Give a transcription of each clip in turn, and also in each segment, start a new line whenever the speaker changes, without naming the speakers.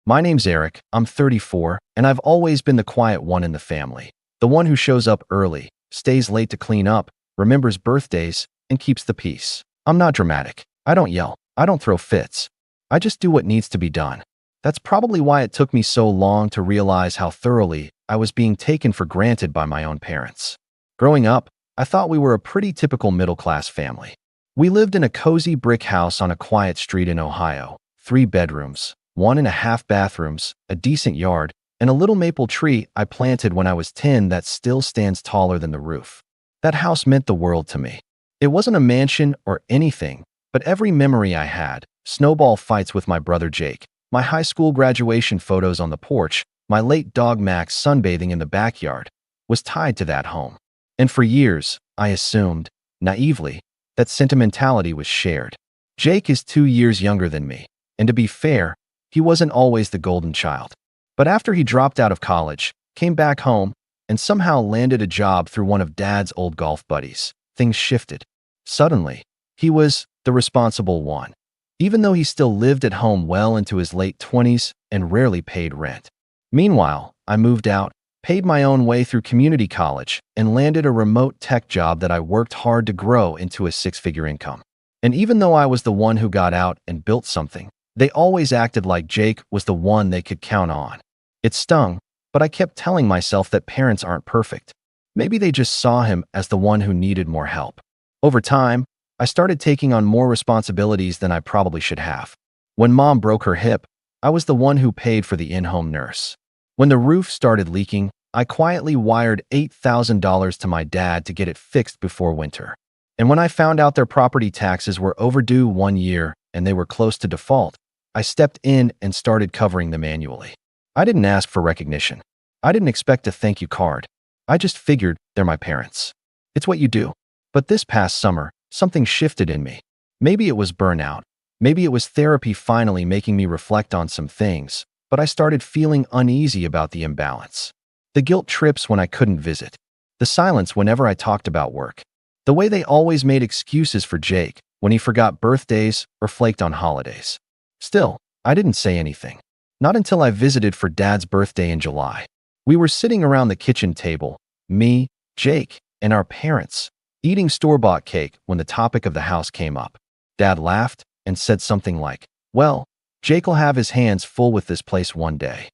My name's Eric, I'm 34, and I've always been the quiet one in the family. The one who shows up early, stays late to clean up, remembers birthdays, and keeps the peace. I'm not dramatic. I don't yell. I don't throw fits. I just do what needs to be done. That's probably why it took me so long to realize how thoroughly I was being taken for granted by my own parents. Growing up, I thought we were a pretty typical middle-class family. We lived in a cozy brick house on a quiet street in Ohio, 3 bedrooms, 1.5 bathrooms, a decent yard, and a little maple tree I planted when I was 10 that still stands taller than the roof. That house meant the world to me. It wasn't a mansion or anything, but every memory I had, snowball fights with my brother Jake, my high school graduation photos on the porch, my late dog Max sunbathing in the backyard, was tied to that home. And for years, I assumed, naively, that sentimentality was shared. Jake is 2 years younger than me, and to be fair, he wasn't always the golden child. But after he dropped out of college, came back home, and somehow landed a job through one of Dad's old golf buddies, things shifted. Suddenly, he was the responsible one, even though he still lived at home well into his late 20s and rarely paid rent. Meanwhile, I moved out, paid my own way through community college, and landed a remote tech job that I worked hard to grow into a 6-figure income. And even though I was the one who got out and built something, they always acted like Jake was the one they could count on. It stung, but I kept telling myself that parents aren't perfect. Maybe they just saw him as the one who needed more help. Over time, I started taking on more responsibilities than I probably should have. When Mom broke her hip, I was the one who paid for the in-home nurse. When the roof started leaking, I quietly wired $8,000 to my dad to get it fixed before winter. And when I found out their property taxes were overdue 1 year and they were close to default, I stepped in and started covering them annually. I didn't ask for recognition. I didn't expect a thank you card. I just figured they're my parents. It's what you do. But this past summer, something shifted in me. Maybe it was burnout. Maybe it was therapy finally making me reflect on some things, but I started feeling uneasy about the imbalance. The guilt trips when I couldn't visit. The silence whenever I talked about work. The way they always made excuses for Jake when he forgot birthdays or flaked on holidays. Still, I didn't say anything. Not until I visited for Dad's birthday in July. We were sitting around the kitchen table, me, Jake, and our parents, eating store-bought cake when the topic of the house came up. Dad laughed and said something like, "Well, Jake'll have his hands full with this place one day."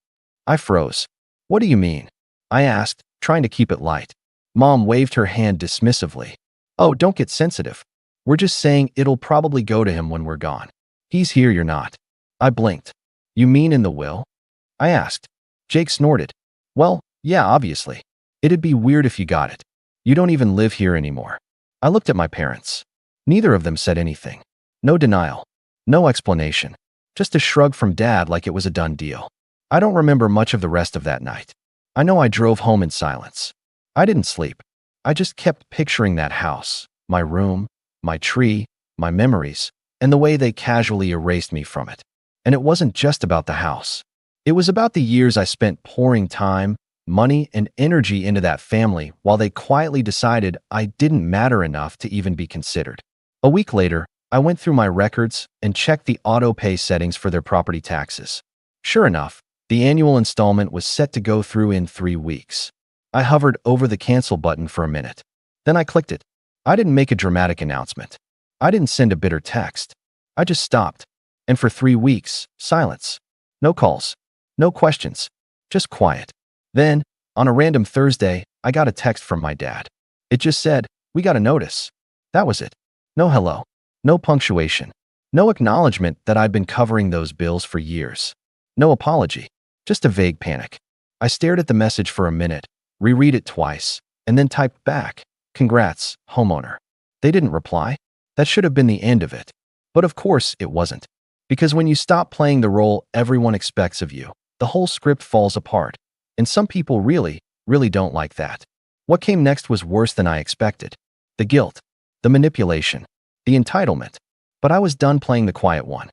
I froze. "What do you mean?" I asked, trying to keep it light. Mom waved her hand dismissively. "Oh, don't get sensitive. We're just saying it'll probably go to him when we're gone. He's here, you're not." I blinked. "You mean in the will?" I asked. Jake snorted. "Well, yeah, obviously. It'd be weird if you got it. You don't even live here anymore." I looked at my parents. Neither of them said anything. No denial. No explanation. Just a shrug from Dad like it was a done deal. I don't remember much of the rest of that night. I know I drove home in silence. I didn't sleep. I just kept picturing that house, my room, my tree, my memories, and the way they casually erased me from it. And it wasn't just about the house. It was about the years I spent pouring time, money, and energy into that family while they quietly decided I didn't matter enough to even be considered. A week later, I went through my records and checked the auto-pay settings for their property taxes. Sure enough, the annual installment was set to go through in 3 weeks. I hovered over the cancel button for a minute. Then I clicked it. I didn't make a dramatic announcement. I didn't send a bitter text. I just stopped. And for 3 weeks, silence. No calls. No questions. Just quiet. Then, on a random Thursday, I got a text from my dad. It just said, "We got a notice." That was it. No hello. No punctuation. No acknowledgement that I'd been covering those bills for years. No apology. Just a vague panic. I stared at the message for a minute, reread it twice, and then typed back, "Congrats, homeowner." They didn't reply. That should have been the end of it. But of course it wasn't. Because when you stop playing the role everyone expects of you, the whole script falls apart. And some people really don't like that. What came next was worse than I expected. The guilt, the manipulation, the entitlement. But I was done playing the quiet one.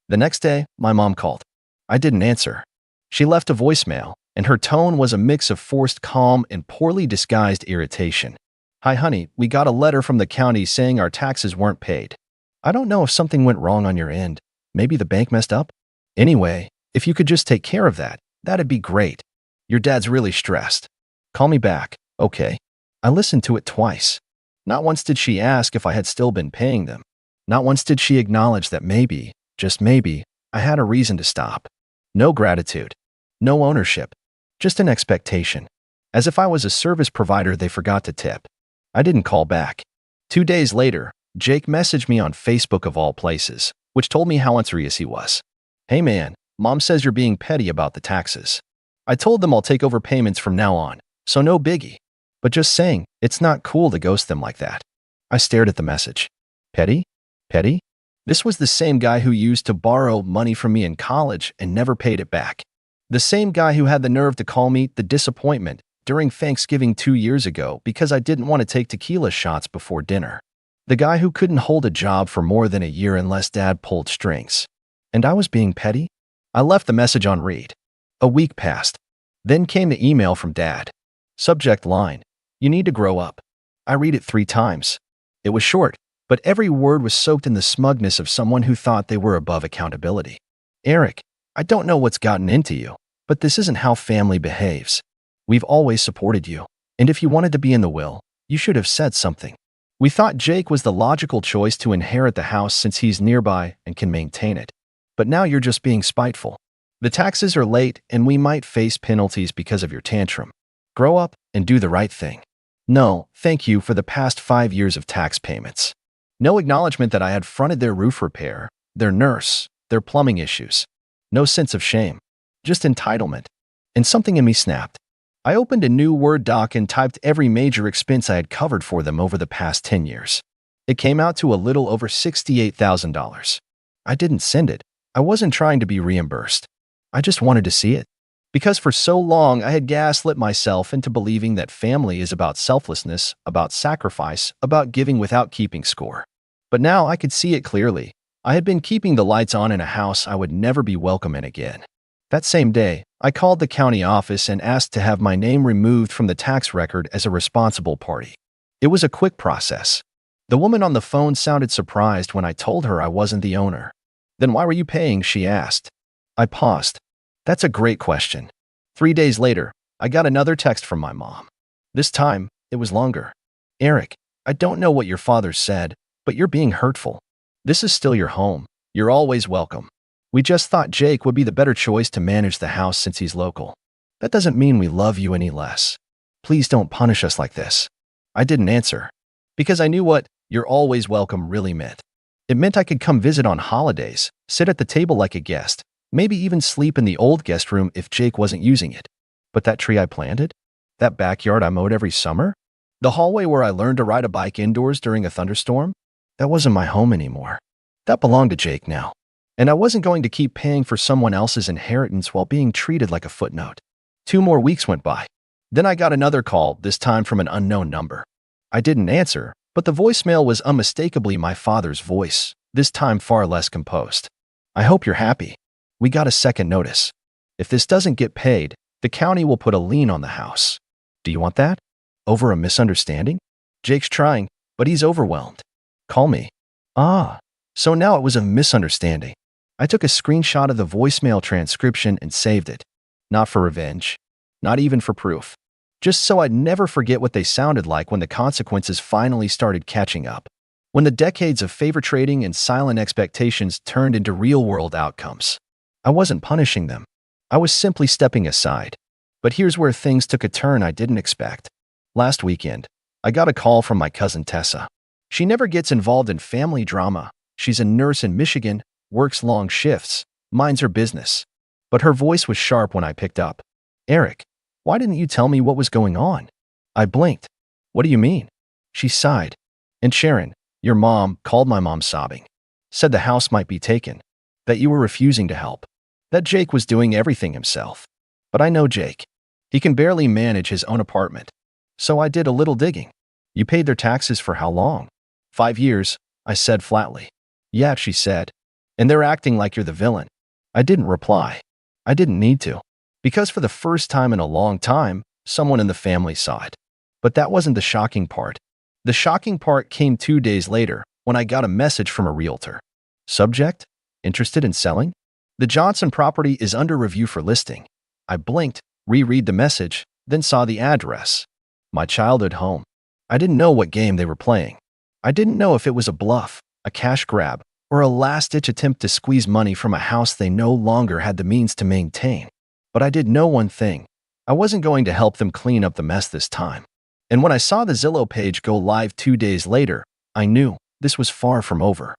The next day, my mom called. I didn't answer. She left a voicemail, and her tone was a mix of forced calm and poorly disguised irritation. "Hi, honey, we got a letter from the county saying our taxes weren't paid. I don't know if something went wrong on your end. Maybe the bank messed up? Anyway, If you could just take care of that, that'd be great. Your dad's really stressed. Call me back, okay? I listened to it twice. Not once did she ask if I had still been paying them. Not once did she acknowledge that maybe, just maybe, I had a reason to stop. No gratitude. No ownership. Just an expectation. As if I was a service provider they forgot to tip. I didn't call back. 2 days later, Jake messaged me on Facebook of all places, which told me how unserious he was. Hey man, Mom says you're being petty about the taxes. I told them I'll take over payments from now on, so no biggie. But just saying, it's not cool to ghost them like that. I stared at the message. Petty? Petty? This was the same guy who used to borrow money from me in college and never paid it back. The same guy who had the nerve to call me the disappointment during Thanksgiving 2 years ago because I didn't want to take tequila shots before dinner. The guy who couldn't hold a job for more than a year unless Dad pulled strings. And I was being petty? I left the message on read. A week passed. Then came the email from Dad. Subject line, you need to grow up. I read it 3 times. It was short, but every word was soaked in the smugness of someone who thought they were above accountability. Eric, I don't know what's gotten into you, but this isn't how family behaves. We've always supported you, and if you wanted to be in the will, you should have said something. We thought Jake was the logical choice to inherit the house since he's nearby and can maintain it. But now you're just being spiteful. The taxes are late and we might face penalties because of your tantrum. Grow up and do the right thing. No, thank you for the past 5 years of tax payments. No acknowledgement that I had fronted their roof repair, their nurse, their plumbing issues. No sense of shame. Just entitlement. And something in me snapped. I opened a new Word doc and typed every major expense I had covered for them over the past 10 years. It came out to a little over $68,000. I didn't send it. I wasn't trying to be reimbursed. I just wanted to see it. Because for so long I had gaslit myself into believing that family is about selflessness, about sacrifice, about giving without keeping score. But now I could see it clearly. I had been keeping the lights on in a house I would never be welcome in again. That same day, I called the county office and asked to have my name removed from the tax record as a responsible party. It was a quick process. The woman on the phone sounded surprised when I told her I wasn't the owner. Then why were you paying? She asked. I paused. That's a great question. 3 days later, I got another text from my mom. This time, it was longer. Eric, I don't know what your father said, but you're being hurtful. This is still your home. You're always welcome. We just thought Jake would be the better choice to manage the house since he's local. That doesn't mean we love you any less. Please don't punish us like this. I didn't answer. Because I knew what "you're always welcome" really meant. It meant I could come visit on holidays, sit at the table like a guest, maybe even sleep in the old guest room if Jake wasn't using it. But that tree I planted? That backyard I mowed every summer? The hallway where I learned to ride a bike indoors during a thunderstorm? That wasn't my home anymore. That belonged to Jake now. And I wasn't going to keep paying for someone else's inheritance while being treated like a footnote. 2 more weeks went by. Then I got another call, this time from an unknown number. I didn't answer, but the voicemail was unmistakably my father's voice, this time far less composed. I hope you're happy. We got a second notice. If this doesn't get paid, the county will put a lien on the house. Do you want that? Over a misunderstanding? Jake's trying, but he's overwhelmed. Call me. Ah, so now it was a misunderstanding. I took a screenshot of the voicemail transcription and saved it. Not for revenge. Not even for proof. Just so I'd never forget what they sounded like when the consequences finally started catching up. When the decades of favor trading and silent expectations turned into real-world outcomes. I wasn't punishing them. I was simply stepping aside. But here's where things took a turn I didn't expect. Last weekend, I got a call from my cousin Tessa. She never gets involved in family drama. She's a nurse in Michigan, works long shifts, minds her business. But her voice was sharp when I picked up. Eric, why didn't you tell me what was going on? I blinked. What do you mean? She sighed. And Sharon, your mom, called my mom sobbing. Said the house might be taken. That you were refusing to help. That Jake was doing everything himself. But I know Jake. He can barely manage his own apartment. So I did a little digging. You paid their taxes for how long? 5 years, I said flatly. Yeah, she said. And they're acting like you're the villain. I didn't reply. I didn't need to. Because for the first time in a long time, someone in the family saw it. But that wasn't the shocking part. The shocking part came 2 days later when I got a message from a realtor. Subject? Interested in selling? The Johnson property is under review for listing. I blinked, reread the message, then saw the address. My childhood home. I didn't know what game they were playing. I didn't know if it was a bluff, a cash grab, or a last-ditch attempt to squeeze money from a house they no longer had the means to maintain. But I did know one thing. I wasn't going to help them clean up the mess this time. And when I saw the Zillow page go live 2 days later, I knew this was far from over.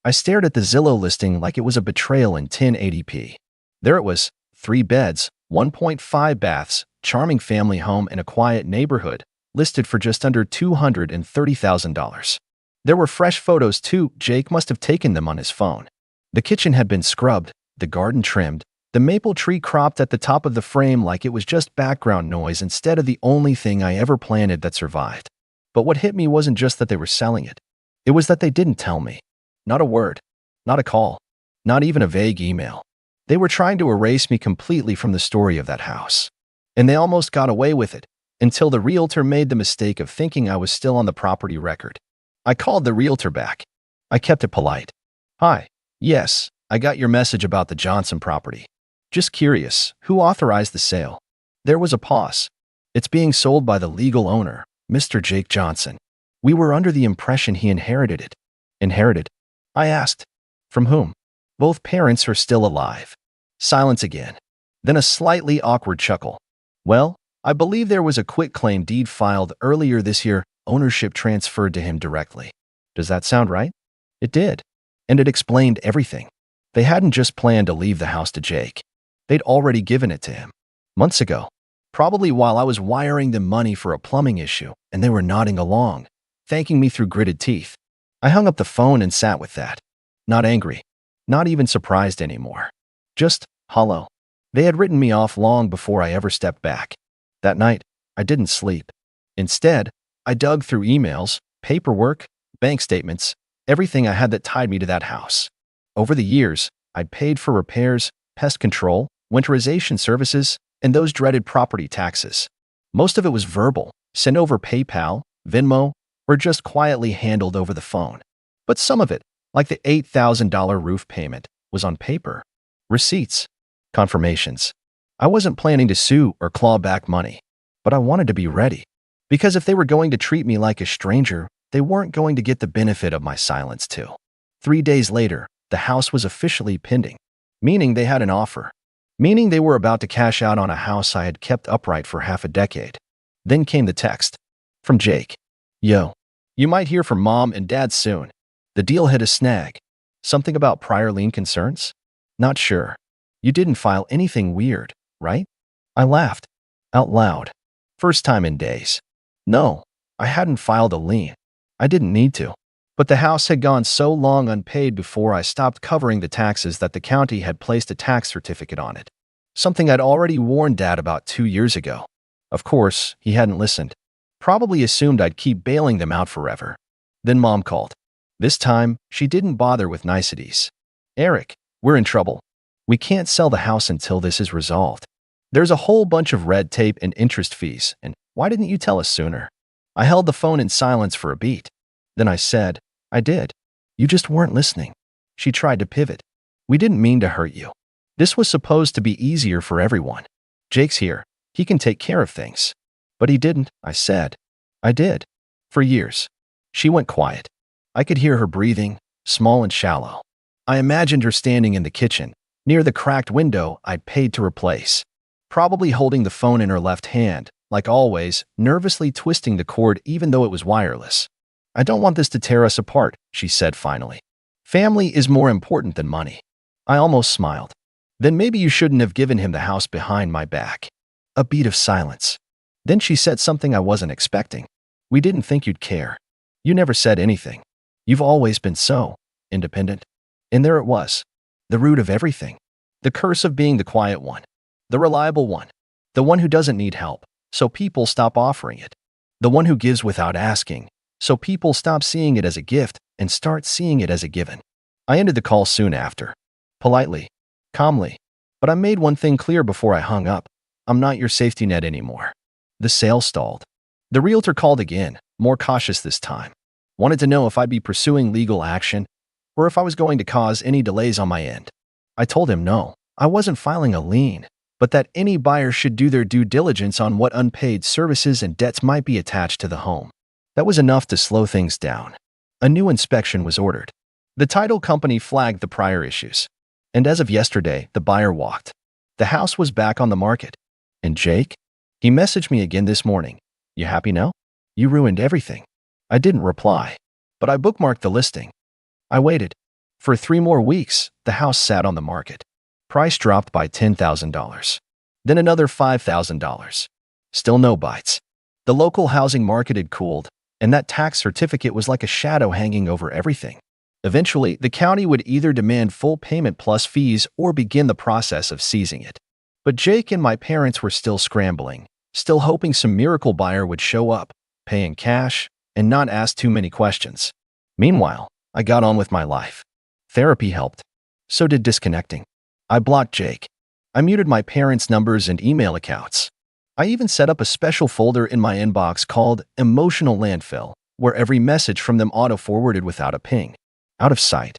I stared at the Zillow listing like it was a betrayal in 1080p. There it was, 3 beds, 1.5 baths, charming family home in a quiet neighborhood, listed for just under $230,000. There were fresh photos too. Jake must have taken them on his phone. The kitchen had been scrubbed, the garden trimmed, the maple tree cropped at the top of the frame like it was just background noise instead of the only thing I ever planted that survived. But what hit me wasn't just that they were selling it. It was that they didn't tell me. Not a word. Not a call. Not even a vague email. They were trying to erase me completely from the story of that house. And they almost got away with it, until the realtor made the mistake of thinking I was still on the property record. I called the realtor back. I kept it polite. Hi. Yes, I got your message about the Johnson property. Just curious, who authorized the sale? There was a pause. It's being sold by the legal owner, Mr. Jake Johnson. We were under the impression he inherited it. Inherited? I asked. From whom? Both parents are still alive. Silence again. Then a slightly awkward chuckle. Well, I believe there was a quitclaim deed filed earlier this year, ownership transferred to him directly. Does that sound right? It did. And it explained everything. They hadn't just planned to leave the house to Jake. They'd already given it to him. Months ago. Probably while I was wiring them money for a plumbing issue, and they were nodding along, thanking me through gritted teeth. I hung up the phone and sat with that. Not angry. Not even surprised anymore. Just hollow. They had written me off long before I ever stepped back. That night, I didn't sleep. Instead, I dug through emails, paperwork, bank statements, everything I had that tied me to that house. Over the years, I'd paid for repairs, pest control, winterization services, and those dreaded property taxes. Most of it was verbal, sent over PayPal, Venmo, or just quietly handled over the phone. But some of it, like the $8,000 roof payment, was on paper. Receipts. Confirmations. I wasn't planning to sue or claw back money, but I wanted to be ready. Because if they were going to treat me like a stranger, they weren't going to get the benefit of my silence too. 3 days later, the house was officially pending, meaning they had an offer, meaning they were about to cash out on a house I had kept upright for half a decade. Then came the text. From Jake. Yo. You might hear from Mom and Dad soon. The deal hit a snag. Something about prior lien concerns? Not sure. You didn't file anything weird, right? I laughed. Out loud. First time in days. No, I hadn't filed a lien. I didn't need to. But the house had gone so long unpaid before I stopped covering the taxes that the county had placed a tax certificate on it. Something I'd already warned Dad about 2 years ago. Of course, he hadn't listened. Probably assumed I'd keep bailing them out forever. Then Mom called. This time, she didn't bother with niceties. Eric, we're in trouble. We can't sell the house until this is resolved. There's a whole bunch of red tape and interest fees, and why didn't you tell us sooner? I held the phone in silence for a beat. Then I said, I did. You just weren't listening. She tried to pivot. We didn't mean to hurt you. This was supposed to be easier for everyone. Jake's here. He can take care of things. But he didn't, I said. I did. For years. She went quiet. I could hear her breathing, small and shallow. I imagined her standing in the kitchen, near the cracked window I'd paid to replace, probably holding the phone in her left hand, like always, nervously twisting the cord even though it was wireless. I don't want this to tear us apart, she said finally. Family is more important than money. I almost smiled. Then maybe you shouldn't have given him the house behind my back. A beat of silence. Then she said something I wasn't expecting. We didn't think you'd care. You never said anything. You've always been so independent. And there it was. The root of everything. The curse of being the quiet one. The reliable one. The one who doesn't need help, so people stop offering it. The one who gives without asking, so people stop seeing it as a gift and start seeing it as a given. I ended the call soon after. Politely. Calmly. But I made one thing clear before I hung up. I'm not your safety net anymore. The sale stalled. The realtor called again, more cautious this time. Wanted to know if I'd be pursuing legal action or if I was going to cause any delays on my end. I told him no, I wasn't filing a lien, but that any buyer should do their due diligence on what unpaid services and debts might be attached to the home. That was enough to slow things down. A new inspection was ordered. The title company flagged the prior issues. And as of yesterday, the buyer walked. The house was back on the market. And Jake? He messaged me again this morning. You happy now? You ruined everything. I didn't reply, but I bookmarked the listing. I waited. For 3 more weeks, the house sat on the market. Price dropped by $10,000. Then another $5,000. Still no bites. The local housing market had cooled, and that tax certificate was like a shadow hanging over everything. Eventually, the county would either demand full payment plus fees or begin the process of seizing it. But Jake and my parents were still scrambling, still hoping some miracle buyer would show up, pay in cash, and not ask too many questions. Meanwhile, I got on with my life. Therapy helped. So did disconnecting. I blocked Jake. I muted my parents' numbers and email accounts. I even set up a special folder in my inbox called Emotional Landfill, where every message from them auto-forwarded without a ping. Out of sight,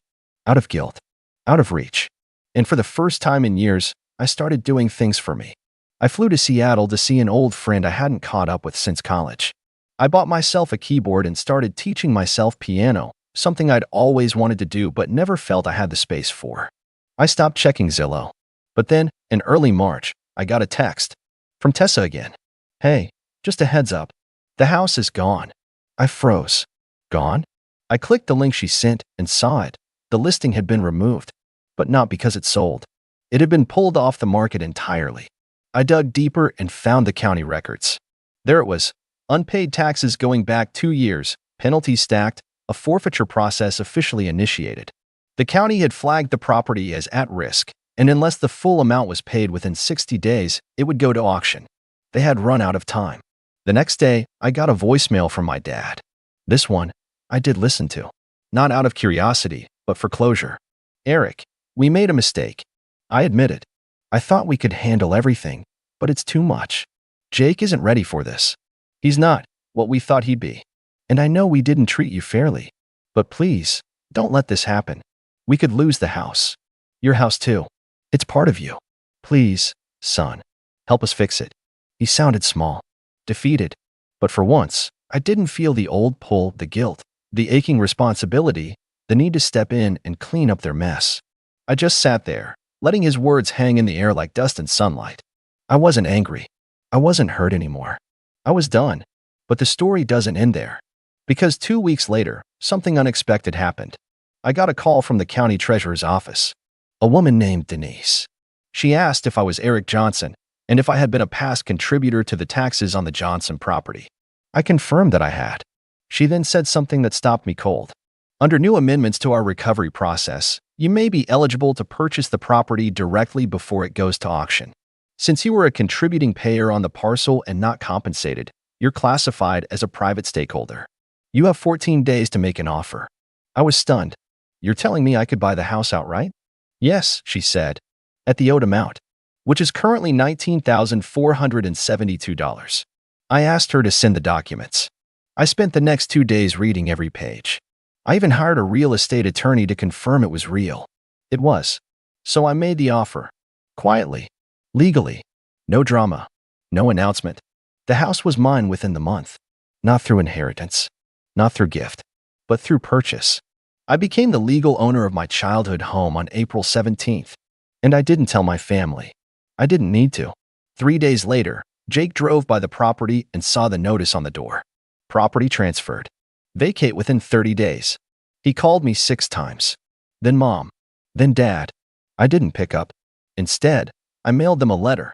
out of guilt, out of reach. And for the first time in years, I started doing things for me. I flew to Seattle to see an old friend I hadn't caught up with since college. I bought myself a keyboard and started teaching myself piano, something I'd always wanted to do but never felt I had the space for. I stopped checking Zillow. But then, in early March, I got a text from Tessa again. Hey, just a heads up. The house is gone. I froze. Gone? I clicked the link she sent and saw it. The listing had been removed, but not because it sold. It had been pulled off the market entirely. I dug deeper and found the county records. There it was. Unpaid taxes going back 2 years, penalties stacked, a forfeiture process officially initiated. The county had flagged the property as at risk, and unless the full amount was paid within 60 days, it would go to auction. They had run out of time. The next day, I got a voicemail from my dad. This one, I did listen to. Not out of curiosity, but for closure. Eric, we made a mistake. I admit it. I thought we could handle everything, but it's too much. Jake isn't ready for this. He's not what we thought he'd be. And I know we didn't treat you fairly. But please, don't let this happen. We could lose the house. Your house too. It's part of you. Please, son, help us fix it. He sounded small, defeated. But for once, I didn't feel the old pull, the guilt, the aching responsibility, the need to step in and clean up their mess. I just sat there, letting his words hang in the air like dust in sunlight. I wasn't angry. I wasn't hurt anymore. I was done. But the story doesn't end there. Because 2 weeks later, something unexpected happened. I got a call from the county treasurer's office. A woman named Denise. She asked if I was Eric Johnson and if I had been a past contributor to the taxes on the Johnson property. I confirmed that I had. She then said something that stopped me cold. Under new amendments to our recovery process, you may be eligible to purchase the property directly before it goes to auction. Since you were a contributing payer on the parcel and not compensated, you're classified as a private stakeholder. You have 14 days to make an offer. I was stunned. You're telling me I could buy the house outright? Yes, she said, at the owed amount, which is currently $19,472. I asked her to send the documents. I spent the next 2 days reading every page. I even hired a real estate attorney to confirm it was real. It was. So I made the offer. Quietly. Legally. No drama. No announcement. The house was mine within the month. Not through inheritance. Not through gift. But through purchase. I became the legal owner of my childhood home on April 17th. And I didn't tell my family. I didn't need to. 3 days later, Jake drove by the property and saw the notice on the door. Property transferred. Vacate within 30 days. He called me 6 times. Then Mom. Then Dad. I didn't pick up. Instead, I mailed them a letter.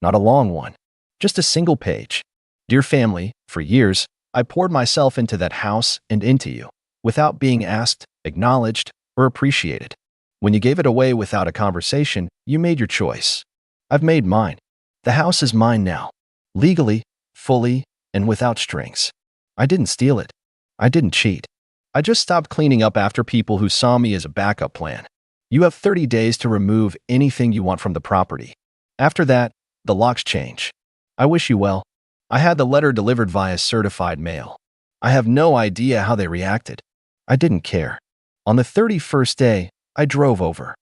Not a long one. Just a single page. Dear family, for years, I poured myself into that house and into you, without being asked, acknowledged, or appreciated. When you gave it away without a conversation, you made your choice. I've made mine. The house is mine now. Legally, fully, and without strings. I didn't steal it. I didn't cheat. I just stopped cleaning up after people who saw me as a backup plan. You have 30 days to remove anything you want from the property. After that, the locks change. I wish you well. I had the letter delivered via certified mail. I have no idea how they reacted. I didn't care. On the 31st day, I drove over.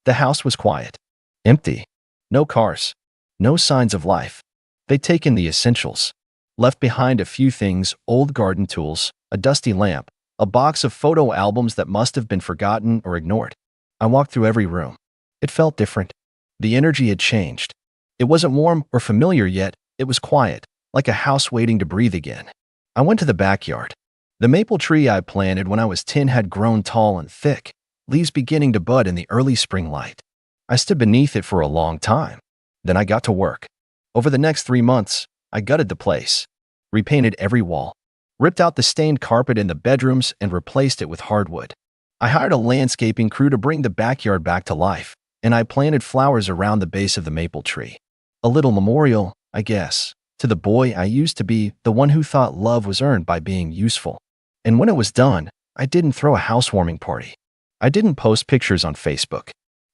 The house was quiet, empty. No cars, no signs of life. They'd taken the essentials, left behind a few things: old garden tools, a dusty lamp, a box of photo albums that must have been forgotten or ignored. I walked through every room. It felt different. The energy had changed. It wasn't warm or familiar yet. It was quiet, like a house waiting to breathe again. I went to the backyard. The maple tree I planted when I was 10 had grown tall and thick, leaves beginning to bud in the early spring light. I stood beneath it for a long time. Then I got to work. Over the next 3 months, I gutted the place, repainted every wall, ripped out the stained carpet in the bedrooms, and replaced it with hardwood. I hired a landscaping crew to bring the backyard back to life, and I planted flowers around the base of the maple tree. A little memorial, I guess, to the boy I used to be, the one who thought love was earned by being useful. And when it was done, I didn't throw a housewarming party. I didn't post pictures on Facebook.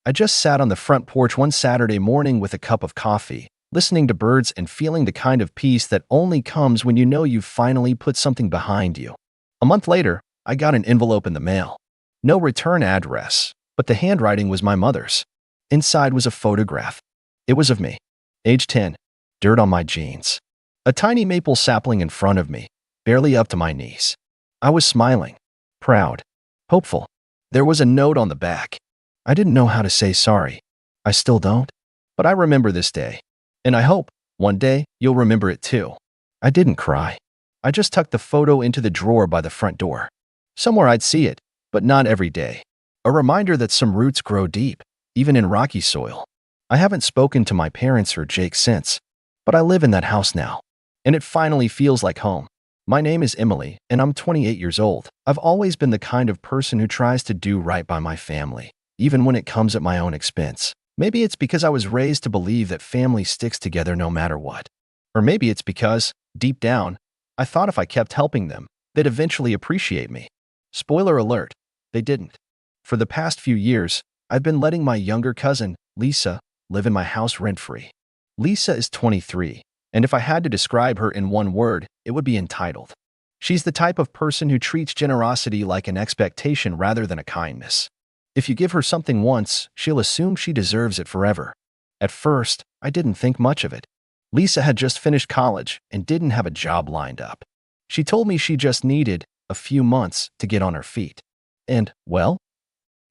I just sat on the front porch one Saturday morning with a cup of coffee, listening to birds and feeling the kind of peace that only comes when you know you've finally put something behind you. A month later, I got an envelope in the mail. No return address, but the handwriting was my mother's. Inside was a photograph. It was of me, age 10, dirt on my jeans. A tiny maple sapling in front of me, barely up to my knees. I was smiling, proud, hopeful. There was a note on the back. I didn't know how to say sorry. I still don't. But I remember this day. And I hope, one day, you'll remember it too. I didn't cry. I just tucked the photo into the drawer by the front door. Somewhere I'd see it, but not every day. A reminder that some roots grow deep, even in rocky soil. I haven't spoken to my parents or Jake since, but I live in that house now. And it finally feels like home. My name is Emily, and I'm 28 years old. I've always been the kind of person who tries to do right by my family, even when it comes at my own expense. Maybe it's because I was raised to believe that family sticks together no matter what. Or maybe it's because, deep down, I thought if I kept helping them, they'd eventually appreciate me. Spoiler alert, they didn't. For the past few years, I've been letting my younger cousin, Lisa, live in my house rent-free. Lisa is 23. And if I had to describe her in one word, it would be entitled. She's the type of person who treats generosity like an expectation rather than a kindness. If you give her something once, she'll assume she deserves it forever. At first, I didn't think much of it. Lisa had just finished college and didn't have a job lined up. She told me she just needed a few months to get on her feet. And, well,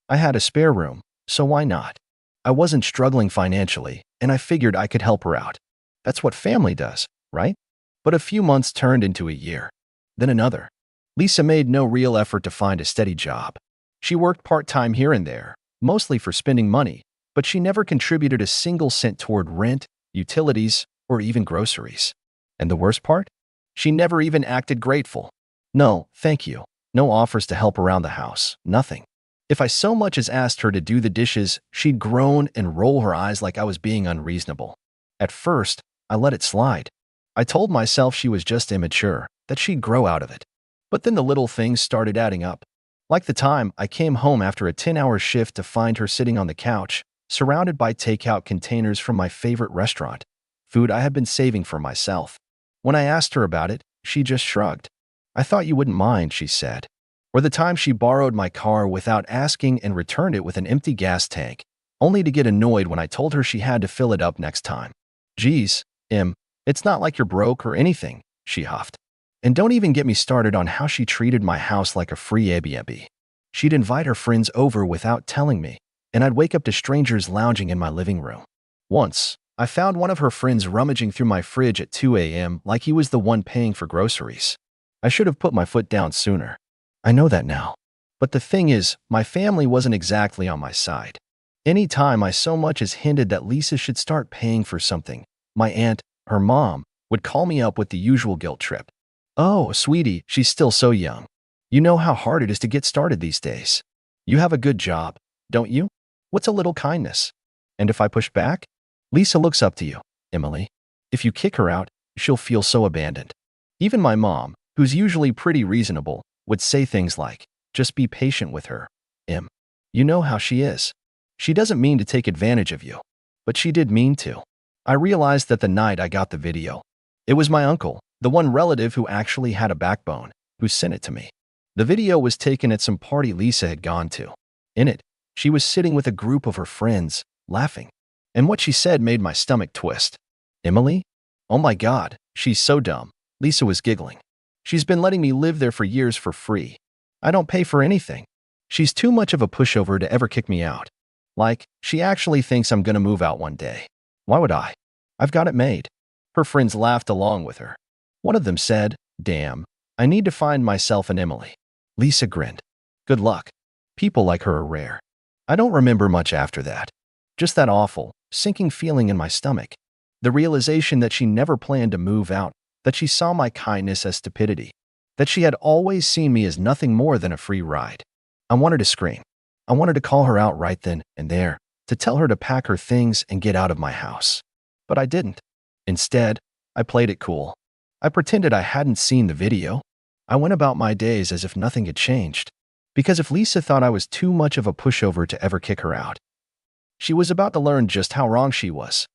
I had a spare room, so why not? I wasn't struggling financially, and I figured I could help her out. That's what family does, right? But a few months turned into a year, then another. Lisa made no real effort to find a steady job. She worked part-time here and there, mostly for spending money, but she never contributed a single cent toward rent, utilities, or even groceries. And the worst part? She never even acted grateful. No, thank you. No offers to help around the house. Nothing. If I so much as asked her to do the dishes, she'd groan and roll her eyes like I was being unreasonable. At first, I let it slide. I told myself she was just immature, that she'd grow out of it. But then the little things started adding up. Like the time I came home after a 10-hour shift to find her sitting on the couch, surrounded by takeout containers from my favorite restaurant, food I had been saving for myself. When I asked her about it, she just shrugged. I thought you wouldn't mind, she said. Or the time she borrowed my car without asking and returned it with an empty gas tank, only to get annoyed when I told her she had to fill it up next time. Geez, it's not like you're broke or anything, she huffed. And don't even get me started on how she treated my house like a free Airbnb. She'd invite her friends over without telling me, and I'd wake up to strangers lounging in my living room. Once, I found one of her friends rummaging through my fridge at 2 a.m. like he was the one paying for groceries. I should have put my foot down sooner. I know that now. But the thing is, my family wasn't exactly on my side. Any time I so much as hinted that Lisa should start paying for something, my aunt, her mom, would call me up with the usual guilt trip. Oh, sweetie, she's still so young. You know how hard it is to get started these days. You have a good job, don't you? What's a little kindness? And if I push back? Lisa looks up to you, Emily. If you kick her out, she'll feel so abandoned. Even my mom, who's usually pretty reasonable, would say things like, just be patient with her, Em. You know how she is. She doesn't mean to take advantage of you. But she did mean to. I realized that the night I got the video. It was my uncle, the one relative who actually had a backbone, who sent it to me. The video was taken at some party Lisa had gone to. In it, She was sitting with a group of her friends, laughing. And what she said made my stomach twist. Emily? Oh my God, she's so dumb. Lisa was giggling. She's been letting me live there for years for free. I don't pay for anything. She's too much of a pushover to ever kick me out. Like, she actually thinks I'm gonna move out one day. Why would I? I've got it made. Her friends laughed along with her. One of them said, damn, I need to find myself an Emily. Lisa grinned. Good luck. People like her are rare. I don't remember much after that. Just that awful, sinking feeling in my stomach. The realization that she never planned to move out, that she saw my kindness as stupidity, that she had always seen me as nothing more than a free ride. I wanted to scream. I wanted to call her out right then and there, to tell her to pack her things and get out of my house. But I didn't. Instead, I played it cool. I pretended I hadn't seen the video. I went about my days as if nothing had changed. Because if Lisa thought I was too much of a pushover to ever kick her out, she was about to learn just how wrong she was.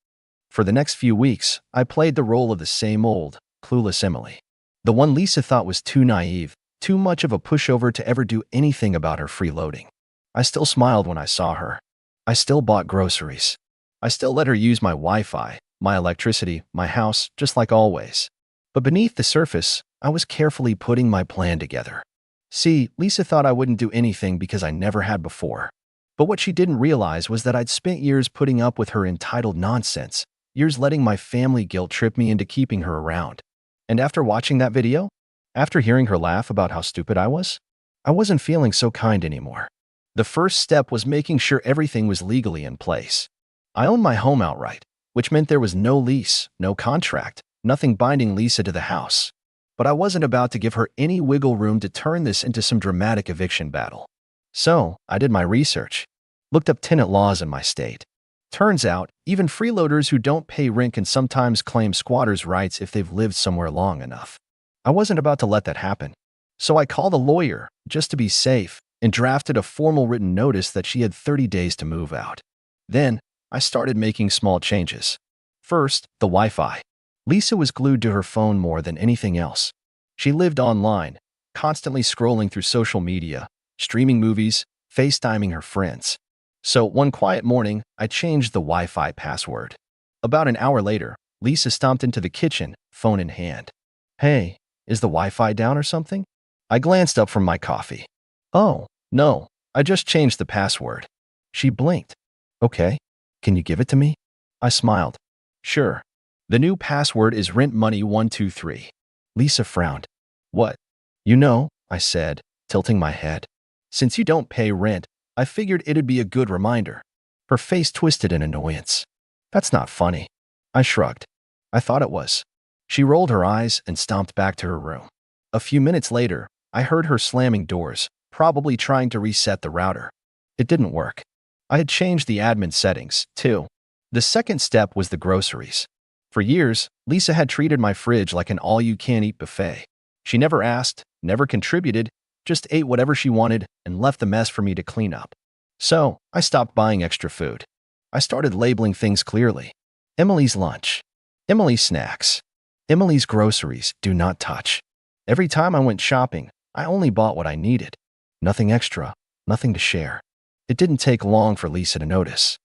For the next few weeks, I played the role of the same old, clueless Emily. The one Lisa thought was too naive, too much of a pushover to ever do anything about her freeloading. I still smiled when I saw her. I still bought groceries. I still let her use my Wi-Fi, my electricity, my house, just like always. But beneath the surface, I was carefully putting my plan together. See, Lisa thought I wouldn't do anything because I never had before. But what she didn't realize was that I'd spent years putting up with her entitled nonsense, years letting my family guilt trip me into keeping her around. And after watching that video, after hearing her laugh about how stupid I wasn't feeling so kind anymore. The first step was making sure everything was legally in place. I owned my home outright, which meant there was no lease, no contract, nothing binding Lisa to the house. But I wasn't about to give her any wiggle room to turn this into some dramatic eviction battle. So, I did my research, looked up tenant laws in my state. Turns out, even freeloaders who don't pay rent can sometimes claim squatters' rights if they've lived somewhere long enough. I wasn't about to let that happen. So I called a lawyer, just to be safe, and drafted a formal written notice that she had 30 days to move out. Then, I started making small changes. First, the Wi-Fi. Lisa was glued to her phone more than anything else. She lived online, constantly scrolling through social media, streaming movies, FaceTiming her friends. So one quiet morning, I changed the Wi-Fi password. About an hour later, Lisa stomped into the kitchen, phone in hand. Hey, is the Wi-Fi down or something? I glanced up from my coffee. Oh, no, I just changed the password. She blinked. Okay, can you give it to me? I smiled. Sure. The new password is rentmoney123. Lisa frowned. What? You know, I said, tilting my head. Since you don't pay rent, I figured it'd be a good reminder. Her face twisted in annoyance. That's not funny. I shrugged. I thought it was. She rolled her eyes and stomped back to her room. A few minutes later, I heard her slamming doors, probably trying to reset the router. It didn't work. I had changed the admin settings, too. The second step was the groceries. For years, Lisa had treated my fridge like an all-you-can-eat buffet. She never asked, never contributed, just ate whatever she wanted and left the mess for me to clean up. So, I stopped buying extra food. I started labeling things clearly. Emily's lunch. Emily's snacks. Emily's groceries, do not touch. Every time I went shopping, I only bought what I needed. Nothing extra, nothing to share. It didn't take long for Lisa to notice.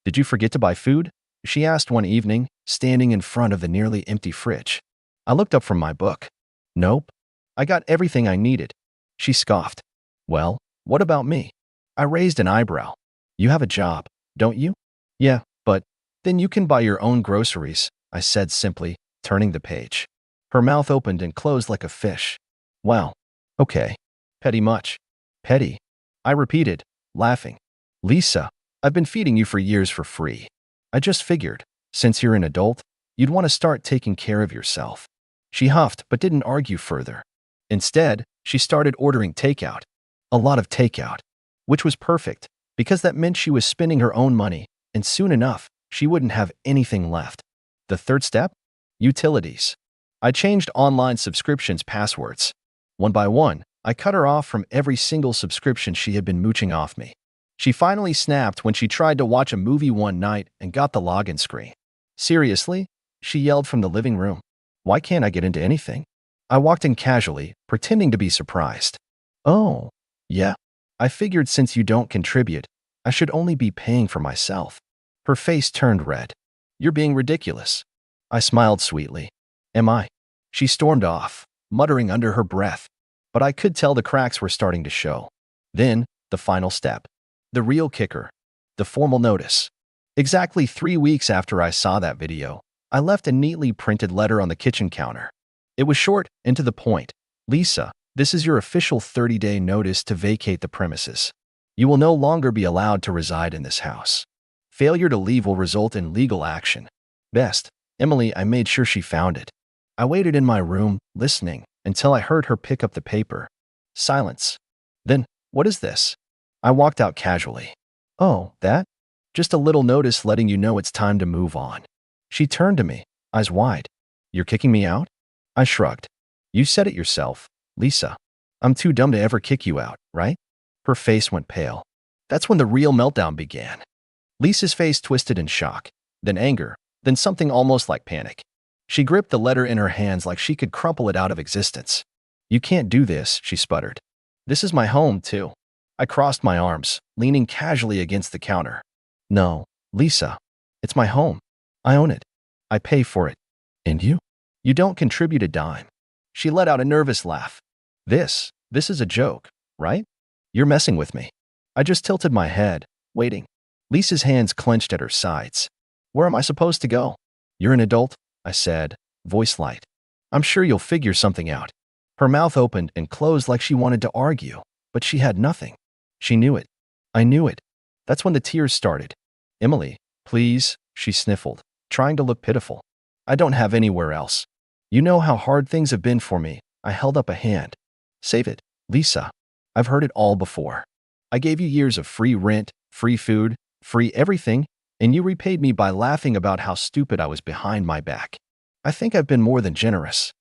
Did you forget to buy food? She asked one evening, standing in front of the nearly empty fridge. I looked up from my book. Nope. I got everything I needed. She scoffed. Well, what about me? I raised an eyebrow. You have a job, don't you? Yeah, but then you can buy your own groceries, I said simply, turning the page. Her mouth opened and closed like a fish. Wow. Okay. Petty much. Petty. I repeated, laughing. Lisa, I've been feeding you for years for free. I just figured, since you're an adult, you'd want to start taking care of yourself. She huffed but didn't argue further. Instead, she started ordering takeout. A lot of takeout. Which was perfect, because that meant she was spending her own money, and soon enough, she wouldn't have anything left. The third step? Utilities. I changed online subscriptions passwords. One by one, I cut her off from every single subscription she had been mooching off me. She finally snapped when she tried to watch a movie one night and got the login screen. Seriously? She yelled from the living room. Why can't I get into anything? I walked in casually, pretending to be surprised. Oh, yeah? I figured since you don't contribute, I should only be paying for myself. Her face turned red. You're being ridiculous. I smiled sweetly. Am I? She stormed off, muttering under her breath, but I could tell the cracks were starting to show. Then, the final step. The real kicker. The formal notice. Exactly 3 weeks after I saw that video, I left a neatly printed letter on the kitchen counter. It was short and to the point. Lisa, this is your official 30-day notice to vacate the premises. You will no longer be allowed to reside in this house. Failure to leave will result in legal action. Best, Emily, I made sure she found it. I waited in my room, listening, until I heard her pick up the paper. Silence. Then, what is this? I walked out casually. Oh, that? Just a little notice letting you know it's time to move on. She turned to me, eyes wide. You're kicking me out? I shrugged. You said it yourself, Lisa. I'm too dumb to ever kick you out, right? Her face went pale. That's when the real meltdown began. Lisa's face twisted in shock, then anger, then something almost like panic. She gripped the letter in her hands like she could crumple it out of existence. You can't do this, she sputtered. This is my home, too. I crossed my arms, leaning casually against the counter. No, Lisa. It's my home. I own it. I pay for it. And you? You don't contribute a dime. She let out a nervous laugh. This is a joke, right? You're messing with me. I just tilted my head, waiting. Lisa's hands clenched at her sides. Where am I supposed to go? You're an adult, I said, voice light. I'm sure you'll figure something out. Her mouth opened and closed like she wanted to argue, but she had nothing. She knew it. I knew it. That's when the tears started. Emily, please, she sniffled, trying to look pitiful. I don't have anywhere else. You know how hard things have been for me. I held up a hand. Save it, Lisa. I've heard it all before. I gave you years of free rent, free food, free everything, and you repaid me by laughing about how stupid I was behind my back. I think I've been more than generous.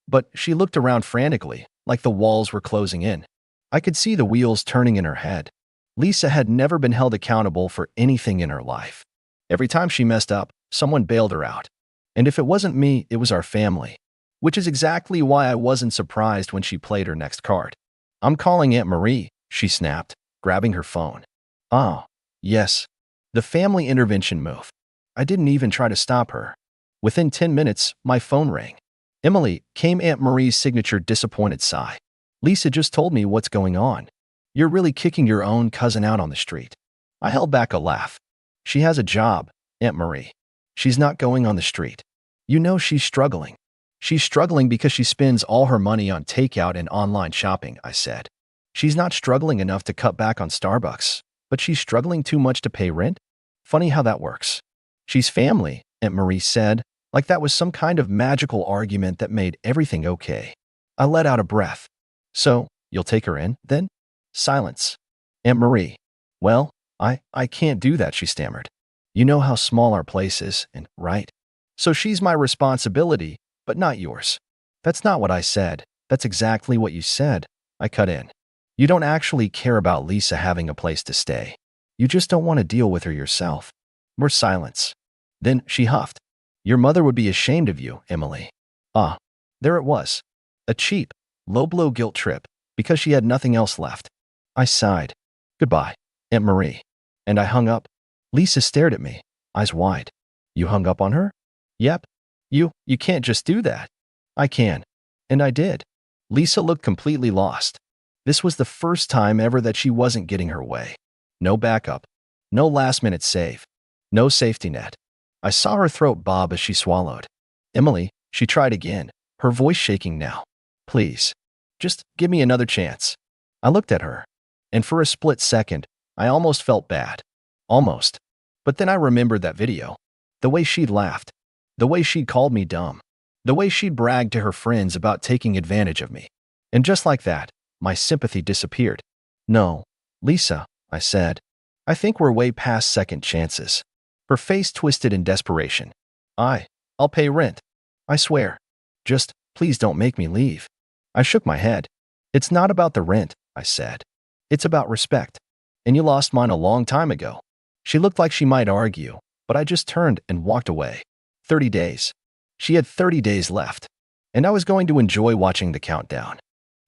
But she looked around frantically, like the walls were closing in. I could see the wheels turning in her head. Lisa had never been held accountable for anything in her life. Every time she messed up, someone bailed her out. And if it wasn't me, it was our family. Which is exactly why I wasn't surprised when she played her next card. I'm calling Aunt Marie, she snapped, grabbing her phone. Oh, yes. The family intervention move. I didn't even try to stop her. Within 10 minutes, my phone rang. Emily, came Aunt Marie's signature disappointed sigh. Lisa just told me what's going on. You're really kicking your own cousin out on the street. I held back a laugh. She has a job, Aunt Marie. She's not going on the street. You know she's struggling. She's struggling because she spends all her money on takeout and online shopping, I said. She's not struggling enough to cut back on Starbucks, but she's struggling too much to pay rent? Funny how that works. She's family, Aunt Marie said, like that was some kind of magical argument that made everything okay. I let out a breath. So, you'll take her in, then? Silence. Aunt Marie. Well, I can't do that, she stammered. You know how small our place is, and right? So she's my responsibility, but not yours. That's not what I said. That's exactly what you said. I cut in. You don't actually care about Lisa having a place to stay. You just don't want to deal with her yourself. More silence. Then she huffed. Your mother would be ashamed of you, Emily. Ah, there it was. A cheap, low-blow guilt trip, because she had nothing else left. I sighed. Goodbye, Aunt Marie. And I hung up. Lisa stared at me, eyes wide. You hung up on her? Yep. You can't just do that. I can. And I did. Lisa looked completely lost. This was the first time ever that she wasn't getting her way. No backup. No last-minute save. No safety net. I saw her throat bob as she swallowed. Emily, she tried again, her voice shaking now. Please, just give me another chance. I looked at her, and for a split second, I almost felt bad. Almost. But then I remembered that video. The way she'd laughed. The way she'd called me dumb. The way she'd bragged to her friends about taking advantage of me. And just like that, my sympathy disappeared. No, Lisa, I said. I think we're way past second chances. Her face twisted in desperation. I'll pay rent. I swear. Just, please don't make me leave. I shook my head. It's not about the rent, I said. It's about respect. And you lost mine a long time ago. She looked like she might argue, but I just turned and walked away. 30 days. She had 30 days left. And I was going to enjoy watching the countdown.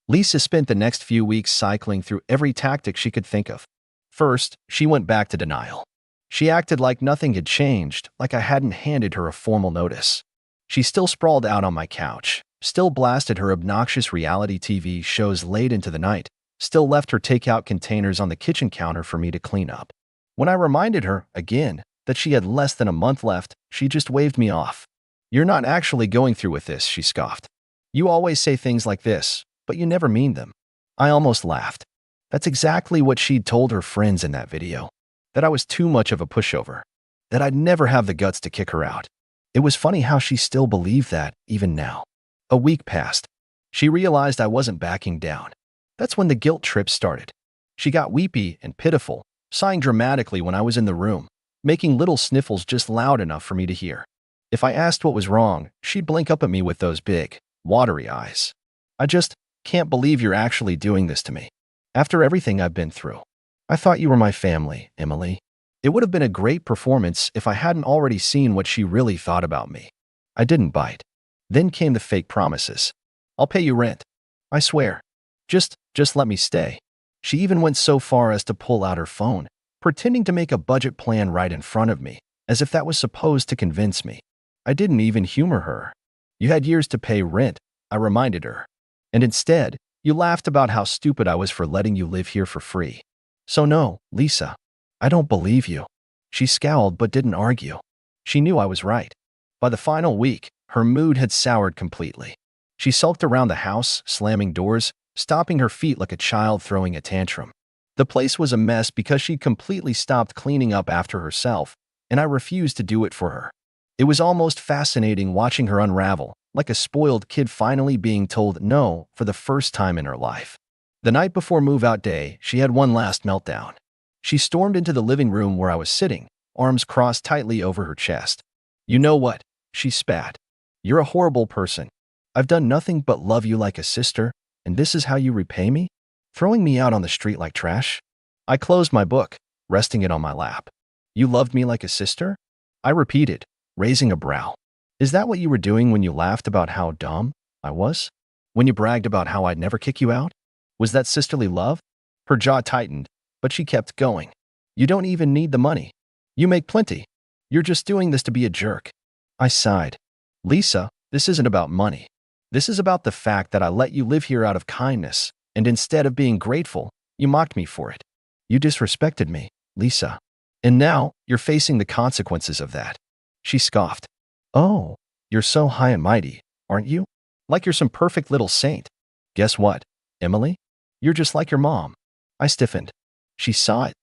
Lisa spent the next few weeks cycling through every tactic she could think of. First, she went back to denial. She acted like nothing had changed, like I hadn't handed her a formal notice. She still sprawled out on my couch, still blasted her obnoxious reality TV shows late into the night, still left her takeout containers on the kitchen counter for me to clean up. When I reminded her, again, that she had less than a month left, she just waved me off. "You're not actually going through with this," she scoffed. "You always say things like this, but you never mean them." I almost laughed. That's exactly what she'd told her friends in that video. That I was too much of a pushover. That I'd never have the guts to kick her out. It was funny how she still believed that, even now. A week passed. She realized I wasn't backing down. That's when the guilt trip started. She got weepy and pitiful, sighing dramatically when I was in the room, making little sniffles just loud enough for me to hear. If I asked what was wrong, she'd blink up at me with those big, watery eyes. "I just can't believe you're actually doing this to me. After everything I've been through. I thought you were my family, Emily." It would have been a great performance if I hadn't already seen what she really thought about me. I didn't bite. Then came the fake promises. "I'll pay you rent. I swear. Just let me stay." She even went so far as to pull out her phone, pretending to make a budget plan right in front of me, as if that was supposed to convince me. I didn't even humor her. "You had years to pay rent," I reminded her. "And instead, you laughed about how stupid I was for letting you live here for free. So no, Lisa, I don't believe you." She scowled but didn't argue. She knew I was right. By the final week, her mood had soured completely. She sulked around the house, slamming doors, stomping her feet like a child throwing a tantrum. The place was a mess because she'd completely stopped cleaning up after herself, and I refused to do it for her. It was almost fascinating watching her unravel, like a spoiled kid finally being told no for the first time in her life. The night before move-out day, she had one last meltdown. She stormed into the living room where I was sitting, arms crossed tightly over her chest. "You know what?" she spat. "You're a horrible person. I've done nothing but love you like a sister, and this is how you repay me? Throwing me out on the street like trash?" I closed my book, resting it on my lap. "You loved me like a sister?" I repeated, raising a brow. "Is that what you were doing when you laughed about how dumb I was? When you bragged about how I'd never kick you out? Was that sisterly love?" Her jaw tightened, but she kept going. "You don't even need the money. You make plenty. You're just doing this to be a jerk." I sighed. "Lisa, this isn't about money. This is about the fact that I let you live here out of kindness, and instead of being grateful, you mocked me for it. You disrespected me, Lisa. And now you're facing the consequences of that." She scoffed. "Oh, you're so high and mighty, aren't you? Like you're some perfect little saint. Guess what, Emily? You're just like your mom." I stiffened. She saw it,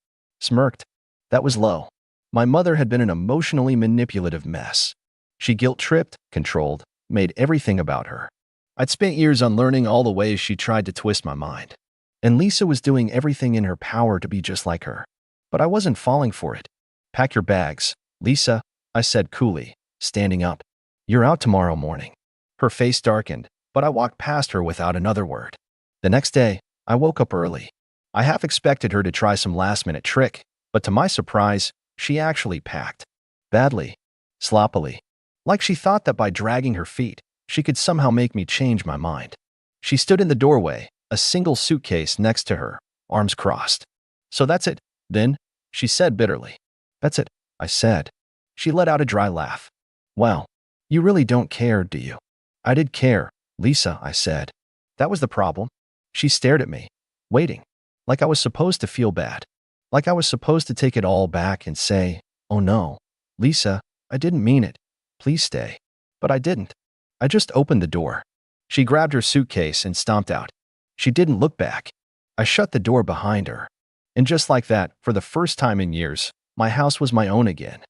smirked. That was low. My mother had been an emotionally manipulative mess. She guilt-tripped, controlled, made everything about her. I'd spent years unlearning all the ways she tried to twist my mind. And Lisa was doing everything in her power to be just like her. But I wasn't falling for it. "Pack your bags, Lisa," I said coolly, standing up. "You're out tomorrow morning." Her face darkened, but I walked past her without another word. The next day, I woke up early. I half expected her to try some last-minute trick, but to my surprise, she actually packed. Badly. Sloppily. Like she thought that by dragging her feet, she could somehow make me change my mind. She stood in the doorway, a single suitcase next to her, arms crossed. "So that's it, then?" she said bitterly. "That's it," I said. She let out a dry laugh. "Well, you really don't care, do you?" "I did care, Lisa," I said. That was the problem. She stared at me, waiting, like I was supposed to feel bad. Like I was supposed to take it all back and say, "Oh no, Lisa, I didn't mean it. Please stay." But I didn't. I just opened the door. She grabbed her suitcase and stomped out. She didn't look back. I shut the door behind her. And just like that, for the first time in years, my house was my own again.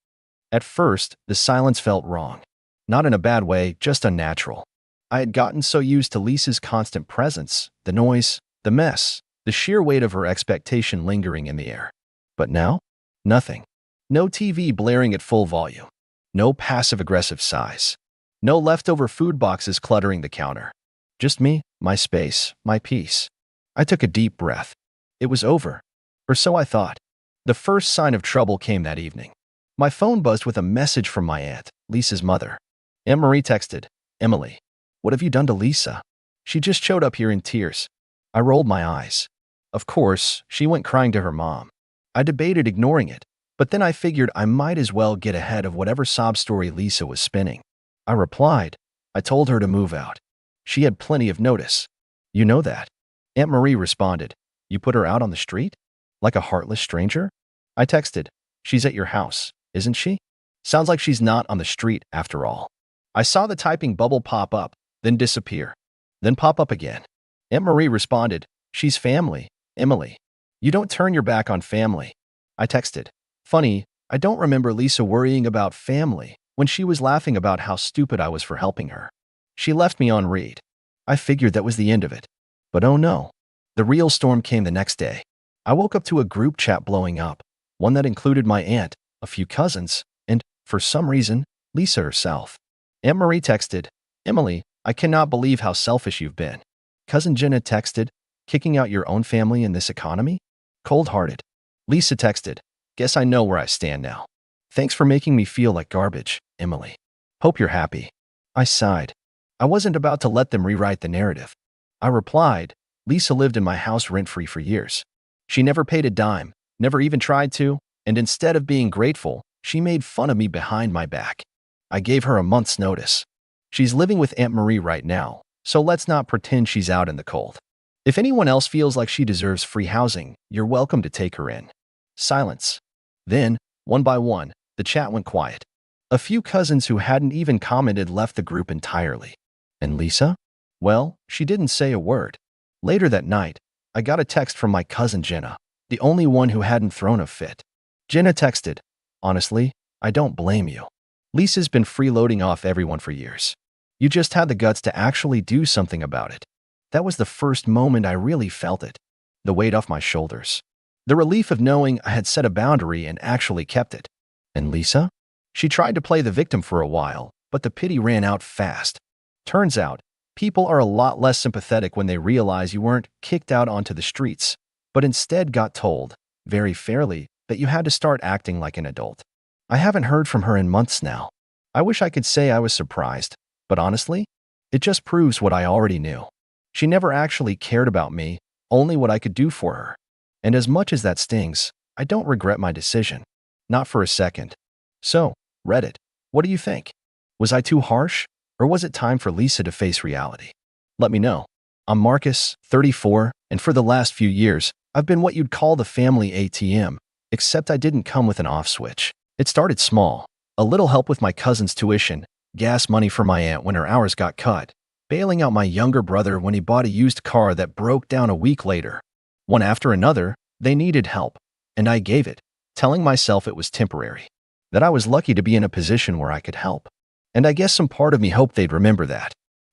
At first, the silence felt wrong. Not in a bad way, just unnatural. I had gotten so used to Lisa's constant presence, the noise, the mess, the sheer weight of her expectation lingering in the air. But now, nothing. No TV blaring at full volume. No passive-aggressive sighs. No leftover food boxes cluttering the counter. Just me, my space, my peace. I took a deep breath. It was over. Or so I thought. The first sign of trouble came that evening. My phone buzzed with a message from my aunt, Lisa's mother. Aunt Marie texted, "Emily, what have you done to Lisa? She just showed up here in tears. I rolled my eyes. Of course, she went crying to her mom. I debated ignoring it, but then I figured I might as well get ahead of whatever sob story Lisa was spinning. I replied, I told her to move out. She had plenty of notice. You know that. Aunt Marie responded, you put her out on the street? Like a heartless stranger? I texted, she's at your house, isn't she? Sounds like she's not on the street after all. I saw the typing bubble pop up, then disappear, then pop up again. Aunt Marie responded, she's family, Emily. You don't turn your back on family. I texted, funny, I don't remember Lisa worrying about family when she was laughing about how stupid I was for helping her. She left me on read. I figured that was the end of it. But oh no. The real storm came the next day. I woke up to a group chat blowing up, one that included my aunt, a few cousins, and, for some reason, Lisa herself. Aunt Marie texted, Emily, I cannot believe how selfish you've been. Cousin Jenna texted, kicking out your own family in this economy? Cold-hearted. Lisa texted, guess I know where I stand now. Thanks for making me feel like garbage, Emily. Hope you're happy. I sighed. I wasn't about to let them rewrite the narrative. I replied, Lisa lived in my house rent-free for years. She never paid a dime, never even tried to, and instead of being grateful, she made fun of me behind my back. I gave her a month's notice. She's living with Aunt Marie right now, so let's not pretend she's out in the cold. If anyone else feels like she deserves free housing, you're welcome to take her in. Silence. Then, one by one, the chat went quiet. A few cousins who hadn't even commented left the group entirely. And Lisa? Well, she didn't say a word. Later that night, I got a text from my cousin Jenna, the only one who hadn't thrown a fit. Jenna texted, honestly, I don't blame you. Lisa's been freeloading off everyone for years. You just had the guts to actually do something about it. That was the first moment I really felt it. The weight off my shoulders. The relief of knowing I had set a boundary and actually kept it. And Lisa? She tried to play the victim for a while, but the pity ran out fast. Turns out, people are a lot less sympathetic when they realize you weren't kicked out onto the streets, but instead got told, very fairly, that you had to start acting like an adult. I haven't heard from her in months now. I wish I could say I was surprised, but honestly, it just proves what I already knew. She never actually cared about me, only what I could do for her. And as much as that stings, I don't regret my decision. Not for a second. So, Reddit, what do you think? Was I too harsh? Or was it time for Lisa to face reality? Let me know. I'm Marcus, 34, and for the last few years, I've been what you'd call the family ATM, except I didn't come with an off switch. It started small. A little help with my cousin's tuition, gas money for my aunt when her hours got cut, bailing out my younger brother when he bought a used car that broke down a week later. One after another, they needed help, and I gave it, telling myself it was temporary, that I was lucky to be in a position where I could help. And I guess some part of me hoped they'd remember that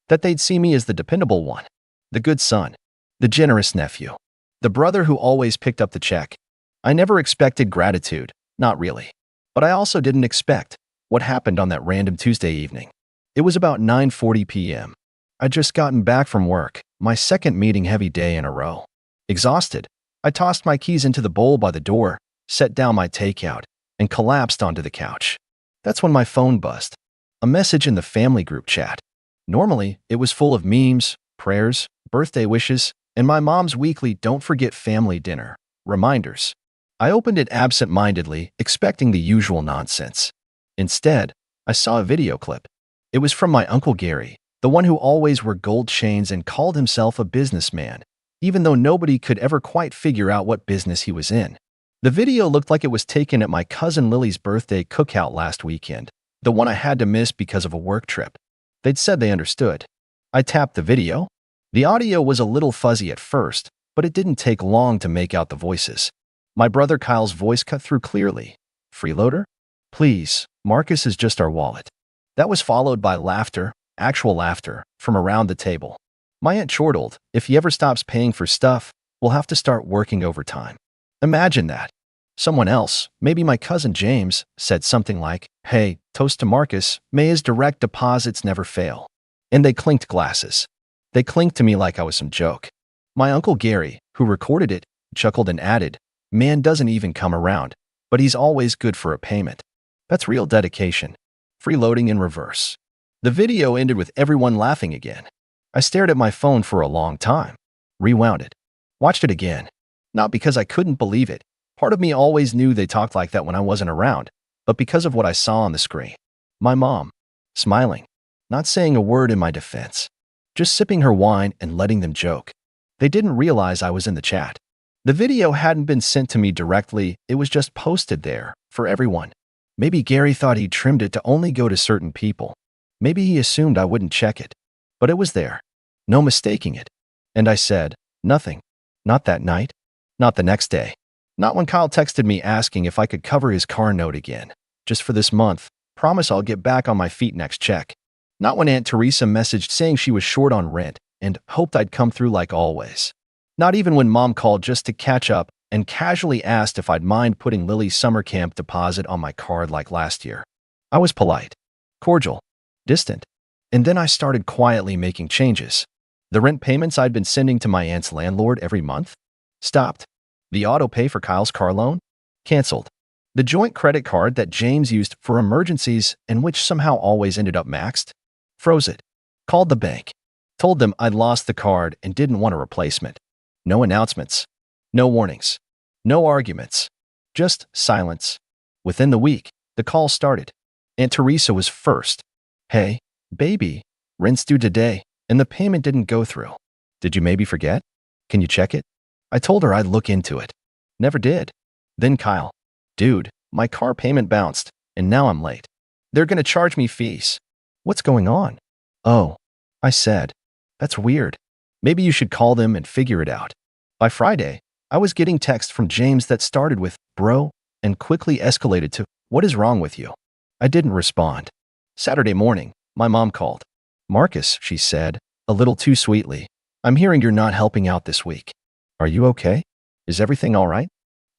they'd see me as the dependable one, the good son, the generous nephew, the brother who always picked up the check. I never expected gratitude, not really. But I also didn't expect what happened on that random Tuesday evening. It was about 9:40 p.m. I'd just gotten back from work, my second meeting-heavy day in a row. Exhausted, I tossed my keys into the bowl by the door, set down my takeout, and collapsed onto the couch. That's when my phone buzzed. A message in the family group chat. Normally, it was full of memes, prayers, birthday wishes, and my mom's weekly don't forget family dinner reminders. I opened it absent-mindedly, expecting the usual nonsense. Instead, I saw a video clip. It was from my Uncle Gary, the one who always wore gold chains and called himself a businessman, even though nobody could ever quite figure out what business he was in. The video looked like it was taken at my cousin Lily's birthday cookout last weekend, the one I had to miss because of a work trip. They'd said they understood. I tapped the video. The audio was a little fuzzy at first, but it didn't take long to make out the voices. My brother Kyle's voice cut through clearly. Freeloader? Please, Marcus is just our wallet. That was followed by laughter, actual laughter, from around the table. My aunt chortled, if he ever stops paying for stuff, we'll have to start working overtime. Imagine that. Someone else, maybe my cousin James, said something like, hey, toast to Marcus, may his direct deposits never fail. And they clinked glasses. They clinked to me like I was some joke. My Uncle Gary, who recorded it, chuckled and added, man doesn't even come around, but he's always good for a payment. That's real dedication. Freeloading in reverse. The video ended with everyone laughing again. I stared at my phone for a long time. Rewound it. Watched it again. Not because I couldn't believe it. Part of me always knew they talked like that when I wasn't around, but because of what I saw on the screen. My mom, smiling, not saying a word in my defense, just sipping her wine and letting them joke. They didn't realize I was in the chat. The video hadn't been sent to me directly, it was just posted there, for everyone. Maybe Gary thought he trimmed it to only go to certain people. Maybe he assumed I wouldn't check it. But it was there. No mistaking it. And I said, nothing. Not that night. Not the next day. Not when Kyle texted me asking if I could cover his car note again. Just for this month. Promise I'll get back on my feet next check. Not when Aunt Teresa messaged saying she was short on rent and hoped I'd come through like always. Not even when Mom called just to catch up and casually asked if I'd mind putting Lily's summer camp deposit on my card like last year. I was polite, cordial, distant, and then I started quietly making changes. The rent payments I'd been sending to my aunt's landlord every month stopped. The auto pay for Kyle's car loan canceled. The joint credit card that James used for emergencies and which somehow always ended up maxed froze it. Called the bank. Told them I'd lost the card and didn't want a replacement. No announcements. No warnings. No arguments. Just silence. Within the week, the call started. Aunt Teresa was first. Hey, baby, rent's due today, and the payment didn't go through. Did you maybe forget? Can you check it? I told her I'd look into it. Never did. Then Kyle. Dude, my car payment bounced, and now I'm late. They're gonna charge me fees. What's going on? Oh, I said. That's weird. Maybe you should call them and figure it out. By Friday, I was getting texts from James that started with, bro, and quickly escalated to, what is wrong with you? I didn't respond. Saturday morning, my mom called. Marcus, she said, a little too sweetly, I'm hearing you're not helping out this week. Are you okay? Is everything all right?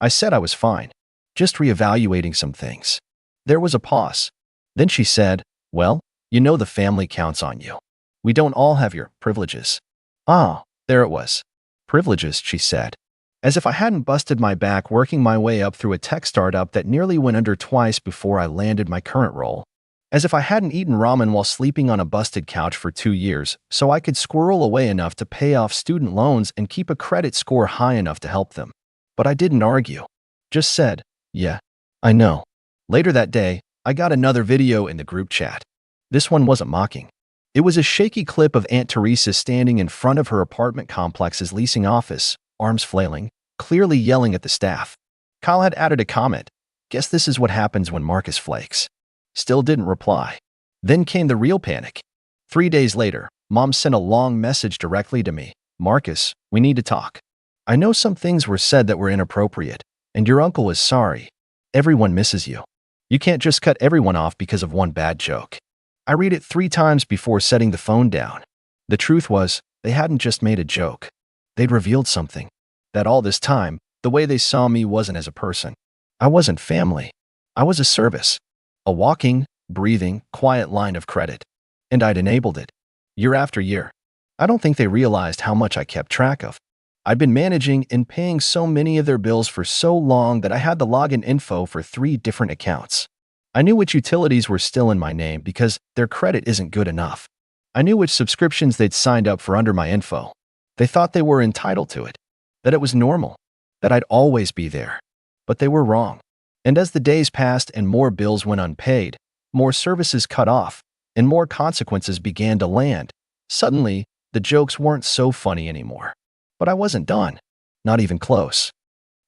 I said I was fine, just reevaluating some things. There was a pause. Then she said, well, you know the family counts on you. We don't all have your privileges. Ah, there it was. Privileges, she said. As if I hadn't busted my back working my way up through a tech startup that nearly went under twice before I landed my current role. As if I hadn't eaten ramen while sleeping on a busted couch for 2 years, so I could squirrel away enough to pay off student loans and keep a credit score high enough to help them. But I didn't argue. Just said, yeah, I know. Later that day, I got another video in the group chat. This one wasn't mocking. It was a shaky clip of Aunt Teresa standing in front of her apartment complex's leasing office, arms flailing, clearly yelling at the staff. Kyle had added a comment. Guess this is what happens when Marcus flakes. Still didn't reply. Then came the real panic. 3 days later, Mom sent a long message directly to me. Marcus, we need to talk. I know some things were said that were inappropriate, and your uncle is sorry. Everyone misses you. You can't just cut everyone off because of one bad joke. I read it 3 times before setting the phone down. The truth was, they hadn't just made a joke. They'd revealed something. That all this time, the way they saw me wasn't as a person. I wasn't family. I was a service. A walking, breathing, quiet line of credit. And I'd enabled it. Year after year. I don't think they realized how much I kept track of. I'd been managing and paying so many of their bills for so long that I had the login info for 3 different accounts. I knew which utilities were still in my name because their credit isn't good enough. I knew which subscriptions they'd signed up for under my info. They thought they were entitled to it, that it was normal, that I'd always be there. But they were wrong. And as the days passed and more bills went unpaid, more services cut off, and more consequences began to land, suddenly, the jokes weren't so funny anymore. But I wasn't done. Not even close.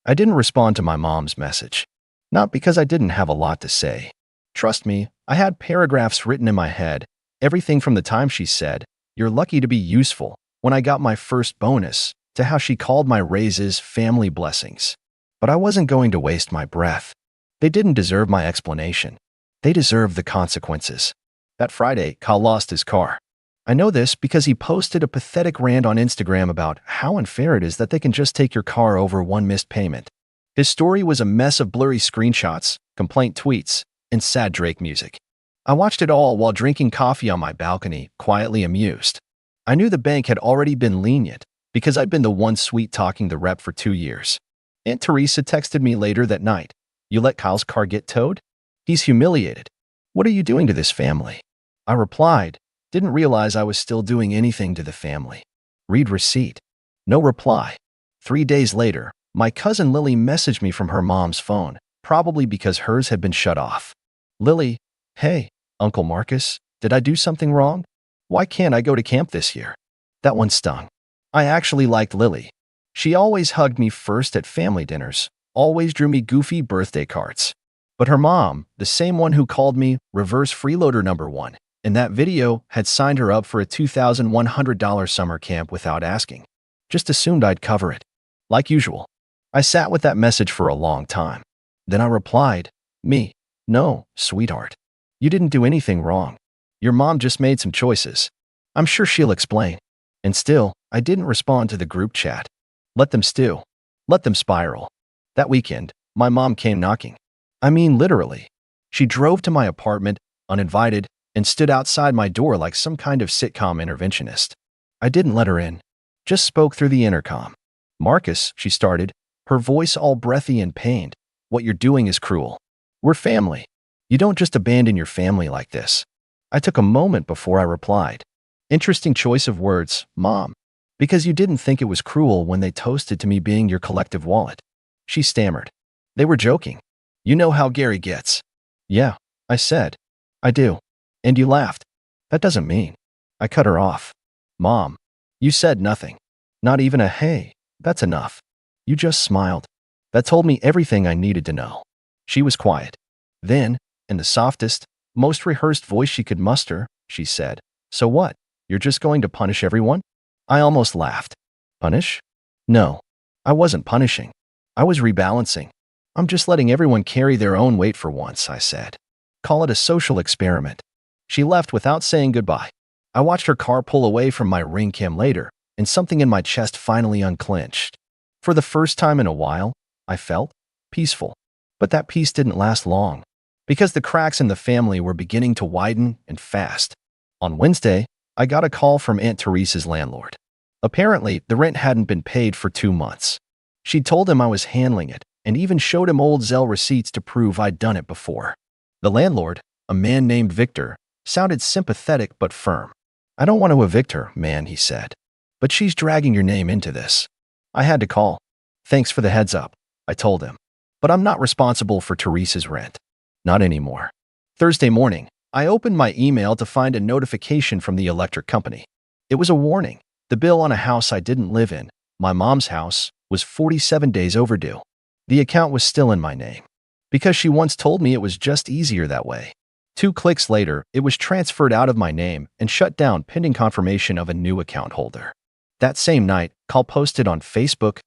I didn't respond to my mom's message. Not because I didn't have a lot to say. Trust me, I had paragraphs written in my head, everything from the time she said, "You're lucky to be useful," when I got my first bonus, to how she called my raises family blessings. But I wasn't going to waste my breath. They didn't deserve my explanation. They deserved the consequences. That Friday, Kyle lost his car. I know this because he posted a pathetic rant on Instagram about how unfair it is that they can just take your car over one missed payment. His story was a mess of blurry screenshots, complaint tweets, and sad Drake music. I watched it all while drinking coffee on my balcony, quietly amused. I knew the bank had already been lenient because I'd been the one sweet-talking the rep for 2 years. Aunt Teresa texted me later that night. You let Kyle's car get towed? He's humiliated. What are you doing to this family? I replied, didn't realize I was still doing anything to the family. Read receipt. No reply. 3 days later, my cousin Lily messaged me from her mom's phone, probably because hers had been shut off. Lily, hey, Uncle Marcus, did I do something wrong? Why can't I go to camp this year? That one stung. I actually liked Lily. She always hugged me first at family dinners, always drew me goofy birthday cards. But her mom, the same one who called me reverse freeloader #1, in that video had signed her up for a $2,100 summer camp without asking. Just assumed I'd cover it. Like usual. I sat with that message for a long time. Then I replied, me, no, sweetheart. You didn't do anything wrong. Your mom just made some choices. I'm sure she'll explain. And still, I didn't respond to the group chat. Let them stew. Let them spiral. That weekend, my mom came knocking. I mean, literally. She drove to my apartment, uninvited, and stood outside my door like some kind of sitcom interventionist. I didn't let her in. Just spoke through the intercom. Marcus, she started, her voice all breathy and pained. What you're doing is cruel. We're family. You don't just abandon your family like this. I took a moment before I replied. Interesting choice of words, Mom. Because you didn't think it was cruel when they toasted to me being your collective wallet. She stammered. They were joking. You know how Gary gets. Yeah, I said. I do. And you laughed. That doesn't mean. I cut her off. Mom, you said nothing. Not even a hey, that's enough. You just smiled. That told me everything I needed to know. She was quiet. Then, in the softest, most rehearsed voice she could muster, she said, so what? You're just going to punish everyone? I almost laughed. Punish? No, I wasn't punishing. I was rebalancing. I'm just letting everyone carry their own weight for once, I said. Call it a social experiment. She left without saying goodbye. I watched her car pull away from my ring cam later, and something in my chest finally unclenched. For the first time in a while, I felt peaceful. But that peace didn't last long, because the cracks in the family were beginning to widen and fast. On Wednesday, I got a call from Aunt Teresa's landlord. Apparently, the rent hadn't been paid for 2 months. She told him I was handling it, and even showed him old Zelle receipts to prove I'd done it before. The landlord, a man named Victor, sounded sympathetic but firm. I don't want to evict her, man, he said. But she's dragging your name into this. I had to call. Thanks for the heads up, I told him. But I'm not responsible for Teresa's rent. Not anymore. Thursday morning, I opened my email to find a notification from the electric company. It was a warning. The bill on a house I didn't live in, my mom's house, was 47 days overdue. The account was still in my name. Because she once told me it was just easier that way. 2 clicks later, it was transferred out of my name and shut down pending confirmation of a new account holder. That same night, Call posted on Facebook,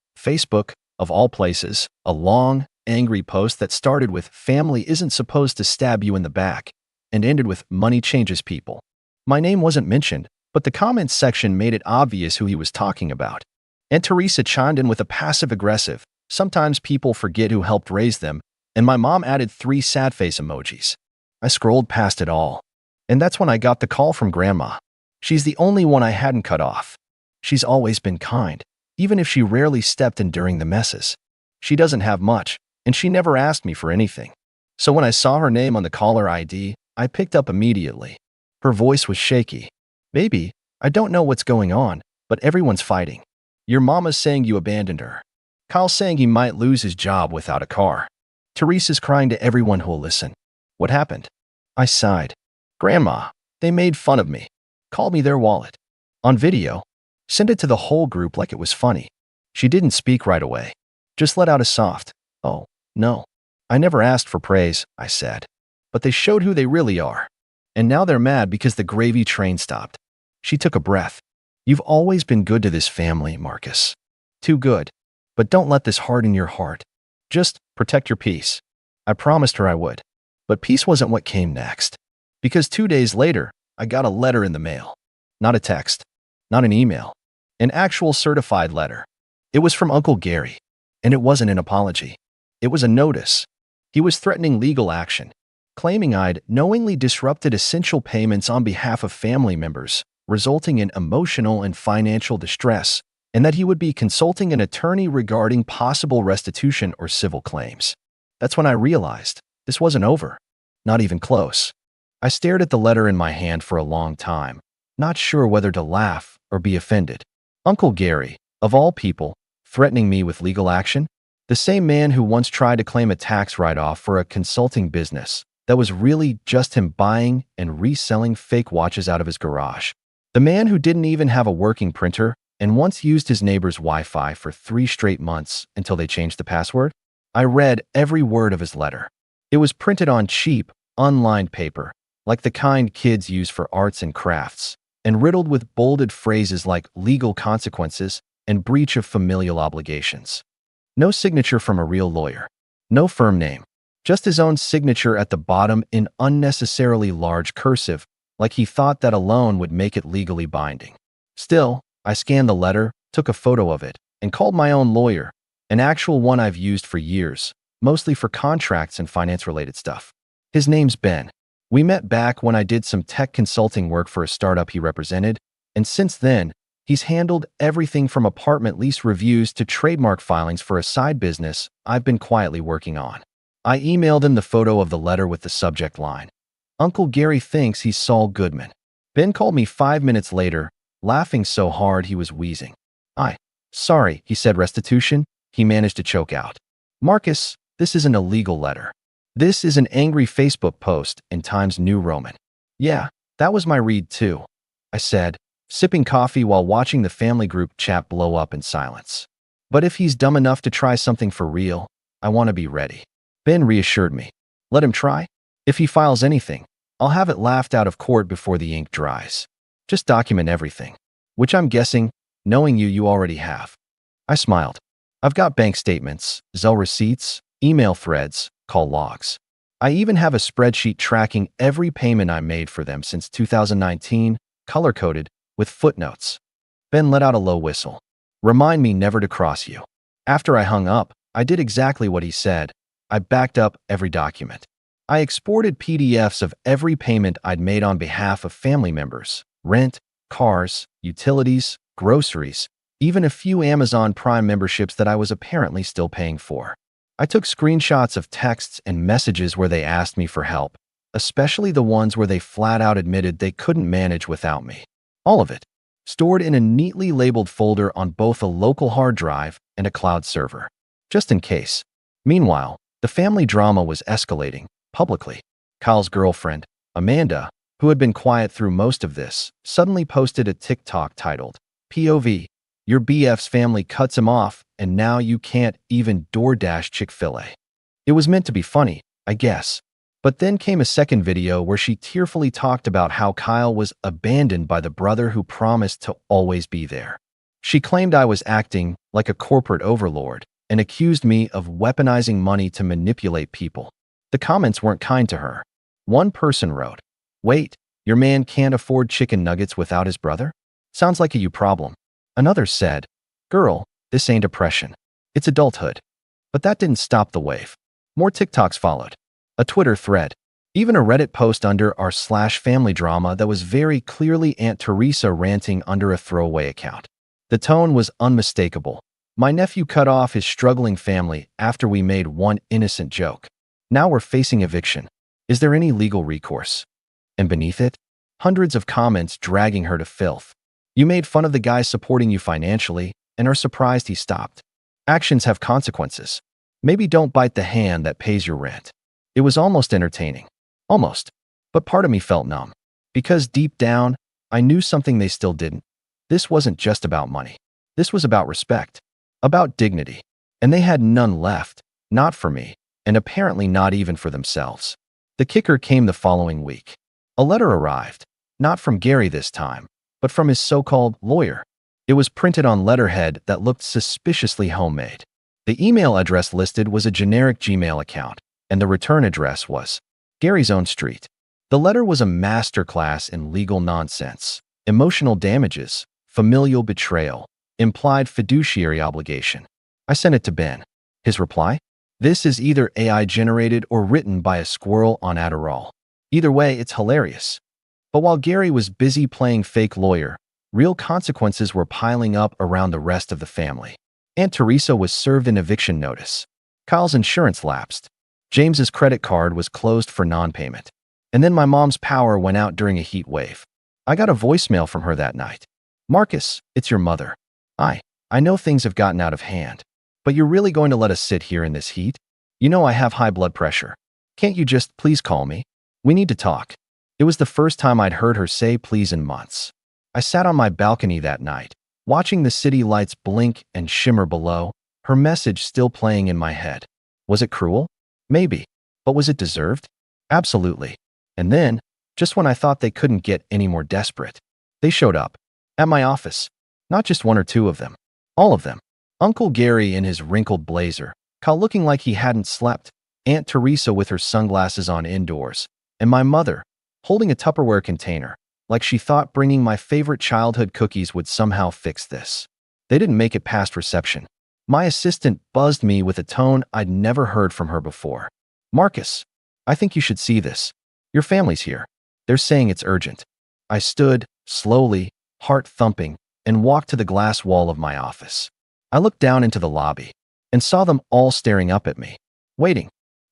of all places, a long, angry post that started with "Family isn't supposed to stab you in the back" and ended with "Money changes people." My name wasn't mentioned, but the comments section made it obvious who he was talking about. Aunt Teresa chimed in with a passive-aggressive, "Sometimes people forget who helped raise them," and my mom added 3 sad face emojis. I scrolled past it all. And that's when I got the call from Grandma. She's the only one I hadn't cut off. She's always been kind, even if she rarely stepped in during the messes. She doesn't have much, and she never asked me for anything. So when I saw her name on the caller ID, I picked up immediately. Her voice was shaky. "Baby, I don't know what's going on, but everyone's fighting. Your mama's saying you abandoned her. Kyle's saying he might lose his job without a car. Teresa's crying to everyone who'll listen. What happened?" I sighed. "Grandma, they made fun of me. Called me their wallet. On video. Sent it to the whole group like it was funny." She didn't speak right away. Just let out a soft, "Oh, no. I never asked for praise," I said. "But they showed who they really are. And now they're mad because the gravy train stopped." She took a breath. "You've always been good to this family, Marcus. Too good. But don't let this harden your heart. Just protect your peace." I promised her I would. But peace wasn't what came next. Because 2 days later, I got a letter in the mail. Not a text. Not an email. An actual certified letter. It was from Uncle Gary. And it wasn't an apology. It was a notice. He was threatening legal action, claiming I'd knowingly disrupted essential payments on behalf of family members, resulting in emotional and financial distress, and that he would be consulting an attorney regarding possible restitution or civil claims. That's when I realized this wasn't over. Not even close. I stared at the letter in my hand for a long time, not sure whether to laugh or be offended. Uncle Gary, Of all people, threatening me with legal action? The same man who once tried to claim a tax write-off for a consulting business that was really just him buying and reselling fake watches out of his garage. The man who didn't even have a working printer and once used his neighbor's Wi-Fi for 3 straight months until they changed the password. I read every word of his letter. It was printed on cheap, unlined paper, like the kind kids use for arts and crafts, and riddled with bolded phrases like legal consequences and breach of familial obligations. No signature from a real lawyer. No firm name. Just his own signature at the bottom in unnecessarily large cursive, like he thought that alone would make it legally binding. Still, I scanned the letter, took a photo of it, and called my own lawyer, an actual one I've used for years, mostly for contracts and finance-related stuff. His name's Ben. We met back when I did some tech consulting work for a startup he represented, and since then, he's handled everything from apartment lease reviews to trademark filings for a side business I've been quietly working on. I emailed him the photo of the letter with the subject line, "Uncle Gary thinks he's Saul Goodman." Ben called me 5 minutes later, laughing so hard he was wheezing. Sorry, he said restitution. He managed to choke out. "Marcus, this isn't a legal letter. This is an angry Facebook post in Times New Roman." "Yeah, that was my read too," I said, sipping coffee while watching the family group chat blow up in silence. "But if he's dumb enough to try something for real, I want to be ready." Ben reassured me. "Let him try. If he files anything, I'll have it laughed out of court before the ink dries. Just document everything, which I'm guessing, knowing you already have." I smiled. "I've got bank statements, Zelle receipts, email threads, call logs. I even have a spreadsheet tracking every payment I made for them since 2019, color-coded, with footnotes." Ben let out a low whistle. "Remind me never to cross you." After I hung up, I did exactly what he said. I backed up every document. I exported PDFs of every payment I'd made on behalf of family members, rent, cars, utilities, groceries, even a few Amazon Prime memberships that I was apparently still paying for. I took screenshots of texts and messages where they asked me for help, especially the ones where they flat out admitted they couldn't manage without me. All of it, stored in a neatly labeled folder on both a local hard drive and a cloud server, just in case. Meanwhile, the family drama was escalating, publicly. Kyle's girlfriend, Amanda, who had been quiet through most of this, suddenly posted a TikTok titled, "POV, your BF's family cuts him off, and now you can't even DoorDash Chick-fil-A." It was meant to be funny, I guess. But then came a second video where she tearfully talked about how Kyle was abandoned by the brother who promised to always be there. She claimed I was acting like a corporate overlord and accused me of weaponizing money to manipulate people. The comments weren't kind to her. One person wrote, "Wait, your man can't afford chicken nuggets without his brother? Sounds like a you problem." Another said, "Girl, this ain't oppression. It's adulthood." But that didn't stop the wave. More TikToks followed. A Twitter thread. Even a Reddit post under r/family drama that was very clearly Aunt Teresa ranting under a throwaway account. The tone was unmistakable. My nephew cut off his struggling family after we made one innocent joke. Now we're facing eviction. Is there any legal recourse? And beneath it, hundreds of comments dragging her to filth. You made fun of the guy supporting you financially and are surprised he stopped. Actions have consequences. Maybe don't bite the hand that pays your rent. It was almost entertaining. Almost. But part of me felt numb. Because deep down, I knew something they still didn't. This wasn't just about money. This was about respect. About dignity. And they had none left. Not for me. And apparently not even for themselves. The kicker came the following week. A letter arrived. Not from Gary this time, but from his so-called lawyer. It was printed on letterhead that looked suspiciously homemade. The email address listed was a generic Gmail account, and the return address was Gary's own street. The letter was a masterclass in legal nonsense, emotional damages, familial betrayal, implied fiduciary obligation. I sent it to Ben. His reply? "This is either AI generated or written by a squirrel on Adderall. Either way, it's hilarious." But while Gary was busy playing fake lawyer, real consequences were piling up around the rest of the family. Aunt Teresa was served an eviction notice. Kyle's insurance lapsed. James's credit card was closed for non-payment. And then my mom's power went out during a heat wave. I got a voicemail from her that night. "Marcus, it's your mother. I know things have gotten out of hand, but you're really going to let us sit here in this heat? You know I have high blood pressure. Can't you just please call me? We need to talk." It was the first time I'd heard her say please in months. I sat on my balcony that night, watching the city lights blink and shimmer below, her message still playing in my head. Was it cruel? Maybe. But was it deserved? Absolutely. And then, just when I thought they couldn't get any more desperate, they showed up. At my office. Not just one or two of them. All of them. Uncle Gary in his wrinkled blazer, Cal looking like he hadn't slept, Aunt Teresa with her sunglasses on indoors, and my mother, holding a Tupperware container, like she thought bringing my favorite childhood cookies would somehow fix this. They didn't make it past reception. My assistant buzzed me with a tone I'd never heard from her before. "Marcus, I think you should see this. Your family's here. They're saying it's urgent." I stood, slowly, heart thumping, and walked to the glass wall of my office. I looked down into the lobby and saw them all staring up at me, waiting.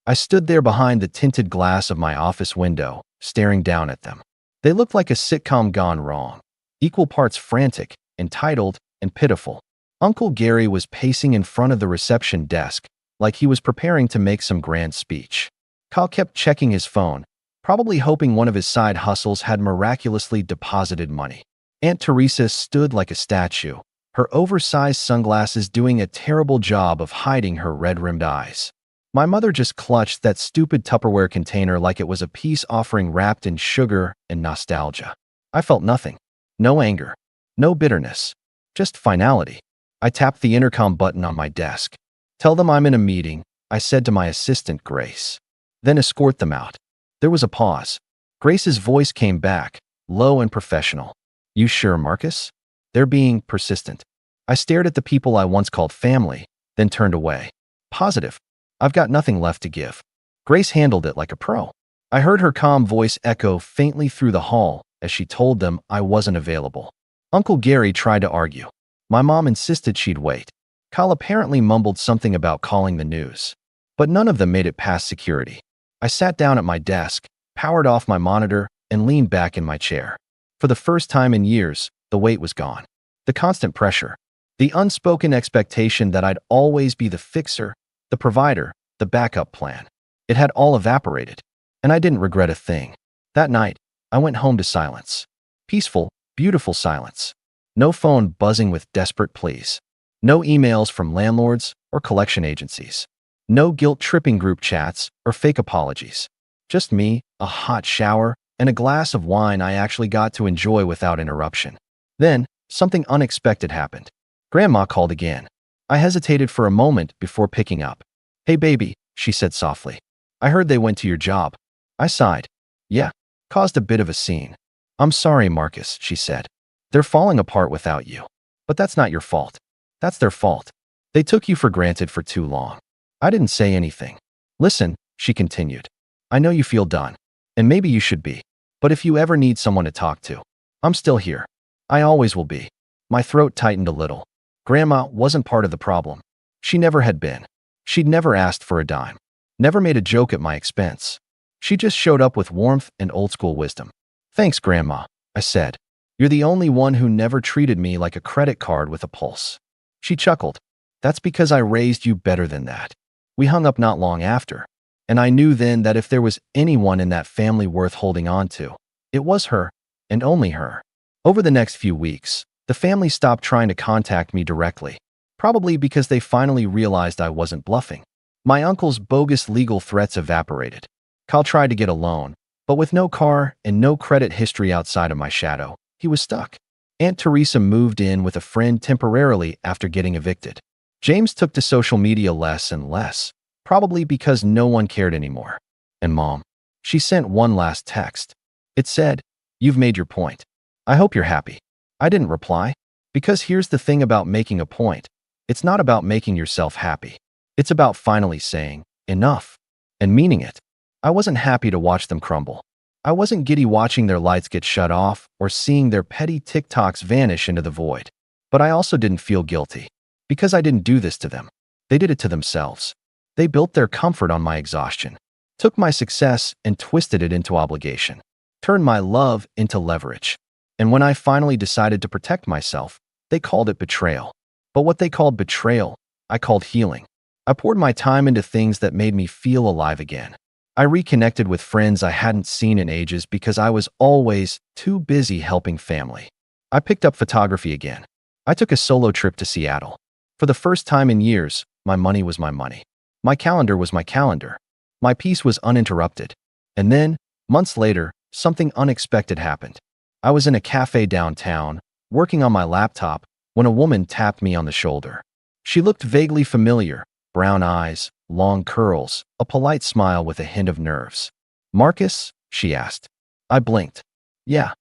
I stood there behind the tinted glass of my office window, staring down at them. They looked like a sitcom gone wrong, equal parts frantic, entitled, and pitiful. Uncle Gary was pacing in front of the reception desk, like he was preparing to make some grand speech. Kyle kept checking his phone, probably hoping one of his side hustles had miraculously deposited money. Aunt Teresa stood like a statue, her oversized sunglasses doing a terrible job of hiding her red-rimmed eyes. My mother just clutched that stupid Tupperware container like it was a peace offering wrapped in sugar and nostalgia. I felt nothing. No anger. No bitterness. Just finality. I tapped the intercom button on my desk. "Tell them I'm in a meeting," I said to my assistant, Grace. "Then escort them out." There was a pause. Grace's voice came back, low and professional. "You sure, Marcus?" They're being persistent. I stared at the people I once called family, then turned away. "Positive. I've got nothing left to give." Grace handled it like a pro. I heard her calm voice echo faintly through the hall as she told them I wasn't available. Uncle Gary tried to argue. My mom insisted she'd wait. Kyle apparently mumbled something about calling the news. But none of them made it past security. I sat down at my desk, powered off my monitor, and leaned back in my chair. For the first time in years, the weight was gone. The constant pressure. The unspoken expectation that I'd always be the fixer, the provider, the backup plan. It had all evaporated, and I didn't regret a thing. That night, I went home to silence. Peaceful, beautiful silence. No phone buzzing with desperate pleas. No emails from landlords or collection agencies. No guilt-tripping group chats or fake apologies. Just me, a hot shower, and a glass of wine I actually got to enjoy without interruption. Then, something unexpected happened. Grandma called again. I hesitated for a moment before picking up. "Hey baby," she said softly. "I heard they went to your job." I sighed. "Yeah." Caused a bit of a scene. "I'm sorry, Marcus," she said. "They're falling apart without you. But that's not your fault. That's their fault. They took you for granted for too long." I didn't say anything. "Listen," she continued. "I know you feel done, and maybe you should be. But if you ever need someone to talk to, I'm still here. I always will be." My throat tightened a little. Grandma wasn't part of the problem. She never had been. She'd never asked for a dime. Never made a joke at my expense. She just showed up with warmth and old-school wisdom. "Thanks, Grandma," I said. "You're the only one who never treated me like a credit card with a pulse." She chuckled. "That's because I raised you better than that." We hung up not long after, and I knew then that if there was anyone in that family worth holding on to, it was her, and only her. Over the next few weeks, the family stopped trying to contact me directly, probably because they finally realized I wasn't bluffing. My uncle's bogus legal threats evaporated. Kyle tried to get a loan, but with no car and no credit history outside of my shadow, he was stuck. Aunt Teresa moved in with a friend temporarily after getting evicted. James took to social media less and less, probably because no one cared anymore. And Mom, she sent one last text. It said, "You've made your point. I hope you're happy." I didn't reply, because here's the thing about making a point. It's not about making yourself happy. It's about finally saying, enough, and meaning it. I wasn't happy to watch them crumble. I wasn't giddy watching their lights get shut off or seeing their petty TikToks vanish into the void. But I also didn't feel guilty, because I didn't do this to them. They did it to themselves. They built their comfort on my exhaustion, took my success and twisted it into obligation, turned my love into leverage. And when I finally decided to protect myself, they called it betrayal. But what they called betrayal, I called healing. I poured my time into things that made me feel alive again. I reconnected with friends I hadn't seen in ages because I was always too busy helping family. I picked up photography again. I took a solo trip to Seattle. For the first time in years, my money was my money. My calendar was my calendar. My peace was uninterrupted. And then, months later, something unexpected happened. I was in a cafe downtown, working on my laptop, when a woman tapped me on the shoulder. She looked vaguely familiar, brown eyes, long curls, a polite smile with a hint of nerves. "Marcus?" she asked. I blinked. "Yeah.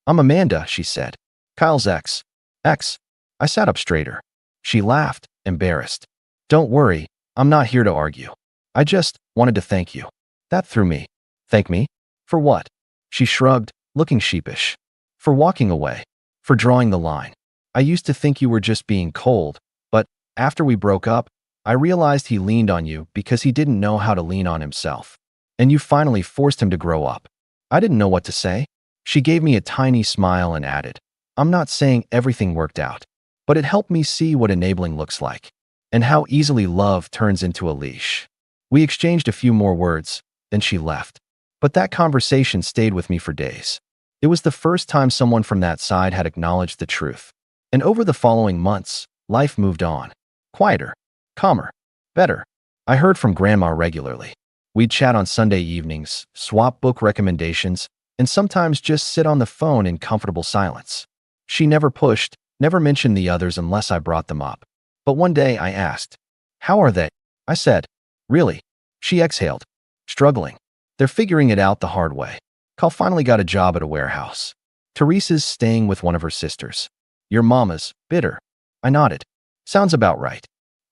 I'm Amanda," she said. "Kyle's ex." "Ex?" I sat up straighter. She laughed, embarrassed. "Don't worry, I'm not here to argue. I just wanted to thank you." That threw me. "Thank me? For what?" She shrugged, looking sheepish. "For walking away. For drawing the line. I used to think you were just being cold, but after we broke up, I realized he leaned on you because he didn't know how to lean on himself. And you finally forced him to grow up." I didn't know what to say. She gave me a tiny smile and added, "I'm not saying everything worked out, but it helped me see what enabling looks like, and how easily love turns into a leash." We exchanged a few more words, then she left. But that conversation stayed with me for days. It was the first time someone from that side had acknowledged the truth. And over the following months, life moved on. Quieter, calmer, better. I heard from Grandma regularly. We'd chat on Sunday evenings, swap book recommendations, and sometimes just sit on the phone in comfortable silence. She never pushed, never mentioned the others unless I brought them up. But one day I asked, "How are they?" I said, "Really?" She exhaled, struggling. "They're figuring it out the hard way. Kyle finally got a job at a warehouse. Teresa's staying with one of her sisters. Your mama's bitter." I nodded. "Sounds about right.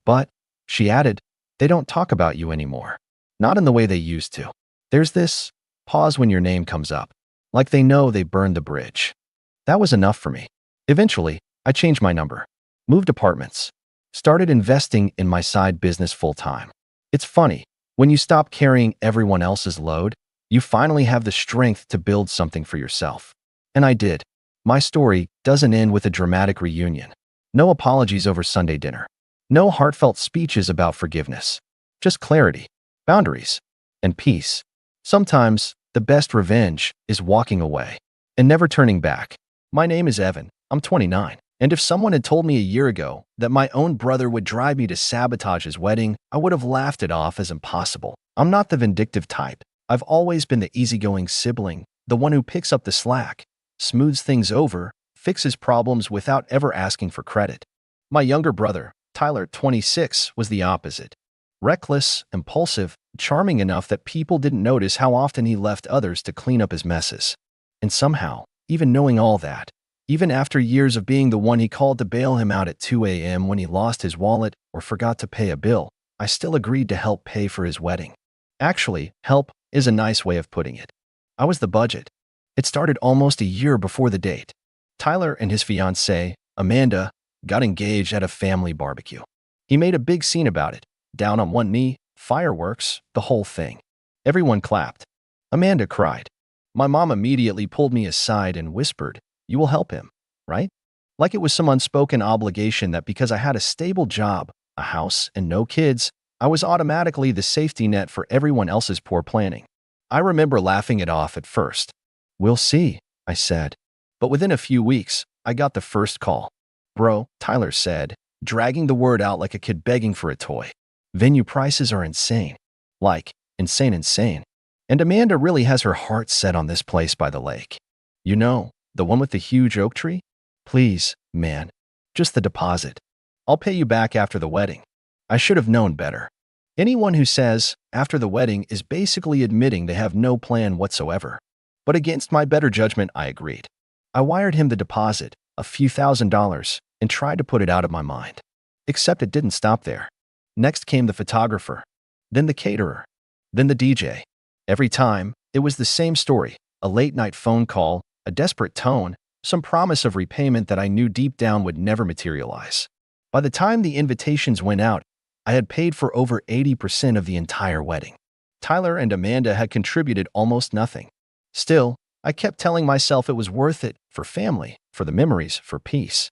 But," she added, "they don't talk about you anymore. Not in the way they used to. There's this pause when your name comes up, like they know they burned the bridge." That was enough for me. Eventually, I changed my number, moved apartments, started investing in my side business full-time. It's funny, when you stop carrying everyone else's load, you finally have the strength to build something for yourself. And I did. My story doesn't end with a dramatic reunion. No apologies over Sunday dinner. No heartfelt speeches about forgiveness. Just clarity, boundaries, and peace. Sometimes, the best revenge is walking away and never turning back. My name is Evan. I'm 29. And if someone had told me a year ago that my own brother would drive me to sabotage his wedding, I would have laughed it off as impossible. I'm not the vindictive type. I've always been the easygoing sibling, the one who picks up the slack, smooths things over, fixes problems without ever asking for credit. My younger brother, Tyler, 26, was the opposite. Reckless, impulsive, charming enough that people didn't notice how often he left others to clean up his messes. And somehow, even knowing all that, even after years of being the one he called to bail him out at 2 a.m. when he lost his wallet or forgot to pay a bill, I still agreed to help pay for his wedding. Actually, help is a nice way of putting it. I was the budget. It started almost a year before the date. Tyler and his fiancée, Amanda, got engaged at a family barbecue. He made a big scene about it, down on one knee, fireworks, the whole thing. Everyone clapped. Amanda cried. My mom immediately pulled me aside and whispered, "You will help him, right?" Like it was some unspoken obligation that because I had a stable job, a house, and no kids, I was automatically the safety net for everyone else's poor planning. I remember laughing it off at first. "We'll see," I said. But within a few weeks, I got the first call. "Bro," Tyler said, dragging the word out like a kid begging for a toy. "Venue prices are insane. Like, insane. And Amanda really has her heart set on this place by the lake. You know, the one with the huge oak tree? Please, man, just the deposit. I'll pay you back after the wedding." I should have known better. Anyone who says, after the wedding, is basically admitting they have no plan whatsoever. But against my better judgment, I agreed. I wired him the deposit, a few $1,000s, and tried to put it out of my mind. Except it didn't stop there. Next came the photographer, then the caterer, then the DJ. Every time, it was the same story, a late-night phone call, a desperate tone, some promise of repayment that I knew deep down would never materialize. By the time the invitations went out, I had paid for over 80% of the entire wedding. Tyler and Amanda had contributed almost nothing. Still, I kept telling myself it was worth it, for family, for the memories, for peace.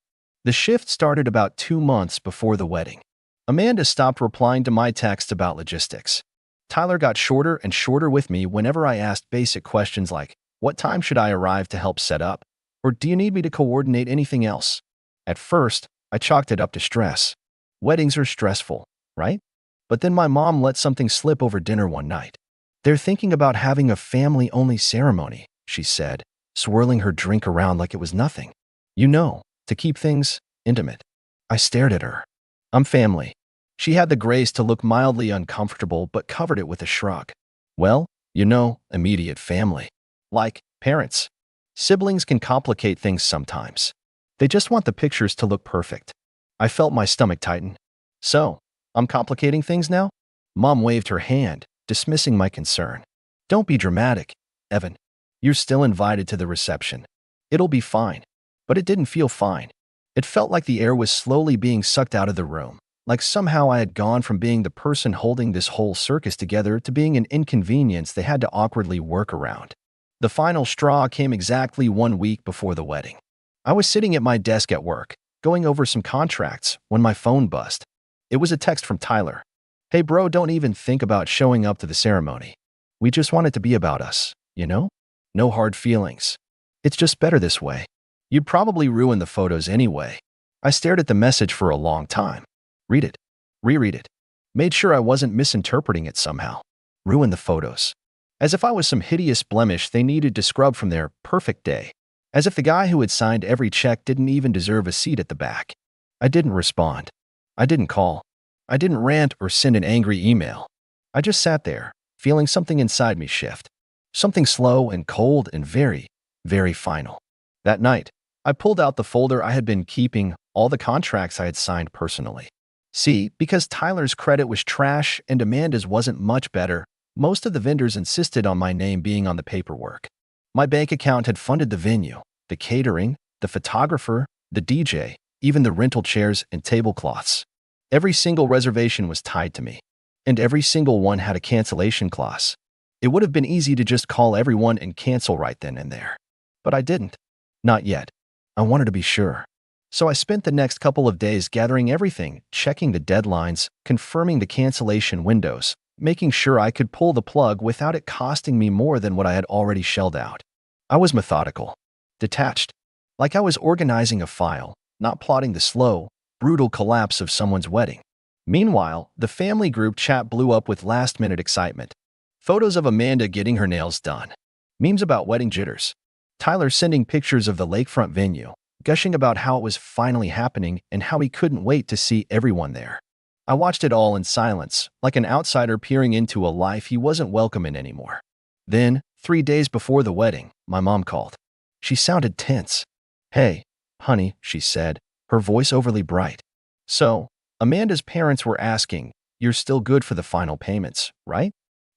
The shift started about 2 months before the wedding. Amanda stopped replying to my texts about logistics. Tyler got shorter and shorter with me whenever I asked basic questions like, what time should I arrive to help set up? Or do you need me to coordinate anything else? At first, I chalked it up to stress. Weddings are stressful, right? But then my mom let something slip over dinner one night. They're thinking about having a family-only ceremony, she said, swirling her drink around like it was nothing. You know, to keep things intimate. I stared at her. I'm family. She had the grace to look mildly uncomfortable but covered it with a shrug. Well, you know, immediate family. Like parents. Siblings can complicate things sometimes. They just want the pictures to look perfect. I felt my stomach tighten. So, I'm complicating things now? Mom waved her hand, dismissing my concern. Don't be dramatic, Evan. You're still invited to the reception. It'll be fine. But it didn't feel fine. It felt like the air was slowly being sucked out of the room, like somehow I had gone from being the person holding this whole circus together to being an inconvenience they had to awkwardly work around. The final straw came exactly 1 week before the wedding. I was sitting at my desk at work, going over some contracts, when my phone buzzed. It was a text from Tyler. Hey bro, don't even think about showing up to the ceremony. We just want it to be about us, you know? No hard feelings. It's just better this way. You'd probably ruin the photos anyway. I stared at the message for a long time. Read it. Reread it. Made sure I wasn't misinterpreting it somehow. Ruin the photos. As if I was some hideous blemish they needed to scrub from their perfect day. As if the guy who had signed every check didn't even deserve a seat at the back. I didn't respond. I didn't call. I didn't rant or send an angry email. I just sat there, feeling something inside me shift. Something slow and cold and very, very final. That night, I pulled out the folder I had been keeping, all the contracts I had signed personally. See, because Tyler's credit was trash and Amanda's wasn't much better, most of the vendors insisted on my name being on the paperwork. My bank account had funded the venue, the catering, the photographer, the DJ, even the rental chairs and tablecloths. Every single reservation was tied to me, and every single one had a cancellation clause. It would have been easy to just call everyone and cancel right then and there. But I didn't. Not yet. I wanted to be sure. So I spent the next couple of days gathering everything, checking the deadlines, confirming the cancellation windows, making sure I could pull the plug without it costing me more than what I had already shelled out. I was methodical, detached, like I was organizing a file, not plotting the slow, brutal collapse of someone's wedding. Meanwhile, the family group chat blew up with last-minute excitement. Photos of Amanda getting her nails done. Memes about wedding jitters. Tyler sending pictures of the lakefront venue, gushing about how it was finally happening and how he couldn't wait to see everyone there. I watched it all in silence, like an outsider peering into a life he wasn't welcome in anymore. Then, 3 days before the wedding, my mom called. She sounded tense. Hey, honey, she said, her voice overly bright. So, Amanda's parents were asking, you're still good for the final payments, right?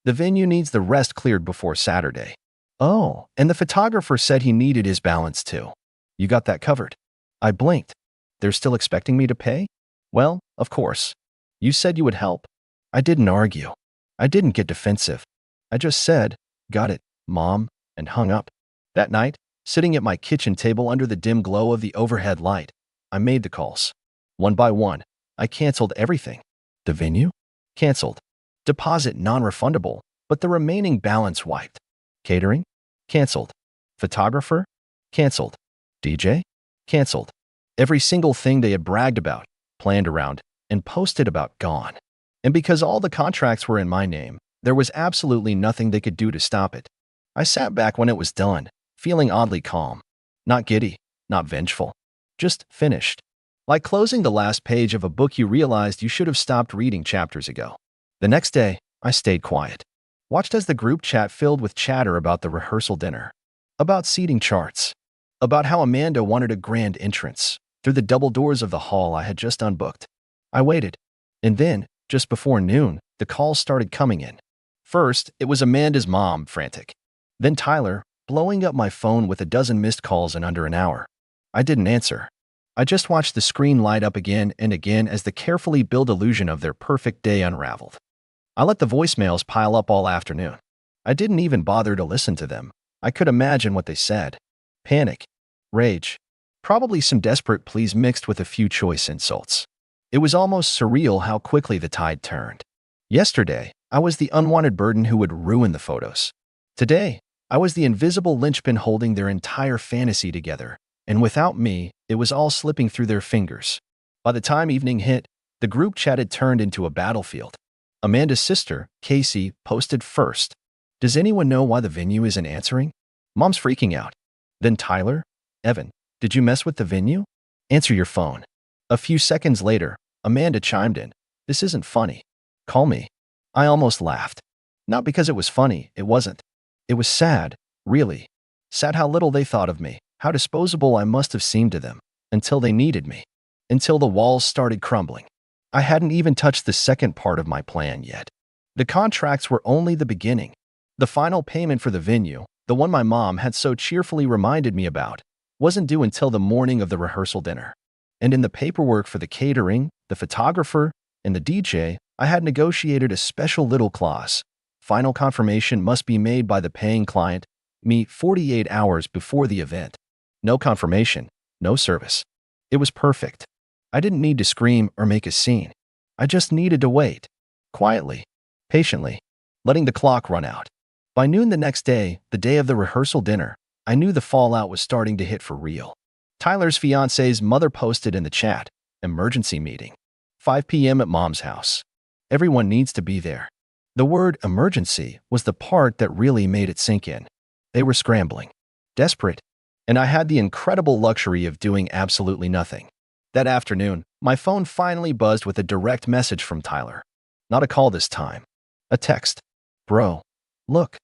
The venue needs the rest cleared before Saturday. Oh, and the photographer said he needed his balance too. You got that covered. I blinked. They're still expecting me to pay? Well, of course. You said you would help. I didn't argue. I didn't get defensive. I just said, got it, Mom, and hung up. That night, sitting at my kitchen table under the dim glow of the overhead light, I made the calls. One by one, I canceled everything. The venue? Canceled. Deposit non-refundable, but the remaining balance wiped. Catering? Canceled. Photographer? Canceled. DJ? Canceled. Every single thing they had bragged about, planned around, and posted about gone. And because all the contracts were in my name, there was absolutely nothing they could do to stop it. I sat back when it was done, feeling oddly calm. Not giddy, not vengeful. Just finished. Like closing the last page of a book you realized you should have stopped reading chapters ago. The next day, I stayed quiet. Watched as the group chat filled with chatter about the rehearsal dinner, about seating charts, about how Amanda wanted a grand entrance through the double doors of the hall I had just unbooked. I waited, and then, just before noon, the calls started coming in. First, it was Amanda's mom, frantic. Then Tyler, blowing up my phone with a dozen missed calls in under an hour. I didn't answer. I just watched the screen light up again and again as the carefully built illusion of their perfect day unraveled. I let the voicemails pile up all afternoon. I didn't even bother to listen to them. I could imagine what they said. Panic. Rage. Probably some desperate pleas mixed with a few choice insults. It was almost surreal how quickly the tide turned. Yesterday, I was the unwanted burden who would ruin the photos. Today, I was the invisible linchpin holding their entire fantasy together, and without me, it was all slipping through their fingers. By the time evening hit, the group chat had turned into a battlefield. Amanda's sister, Casey, posted first. "Does anyone know why the venue isn't answering? Mom's freaking out." Then Tyler, "Evan, did you mess with the venue? Answer your phone." A few seconds later, Amanda chimed in. "This isn't funny. Call me." I almost laughed. Not because it was funny, it wasn't. It was sad, really. Sad how little they thought of me, how disposable I must have seemed to them, until they needed me. Until the walls started crumbling. I hadn't even touched the second part of my plan yet. The contracts were only the beginning. The final payment for the venue, the one my mom had so cheerfully reminded me about, wasn't due until the morning of the rehearsal dinner. And in the paperwork for the catering, the photographer, and the DJ, I had negotiated a special little clause. Final confirmation must be made by the paying client, me, 48 hours before the event. No confirmation, no service. It was perfect. I didn't need to scream or make a scene. I just needed to wait. Quietly, patiently, letting the clock run out. By noon the next day, the day of the rehearsal dinner, I knew the fallout was starting to hit for real. Tyler's fiance's mother posted in the chat, "Emergency meeting. 5 p.m. at Mom's house. Everyone needs to be there." The word emergency was the part that really made it sink in. They were scrambling, desperate, and I had the incredible luxury of doing absolutely nothing. That afternoon, my phone finally buzzed with a direct message from Tyler. Not a call this time. A text. "Bro, look,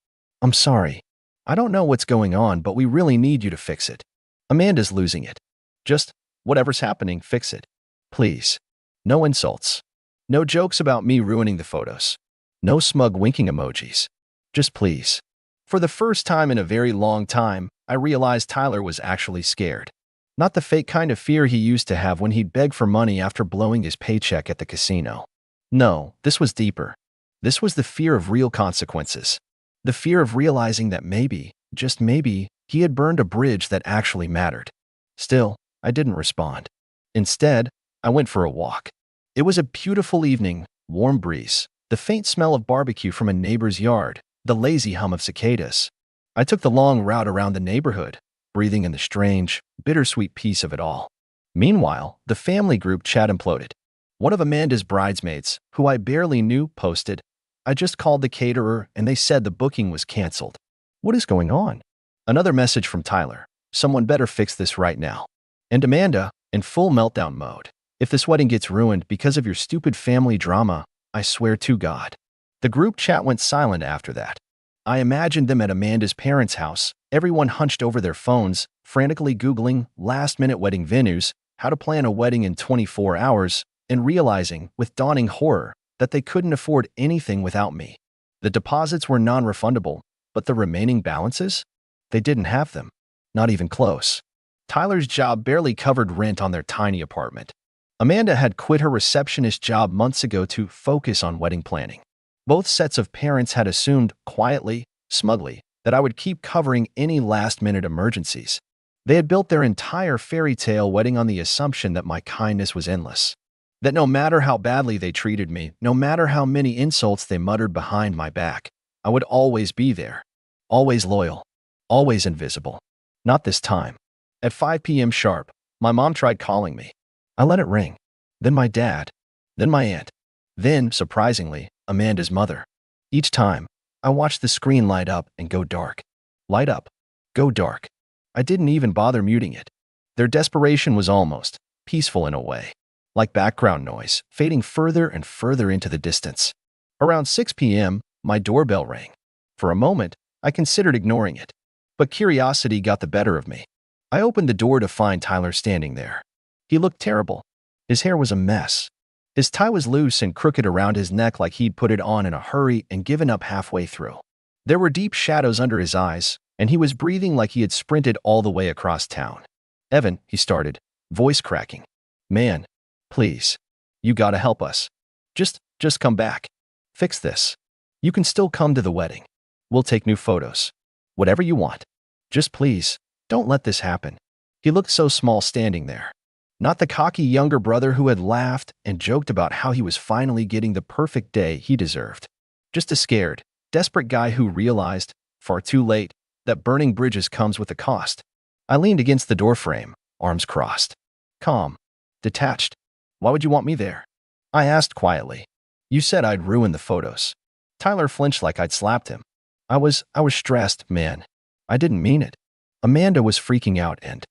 I'm sorry. I don't know what's going on, but we really need you to fix it. Amanda's losing it. Just, whatever's happening, fix it. Please." No insults. No jokes about me ruining the photos. No smug winking emojis. Just please. For the first time in a very long time, I realized Tyler was actually scared. Not the fake kind of fear he used to have when he'd beg for money after blowing his paycheck at the casino. No, this was deeper. This was the fear of real consequences. The fear of realizing that maybe, just maybe, he had burned a bridge that actually mattered. Still, I didn't respond. Instead, I went for a walk. It was a beautiful evening, warm breeze, the faint smell of barbecue from a neighbor's yard, the lazy hum of cicadas. I took the long route around the neighborhood, breathing in the strange, bittersweet peace of it all. Meanwhile, the family group chat imploded. One of Amanda's bridesmaids, who I barely knew, posted, "I just called the caterer and they said the booking was canceled. What is going on?" Another message from Tyler. "Someone better fix this right now." And Amanda, in full meltdown mode. "If this wedding gets ruined because of your stupid family drama, I swear to God." The group chat went silent after that. I imagined them at Amanda's parents' house, everyone hunched over their phones, frantically Googling last-minute wedding venues, how to plan a wedding in 24 hours, and realizing, with dawning horror, that they couldn't afford anything without me. The deposits were non-refundable, but the remaining balances? They didn't have them. Not even close. Tyler's job barely covered rent on their tiny apartment. Amanda had quit her receptionist job months ago to focus on wedding planning. Both sets of parents had assumed, quietly, smugly, that I would keep covering any last-minute emergencies. They had built their entire fairy tale wedding on the assumption that my kindness was endless. That no matter how badly they treated me, no matter how many insults they muttered behind my back, I would always be there. Always loyal. Always invisible. Not this time. At 5 p.m. sharp, my mom tried calling me. I let it ring. Then my dad. Then my aunt. Then, surprisingly, Amanda's mother. Each time, I watched the screen light up and go dark. Light up. Go dark. I didn't even bother muting it. Their desperation was almost peaceful in a way. Like background noise, fading further and further into the distance. Around 6 p.m., my doorbell rang. For a moment, I considered ignoring it. But curiosity got the better of me. I opened the door to find Tyler standing there. He looked terrible. His hair was a mess. His tie was loose and crooked around his neck like he'd put it on in a hurry and given up halfway through. There were deep shadows under his eyes, and he was breathing like he had sprinted all the way across town. "Evan," he started, voice cracking. "Man, please. You gotta help us. Just come back. Fix this. You can still come to the wedding. We'll take new photos. Whatever you want. Just please, don't let this happen." He looked so small standing there. Not the cocky younger brother who had laughed and joked about how he was finally getting the perfect day he deserved. Just a scared, desperate guy who realized, far too late, that burning bridges comes with a cost. I leaned against the doorframe, arms crossed. Calm. Detached. Why would you want me there? I asked quietly. You said I'd ruin the photos. Tyler flinched like I'd slapped him. I was stressed, man. I didn't mean it. Amanda was freaking out and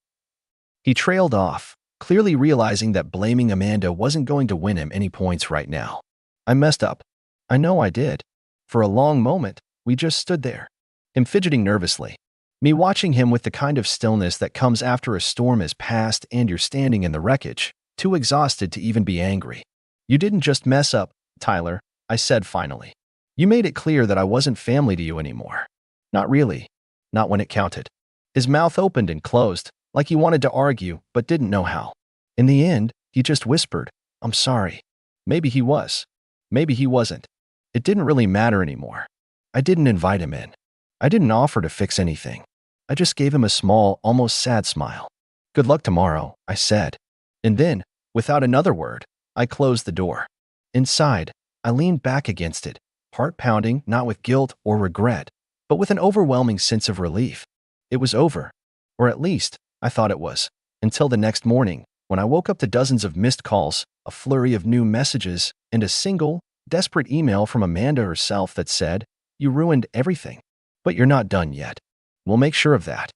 he trailed off, clearly realizing that blaming Amanda wasn't going to win him any points right now. I messed up. I know I did. For a long moment, we just stood there, him fidgeting nervously, me watching him with the kind of stillness that comes after a storm has passed and you're standing in the wreckage, too exhausted to even be angry. You didn't just mess up, Tyler, I said finally. You made it clear that I wasn't family to you anymore. Not really. Not when it counted. His mouth opened and closed, like he wanted to argue but didn't know how. In the end, he just whispered, I'm sorry. Maybe he was. Maybe he wasn't. It didn't really matter anymore. I didn't invite him in. I didn't offer to fix anything. I just gave him a small, almost sad smile. Good luck tomorrow, I said. And then, without another word, I closed the door. Inside, I leaned back against it, heart pounding not with guilt or regret, but with an overwhelming sense of relief. It was over. Or at least, I thought it was. Until the next morning, when I woke up to dozens of missed calls, a flurry of new messages, and a single, desperate email from Amanda herself that said, You ruined everything. But you're not done yet. We'll make sure of that.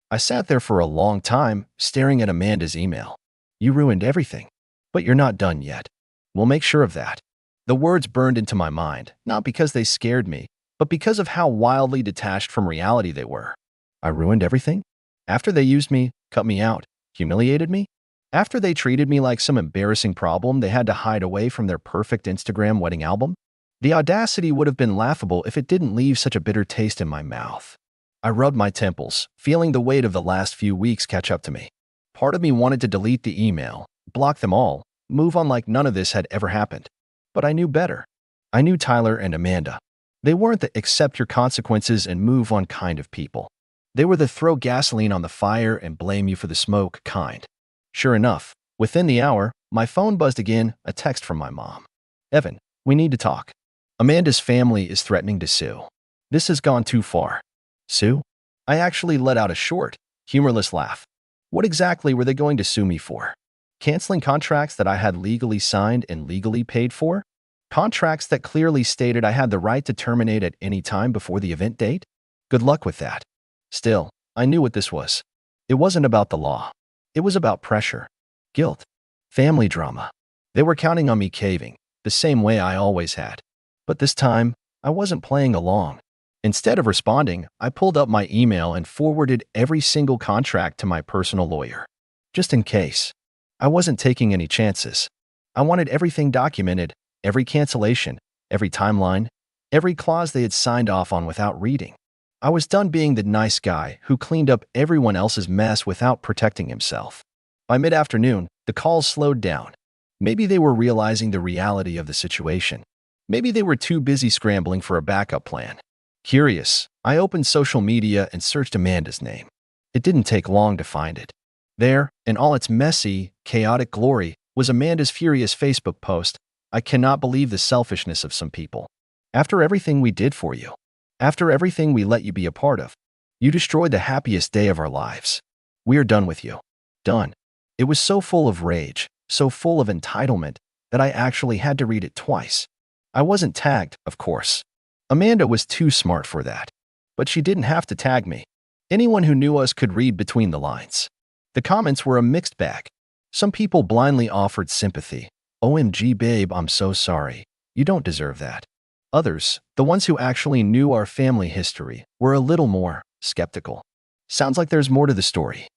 I sat there for a long time, staring at Amanda's email. You ruined everything. But you're not done yet. We'll make sure of that. The words burned into my mind, not because they scared me, but because of how wildly detached from reality they were. I ruined everything? After they used me, cut me out, humiliated me? After they treated me like some embarrassing problem they had to hide away from their perfect Instagram wedding album? The audacity would have been laughable if it didn't leave such a bitter taste in my mouth. I rubbed my temples, feeling the weight of the last few weeks catch up to me. Part of me wanted to delete the email, block them all, move on like none of this had ever happened. But I knew better. I knew Tyler and Amanda. They weren't the accept your consequences and move on kind of people. They were the throw gasoline on the fire and blame you for the smoke kind. Sure enough, within the hour, my phone buzzed again, a text from my mom. Evan, we need to talk. Amanda's family is threatening to sue. This has gone too far. Sue? I actually let out a short, humorless laugh. What exactly were they going to sue me for? Canceling contracts that I had legally signed and legally paid for? Contracts that clearly stated I had the right to terminate at any time before the event date? Good luck with that. Still, I knew what this was. It wasn't about the law. It was about pressure, guilt, family drama. They were counting on me caving, the same way I always had. But this time, I wasn't playing along. Instead of responding, I pulled up my email and forwarded every single contract to my personal lawyer. Just in case. I wasn't taking any chances. I wanted everything documented, every cancellation, every timeline, every clause they had signed off on without reading. I was done being the nice guy who cleaned up everyone else's mess without protecting himself. By mid-afternoon, the calls slowed down. Maybe they were realizing the reality of the situation. Maybe they were too busy scrambling for a backup plan. Curious, I opened social media and searched Amanda's name. It didn't take long to find it. There, in all its messy, chaotic glory, was Amanda's furious Facebook post. I cannot believe the selfishness of some people. After everything we did for you. After everything we let you be a part of. You destroyed the happiest day of our lives. We are done with you. Done. It was so full of rage, so full of entitlement, that I actually had to read it twice. I wasn't tagged, of course. Amanda was too smart for that. But she didn't have to tag me. Anyone who knew us could read between the lines. The comments were a mixed bag. Some people blindly offered sympathy. OMG babe, I'm so sorry. You don't deserve that. Others, the ones who actually knew our family history, were a little more skeptical. Sounds like there's more to the story.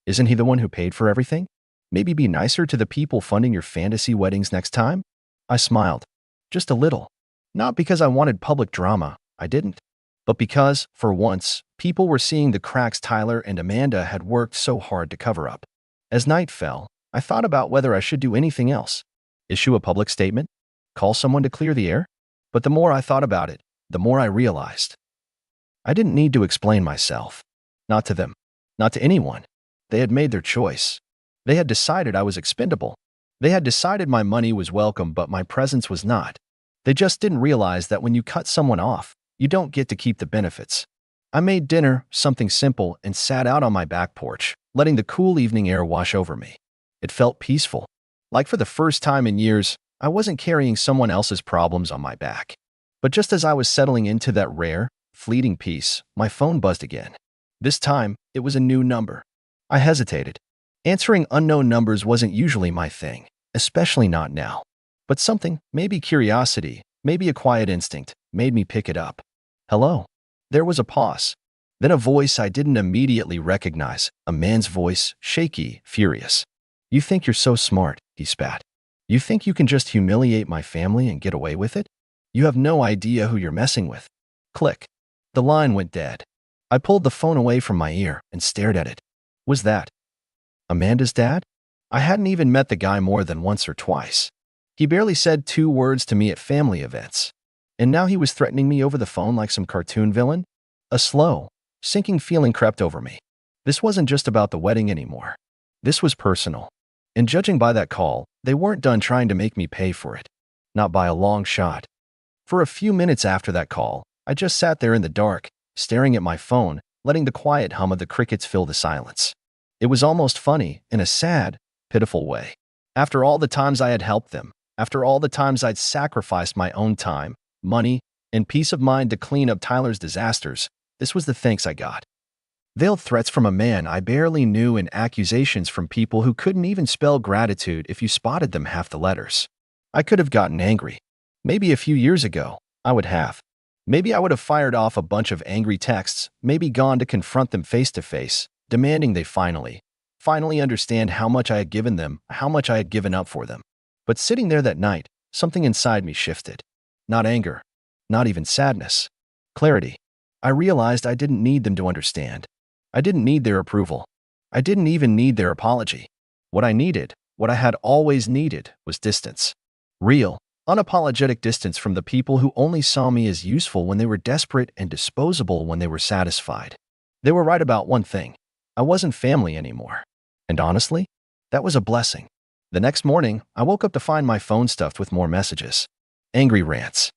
Isn't he the one who paid for everything? Maybe be nicer to the people funding your fantasy weddings next time? I smiled. Just a little. Not because I wanted public drama, I didn't. But because, for once, people were seeing the cracks Tyler and Amanda had worked so hard to cover up. As night fell, I thought about whether I should do anything else. Issue a public statement? Call someone to clear the air? But the more I thought about it, the more I realized. I didn't need to explain myself. Not to them. Not to anyone. They had made their choice. They had decided I was expendable. They had decided my money was welcome, but my presence was not. They just didn't realize that when you cut someone off, you don't get to keep the benefits. I made dinner, something simple, and sat out on my back porch, letting the cool evening air wash over me. It felt peaceful. Like for the first time in years, I wasn't carrying someone else's problems on my back. But just as I was settling into that rare, fleeting peace, my phone buzzed again. This time, it was a new number. I hesitated. Answering unknown numbers wasn't usually my thing, especially not now. But something, maybe curiosity, maybe a quiet instinct, made me pick it up. Hello? There was a pause. Then a voice I didn't immediately recognize, a man's voice, shaky, furious. "You think you're so smart," he spat. "You think you can just humiliate my family and get away with it? You have no idea who you're messing with." Click. The line went dead. I pulled the phone away from my ear and stared at it. Was that Amanda's dad? I hadn't even met the guy more than once or twice. He barely said 2 words to me at family events. And now he was threatening me over the phone like some cartoon villain? A slow, sinking feeling crept over me. This wasn't just about the wedding anymore. This was personal. And judging by that call, they weren't done trying to make me pay for it. Not by a long shot. For a few minutes after that call, I just sat there in the dark, staring at my phone, letting the quiet hum of the crickets fill the silence. It was almost funny, in a sad, pitiful way. After all the times I had helped them, after all the times I'd sacrificed my own time, money, and peace of mind to clean up Tyler's disasters, this was the thanks I got. Veiled threats from a man I barely knew and accusations from people who couldn't even spell gratitude if you spotted them half the letters. I could have gotten angry. Maybe a few years ago, I would have. Maybe I would have fired off a bunch of angry texts, maybe gone to confront them face to face, demanding they finally understand how much I had given them, how much I had given up for them. But sitting there that night, something inside me shifted. Not anger, not even sadness. Clarity. I realized I didn't need them to understand. I didn't need their approval. I didn't even need their apology. What I needed, what I had always needed, was distance. Real, unapologetic distance from the people who only saw me as useful when they were desperate and disposable when they were satisfied. They were right about one thing. I wasn't family anymore. And honestly, that was a blessing. The next morning, I woke up to find my phone stuffed with more messages. Angry rants.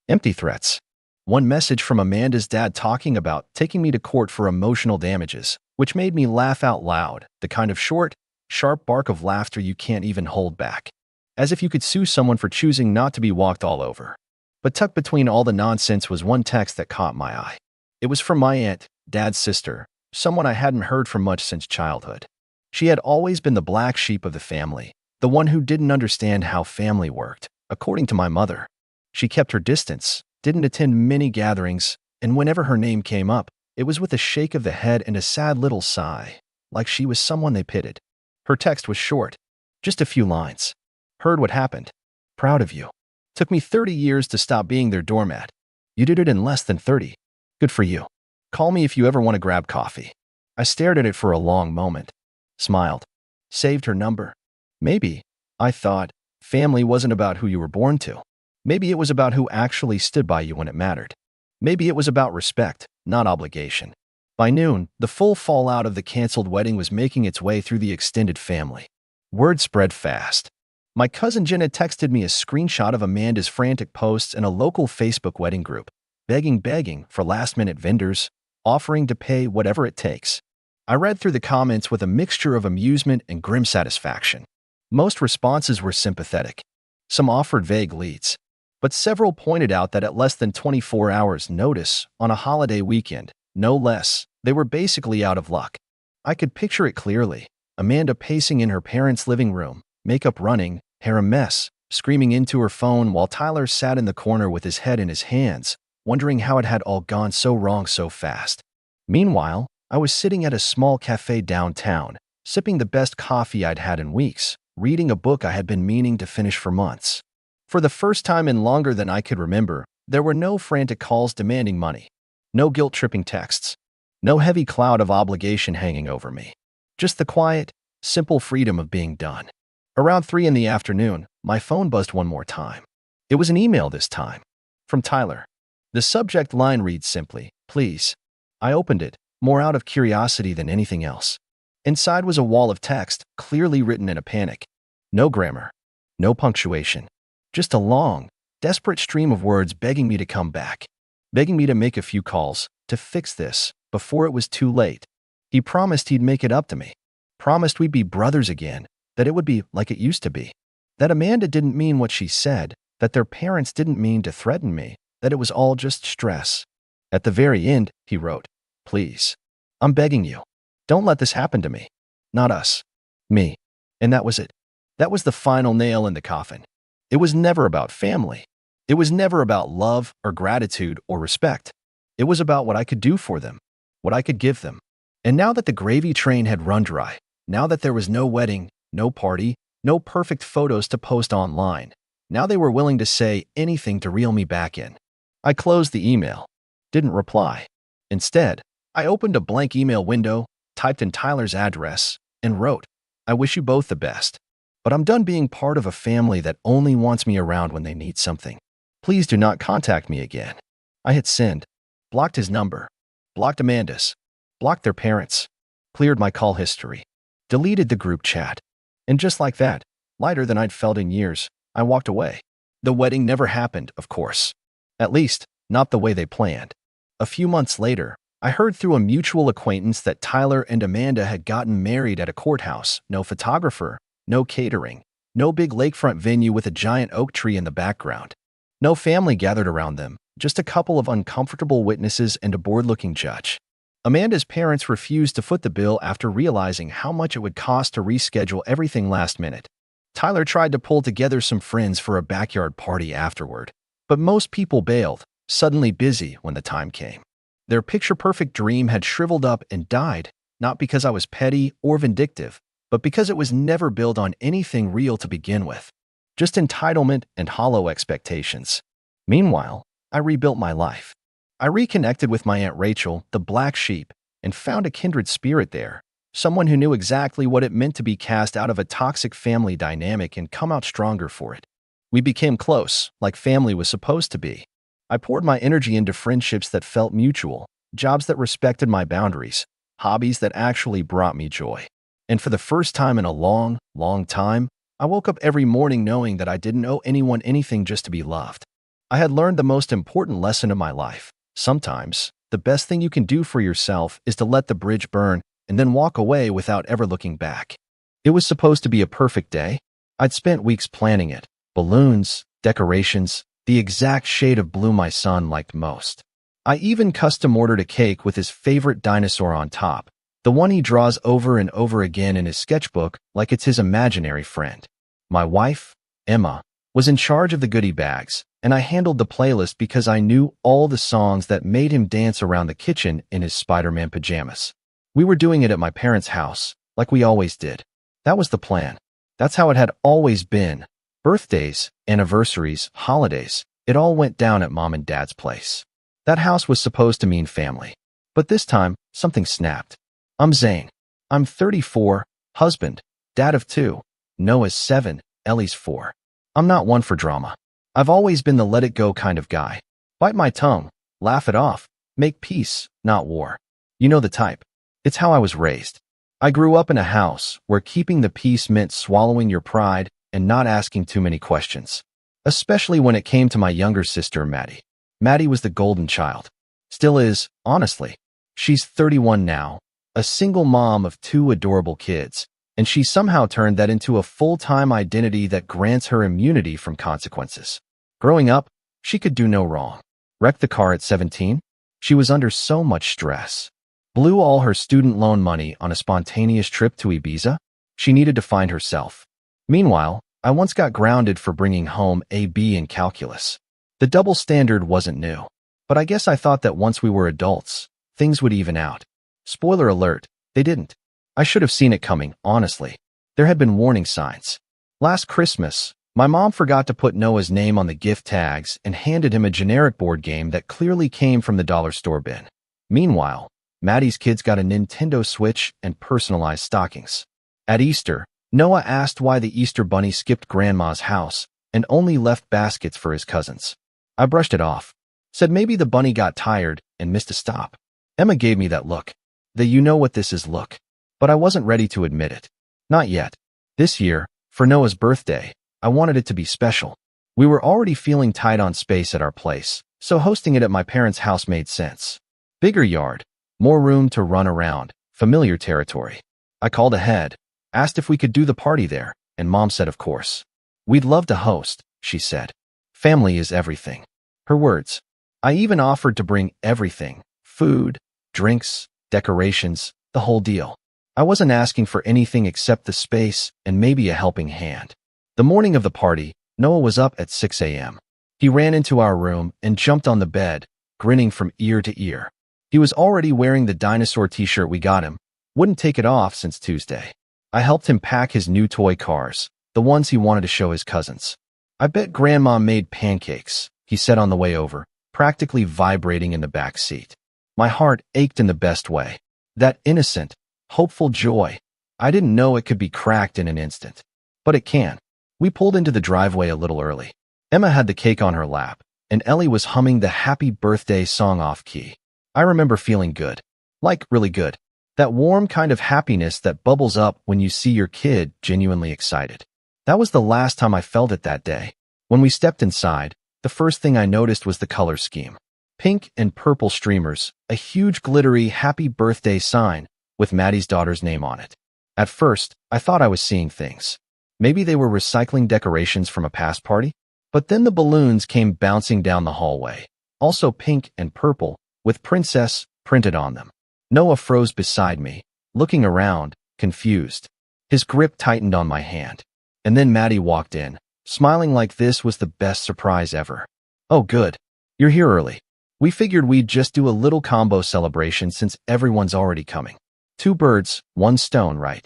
Empty threats. One message from Amanda's dad talking about taking me to court for emotional damages, which made me laugh out loud, the kind of short, sharp bark of laughter you can't even hold back. As if you could sue someone for choosing not to be walked all over. But tucked between all the nonsense was one text that caught my eye. It was from my aunt, Dad's sister, someone I hadn't heard from much since childhood. She had always been the black sheep of the family, the one who didn't understand how family worked, according to my mother. She kept her distance, didn't attend many gatherings, and whenever her name came up, it was with a shake of the head and a sad little sigh, like she was someone they pitied. Her text was short, just a few lines. Heard what happened. Proud of you. Took me 30 years to stop being their doormat. You did it in less than 30. Good for you. Call me if you ever want to grab coffee. I stared at it for a long moment. Smiled. Saved her number. Maybe, I thought, family wasn't about who you were born to. Maybe it was about who actually stood by you when it mattered. Maybe it was about respect, not obligation. By noon, the full fallout of the canceled wedding was making its way through the extended family. Word spread fast. My cousin Jen had texted me a screenshot of Amanda's frantic posts in a local Facebook wedding group, begging for last-minute vendors, offering to pay whatever it takes. I read through the comments with a mixture of amusement and grim satisfaction. Most responses were sympathetic. Some offered vague leads. But several pointed out that at less than 24 hours' notice, on a holiday weekend, no less, they were basically out of luck. I could picture it clearly. Amanda pacing in her parents' living room, makeup running, hair a mess, screaming into her phone while Tyler sat in the corner with his head in his hands, wondering how it had all gone so wrong so fast. Meanwhile, I was sitting at a small cafe downtown, sipping the best coffee I'd had in weeks, reading a book I had been meaning to finish for months. For the first time in longer than I could remember, there were no frantic calls demanding money, no guilt-tripping texts, no heavy cloud of obligation hanging over me. Just the quiet, simple freedom of being done. Around 3 in the afternoon, my phone buzzed one more time. It was an email this time. From Tyler. The subject line reads simply, "Please." I opened it, more out of curiosity than anything else. Inside was a wall of text, clearly written in a panic. No grammar, no punctuation, just a long, desperate stream of words begging me to come back, begging me to make a few calls, to fix this, before it was too late. He promised he'd make it up to me, promised we'd be brothers again, that it would be like it used to be, that Amanda didn't mean what she said, that their parents didn't mean to threaten me, that it was all just stress. At the very end, he wrote, "Please, I'm begging you, don't let this happen to me. Not us. Me." And that was it. That was the final nail in the coffin. It was never about family. It was never about love or gratitude or respect. It was about what I could do for them, what I could give them. And now that the gravy train had run dry, now that there was no wedding, no party, no perfect photos to post online, now they were willing to say anything to reel me back in. I closed the email, didn't reply. Instead, I opened a blank email window, typed in Tyler's address, and wrote, "I wish you both the best, but I'm done being part of a family that only wants me around when they need something. Please do not contact me again." I hit send, blocked his number, blocked Amanda's, blocked their parents, cleared my call history, deleted the group chat. And just like that, lighter than I'd felt in years, I walked away. The wedding never happened, of course. At least, not the way they planned. A few months later, I heard through a mutual acquaintance that Tyler and Amanda had gotten married at a courthouse. No photographer, no catering, no big lakefront venue with a giant oak tree in the background. No family gathered around them, just a couple of uncomfortable witnesses and a bored-looking judge. Amanda's parents refused to foot the bill after realizing how much it would cost to reschedule everything last minute. Tyler tried to pull together some friends for a backyard party afterward, but most people bailed, suddenly busy when the time came. Their picture-perfect dream had shriveled up and died, not because I was petty or vindictive, but because it was never built on anything real to begin with. Just entitlement and hollow expectations. Meanwhile, I rebuilt my life. I reconnected with my Aunt Rachel, the black sheep, and found a kindred spirit there, someone who knew exactly what it meant to be cast out of a toxic family dynamic and come out stronger for it. We became close, like family was supposed to be. I poured my energy into friendships that felt mutual, jobs that respected my boundaries, hobbies that actually brought me joy. And for the first time in a long, long time, I woke up every morning knowing that I didn't owe anyone anything just to be loved. I had learned the most important lesson of my life. Sometimes, the best thing you can do for yourself is to let the bridge burn and then walk away without ever looking back. It was supposed to be a perfect day. I'd spent weeks planning it. Balloons, decorations, the exact shade of blue my son liked most. I even custom-ordered a cake with his favorite dinosaur on top, the one he draws over and over again in his sketchbook like it's his imaginary friend. My wife, Emma, was in charge of the goodie bags, and I handled the playlist because I knew all the songs that made him dance around the kitchen in his Spider-Man pajamas. We were doing it at my parents' house, like we always did. That was the plan. That's how it had always been. Birthdays, anniversaries, holidays, it all went down at Mom and Dad's place. That house was supposed to mean family. But this time, something snapped. I'm Zane. I'm 34, husband, dad of 2. Noah's 7, Ellie's 4. I'm not one for drama. I've always been the let-it-go kind of guy. Bite my tongue, laugh it off, make peace, not war. You know the type. It's how I was raised. I grew up in a house where keeping the peace meant swallowing your pride and not asking too many questions. Especially when it came to my younger sister, Maddie. Maddie was the golden child. Still is, honestly. She's 31 now, a single mom of 2 adorable kids, and she somehow turned that into a full-time identity that grants her immunity from consequences. Growing up, she could do no wrong. Wrecked the car at 17? She was under so much stress. Blew all her student loan money on a spontaneous trip to Ibiza? She needed to find herself. Meanwhile, I once got grounded for bringing home a B in calculus. The double standard wasn't new, but I guess I thought that once we were adults, things would even out. Spoiler alert, they didn't. I should have seen it coming, honestly. There had been warning signs. Last Christmas, my mom forgot to put Noah's name on the gift tags and handed him a generic board game that clearly came from the dollar store bin. Meanwhile, Maddie's kids got a Nintendo Switch and personalized stockings. At Easter, Noah asked why the Easter Bunny skipped Grandma's house and only left baskets for his cousins. I brushed it off, said maybe the bunny got tired and missed a stop. Emma gave me that look. The you know what this is look. but I wasn't ready to admit it. Not yet. This year, for Noah's birthday, I wanted it to be special. We were already feeling tight on space at our place, so hosting it at my parents' house made sense. Bigger yard, more room to run around, familiar territory. I called ahead, asked if we could do the party there, and Mom said of course. We'd love to host, she said. Family is everything. Her words. I even offered to bring everything, food, drinks, decorations, the whole deal. I wasn't asking for anything except the space and maybe a helping hand. The morning of the party, Noah was up at 6 a.m. He ran into our room and jumped on the bed, grinning from ear to ear. He was already wearing the dinosaur t-shirt we got him, wouldn't take it off since Tuesday. I helped him pack his new toy cars, the ones he wanted to show his cousins. I bet Grandma made pancakes, he said on the way over, practically vibrating in the back seat. My heart ached in the best way. That innocent, hopeful joy. I didn't know it could be cracked in an instant. But it can. We pulled into the driveway a little early. Emma had the cake on her lap, and Ellie was humming the happy birthday song off key. I remember feeling good. Like, really good. That warm kind of happiness that bubbles up when you see your kid genuinely excited. That was the last time I felt it that day. When we stepped inside, the first thing I noticed was the color scheme. Pink and purple streamers, a huge glittery happy birthday sign with Maddie's daughter's name on it. At first, I thought I was seeing things. Maybe they were recycling decorations from a past party? But then the balloons came bouncing down the hallway, also pink and purple, with Princess printed on them. Noah froze beside me, looking around, confused. His grip tightened on my hand. And then Maddie walked in, smiling like this was the best surprise ever. Oh good, you're here early. We figured we'd just do a little combo celebration since everyone's already coming. 2 birds, 1 stone, right?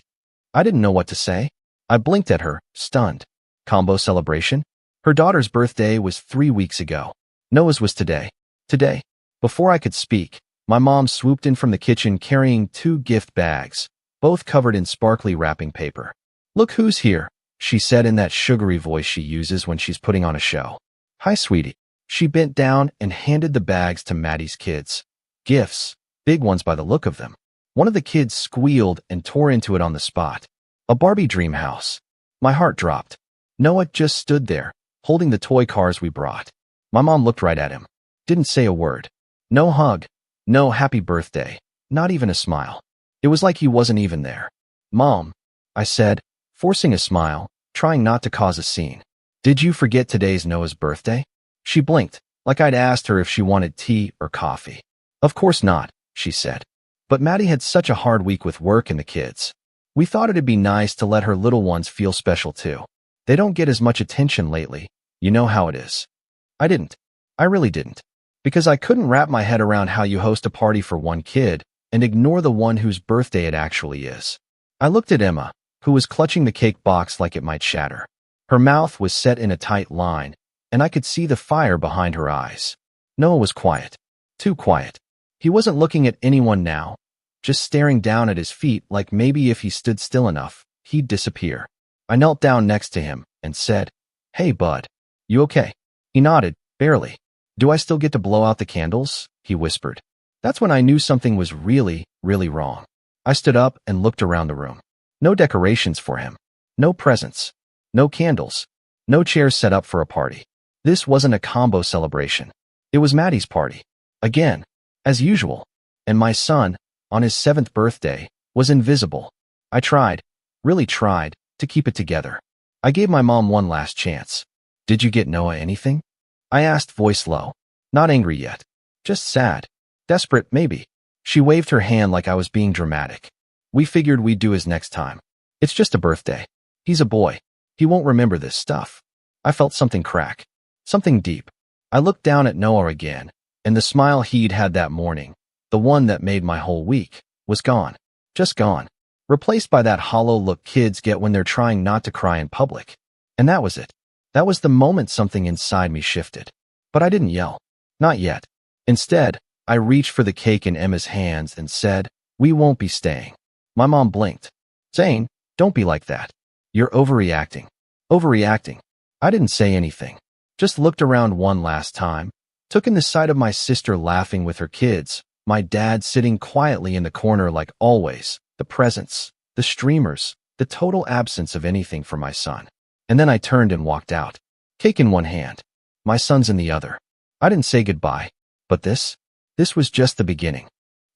I didn't know what to say. I blinked at her, stunned. Combo celebration? Her daughter's birthday was 3 weeks ago. Noah's was today. Today. Before I could speak, my mom swooped in from the kitchen carrying 2 gift bags, both covered in sparkly wrapping paper. Look who's here, she said in that sugary voice she uses when she's putting on a show. Hi, sweetie. She bent down and handed the bags to Maddie's kids. Gifts, big ones by the look of them. One of the kids squealed and tore into it on the spot. A Barbie dream house. My heart dropped. Noah just stood there, holding the toy cars we brought. My mom looked right at him. Didn't say a word. No hug. No happy birthday. Not even a smile. It was like he wasn't even there. Mom, I said, forcing a smile, trying not to cause a scene. Did you forget today's Noah's birthday? She blinked, like I'd asked her if she wanted tea or coffee. Of course not, she said. But Maddie had such a hard week with work and the kids. We thought it'd be nice to let her little ones feel special too. They don't get as much attention lately. You know how it is. I didn't. I really didn't. Because I couldn't wrap my head around how you host a party for one kid and ignore the one whose birthday it actually is. I looked at Emma, who was clutching the cake box like it might shatter. Her mouth was set in a tight line, and I could see the fire behind her eyes. Noah was quiet. Too quiet. He wasn't looking at anyone now, just staring down at his feet like maybe if he stood still enough, he'd disappear. I knelt down next to him and said, Hey, bud. You okay? He nodded, barely. Do I still get to blow out the candles? He whispered. That's when I knew something was really, really wrong. I stood up and looked around the room. No decorations for him. No presents. No candles. No chairs set up for a party. This wasn't a combo celebration. It was Maddie's party. Again, as usual. And my son, on his 7th birthday, was invisible. I tried, really tried, to keep it together. I gave my mom one last chance. Did you get Noah anything? I asked, voice low. Not angry yet. Just sad. Desperate, maybe. She waved her hand like I was being dramatic. We figured we'd do his next time. It's just a birthday. He's a boy. He won't remember this stuff. I felt something crack. Something deep. I looked down at Noah again, and the smile he'd had that morning, the one that made my whole week, was gone. Just gone. Replaced by that hollow look kids get when they're trying not to cry in public. And that was it. That was the moment something inside me shifted. But I didn't yell. Not yet. Instead, I reached for the cake in Emma's hands and said, We won't be staying. My mom blinked. Zane, don't be like that. You're overreacting. Overreacting. I didn't say anything. Just looked around one last time, took in the sight of my sister laughing with her kids, my dad sitting quietly in the corner like always, The presents, the streamers, the total absence of anything for my son. And then I turned and walked out. Cake in one hand, my son's in the other. I didn't say goodbye, but this was just the beginning.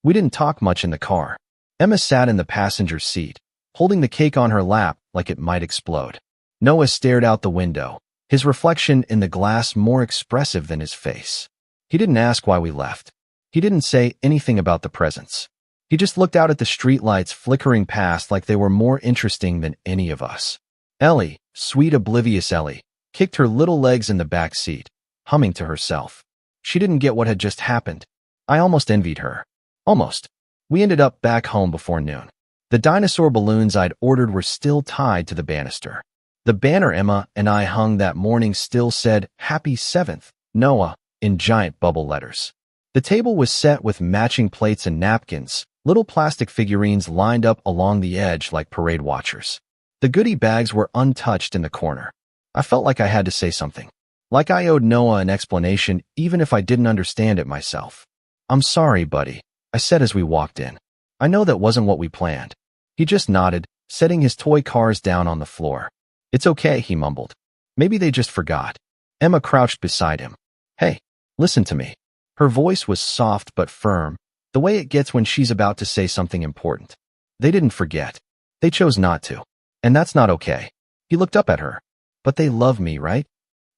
We didn't talk much in the car. Emma sat in the passenger seat, holding the cake on her lap like it might explode. Noah stared out the window, his reflection in the glass more expressive than his face. He didn't ask why we left. He didn't say anything about the presents. He just looked out at the streetlights flickering past like they were more interesting than any of us. Ellie, sweet oblivious Ellie, kicked her little legs in the back seat, humming to herself. She didn't get what had just happened. I almost envied her. Almost. We ended up back home before noon. The dinosaur balloons I'd ordered were still tied to the banister. The banner Emma and I hung that morning still said, "Happy 7th, Noah," in giant bubble letters. The table was set with matching plates and napkins, little plastic figurines lined up along the edge like parade watchers. The goodie bags were untouched in the corner. I felt like I had to say something. Like I owed Noah an explanation even if I didn't understand it myself. "I'm sorry, buddy," I said as we walked in. "I know that wasn't what we planned." He just nodded, setting his toy cars down on the floor. "It's okay," he mumbled. "Maybe they just forgot." Emma crouched beside him. "Hey, listen to me." Her voice was soft but firm, the way it gets when she's about to say something important. "They didn't forget. They chose not to. And that's not okay." He looked up at her. "But they love me, right?"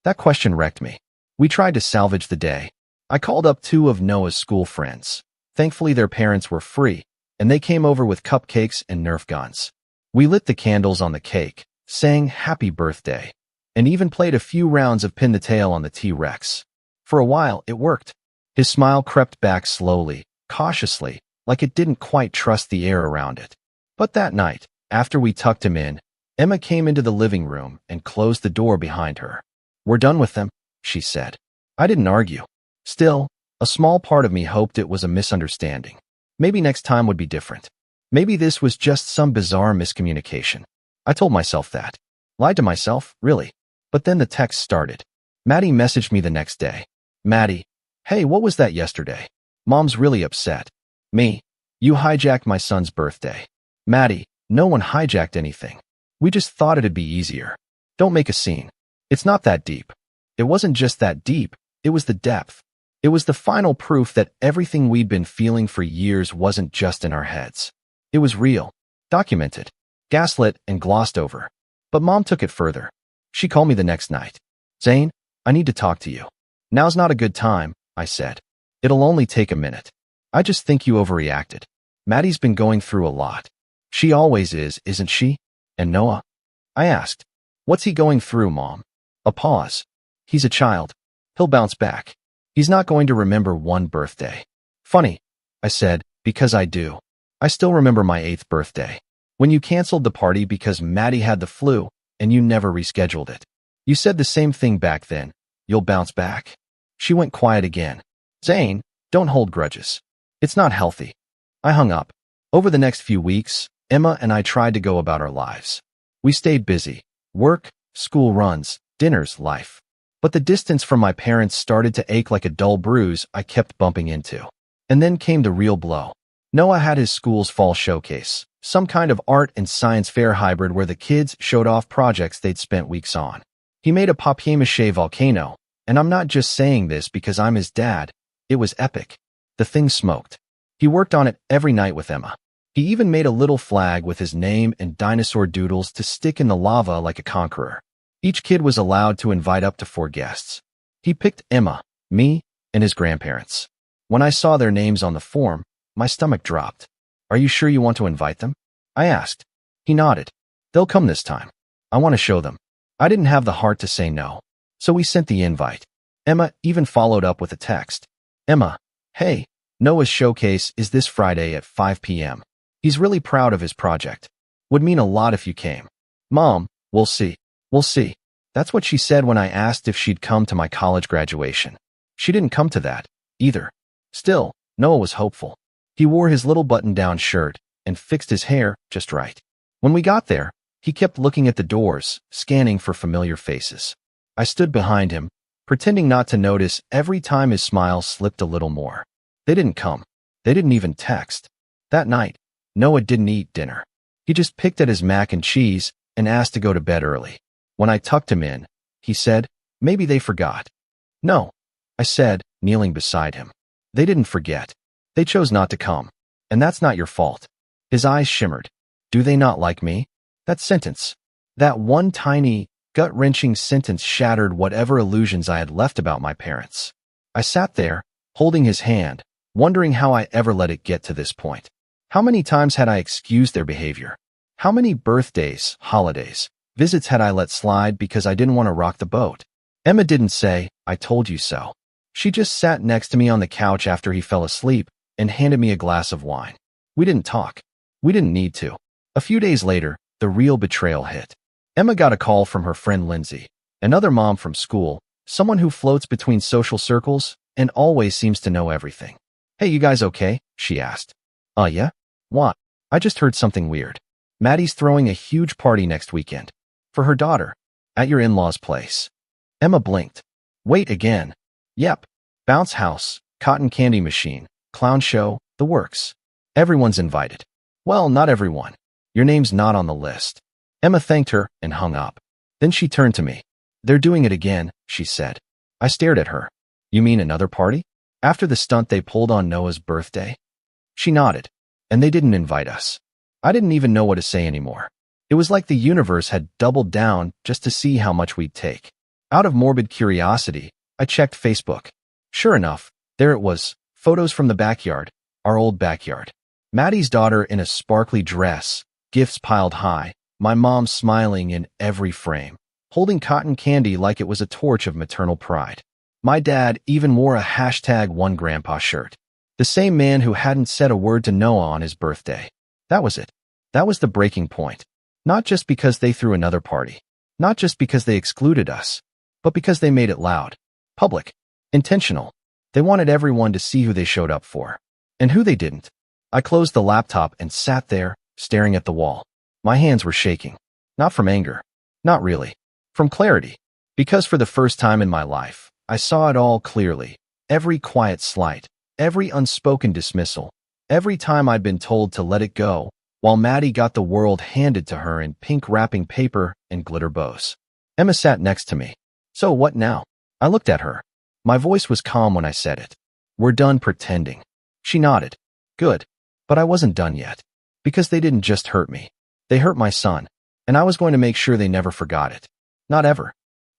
That question wrecked me. We tried to salvage the day. I called up 2 of Noah's school friends. Thankfully, their parents were free, and they came over with cupcakes and Nerf guns. We lit the candles on the cake, sang "Happy Birthday," and even played a few rounds of Pin the Tail on the T-Rex. For a while, it worked. His smile crept back slowly, cautiously, like it didn't quite trust the air around it. But that night, after we tucked him in, Emma came into the living room and closed the door behind her. "We're done with them," she said. I didn't argue. Still, a small part of me hoped it was a misunderstanding. Maybe next time would be different. Maybe this was just some bizarre miscommunication. I told myself that. Lied to myself, really. But then the text started. Maddie messaged me the next day. "Maddie, hey, what was that yesterday? Mom's really upset." Me, "You hijacked my son's birthday." Maddie, "No one hijacked anything. We just thought it'd be easier. Don't make a scene. It's not that deep." It wasn't just that deep, it was the depth. It was the final proof that everything we'd been feeling for years wasn't just in our heads. It was real, documented, gaslit, and glossed over. But Mom took it further. She called me the next night. "Zane, I need to talk to you." "Now's not a good time," I said. "It'll only take a minute. I just think you overreacted. Maddie's been going through a lot. She always is, isn't she? And Noah?" I asked. "What's he going through, Mom?" A pause. "He's a child. He'll bounce back. He's not going to remember one birthday." "Funny," I said, "because I do. I still remember my 8th birthday. When you canceled the party because Maddie had the flu and you never rescheduled it. You said the same thing back then. You'll bounce back." She went quiet again. "Zane, don't hold grudges. It's not healthy." I hung up. Over the next few weeks, Emma and I tried to go about our lives. We stayed busy. Work, school runs, dinners, life. But the distance from my parents started to ache like a dull bruise I kept bumping into. And then came the real blow. Noah had his school's fall showcase, some kind of art and science fair hybrid where the kids showed off projects they'd spent weeks on. He made a papier-mâché volcano, and I'm not just saying this because I'm his dad. It was epic. The thing smoked. He worked on it every night with Emma. He even made a little flag with his name and dinosaur doodles to stick in the lava like a conqueror. Each kid was allowed to invite up to 4 guests. He picked Emma, me, and his grandparents. When I saw their names on the form, my stomach dropped. "Are you sure you want to invite them?" I asked. He nodded. "They'll come this time. I want to show them." I didn't have the heart to say no, so we sent the invite. Emma even followed up with a text. "Emma, hey, Noah's showcase is this Friday at 5 p.m. He's really proud of his project. Would mean a lot if you came." "Mom, we'll see. We'll see." That's what she said when I asked if she'd come to my college graduation. She didn't come to that, either. Still, Noah was hopeful. He wore his little button-down shirt and fixed his hair just right. When we got there, he kept looking at the doors, scanning for familiar faces. I stood behind him, pretending not to notice every time his smile slipped a little more. They didn't come. They didn't even text. That night, Noah didn't eat dinner. He just picked at his mac and cheese and asked to go to bed early. When I tucked him in, he said, "Maybe they forgot." "No," I said, kneeling beside him. "They didn't forget. They chose not to come. And that's not your fault." His eyes shimmered. "Do they not like me?" That sentence, that one tiny, gut-wrenching sentence shattered whatever illusions I had left about my parents. I sat there, holding his hand, wondering how I ever let it get to this point. How many times had I excused their behavior? How many birthdays, holidays, visits had I let slide because I didn't want to rock the boat? Emma didn't say, "I told you so." She just sat next to me on the couch after he fell asleep and handed me a glass of wine. We didn't talk. We didn't need to. A few days later, the real betrayal hit. Emma got a call from her friend Lindsay, another mom from school, someone who floats between social circles and always seems to know everything. "Hey, you guys okay?" she asked. Yeah? What?" "I just heard something weird. Maddie's throwing a huge party next weekend. For her daughter. At your in-laws' place." Emma blinked. "Wait, again?" "Yep. Bounce house, cotton candy machine, clown show, the works. Everyone's invited." "Well, not everyone. Your name's not on the list." Emma thanked her and hung up. Then she turned to me. "They're doing it again," she said. I stared at her. "You mean another party? After the stunt they pulled on Noah's birthday?" She nodded. "And they didn't invite us." I didn't even know what to say anymore. It was like the universe had doubled down just to see how much we'd take. Out of morbid curiosity, I checked Facebook. Sure enough, there it was, photos from the backyard, our old backyard. Maddie's daughter in a sparkly dress, gifts piled high, my mom smiling in every frame, holding cotton candy like it was a torch of maternal pride. My dad even wore a #OneGrandpa shirt. The same man who hadn't said a word to Noah on his birthday. That was it. That was the breaking point. Not just because they threw another party. Not just because they excluded us. But because they made it loud. Public. Intentional. They wanted everyone to see who they showed up for. And who they didn't. I closed the laptop and sat there, staring at the wall. My hands were shaking. Not from anger. Not really. From clarity. Because for the first time in my life, I saw it all clearly. Every quiet slight. Every unspoken dismissal. Every time I'd been told to let it go, while Maddie got the world handed to her in pink wrapping paper and glitter bows. Emma sat next to me. "So what now?" I looked at her. My voice was calm when I said it. "We're done pretending." She nodded. "Good. But I wasn't done yet. Because they didn't just hurt me. They hurt my son. And I was going to make sure they never forgot it. Not ever."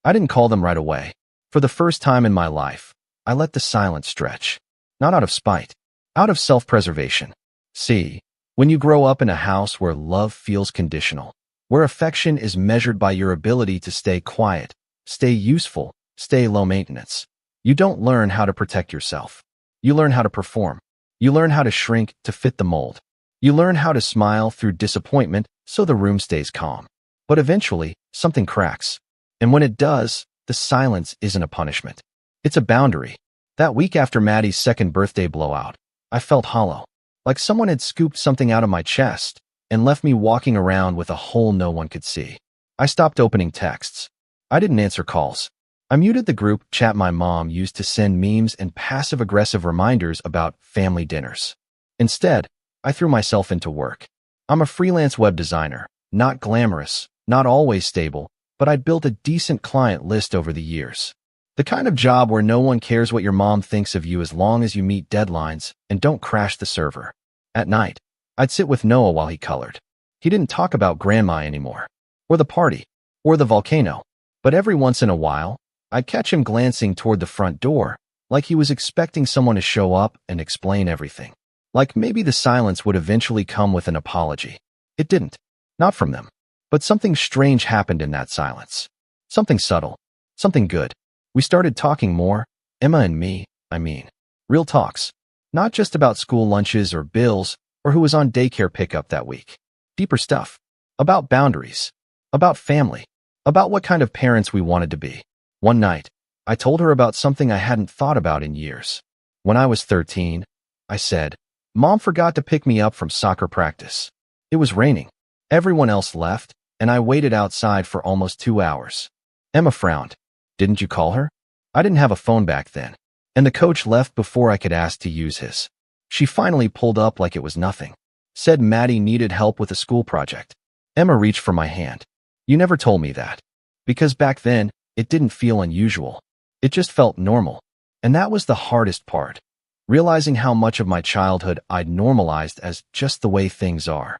I didn't call them right away. For the first time in my life, I let the silence stretch. Not out of spite. Out of self-preservation. See, when you grow up in a house where love feels conditional, where affection is measured by your ability to stay quiet, stay useful, stay low maintenance, you don't learn how to protect yourself. You learn how to perform. You learn how to shrink to fit the mold. You learn how to smile through disappointment so the room stays calm. But eventually, something cracks. And when it does, the silence isn't a punishment. It's a boundary. That week after Maddie's second birthday blowout, I felt hollow, like someone had scooped something out of my chest and left me walking around with a hole no one could see. I stopped opening texts. I didn't answer calls. I muted the group chat my mom used to send memes and passive-aggressive reminders about family dinners. Instead, I threw myself into work. I'm a freelance web designer, not glamorous, not always stable, but I'd built a decent client list over the years. The kind of job where no one cares what your mom thinks of you as long as you meet deadlines and don't crash the server. At night, I'd sit with Noah while he colored. He didn't talk about grandma anymore, or the party, or the volcano, but every once in a while, I'd catch him glancing toward the front door, like he was expecting someone to show up and explain everything. Like maybe the silence would eventually come with an apology. It didn't. Not from them. But something strange happened in that silence. Something subtle. Something good. We started talking more, Emma and me, I mean. Real talks. Not just about school lunches or bills or who was on daycare pickup that week. Deeper stuff. About boundaries. About family. About what kind of parents we wanted to be. One night, I told her about something I hadn't thought about in years. When I was 13, I said, "Mom forgot to pick me up from soccer practice." It was raining. Everyone else left, and I waited outside for almost 2 hours. Emma frowned. "Didn't you call her?" I didn't have a phone back then, and the coach left before I could ask to use his. She finally pulled up like it was nothing. Said Maddie needed help with a school project. Emma reached for my hand. You never told me that. Because back then, it didn't feel unusual. It just felt normal. And that was the hardest part. Realizing how much of my childhood I'd normalized as just the way things are.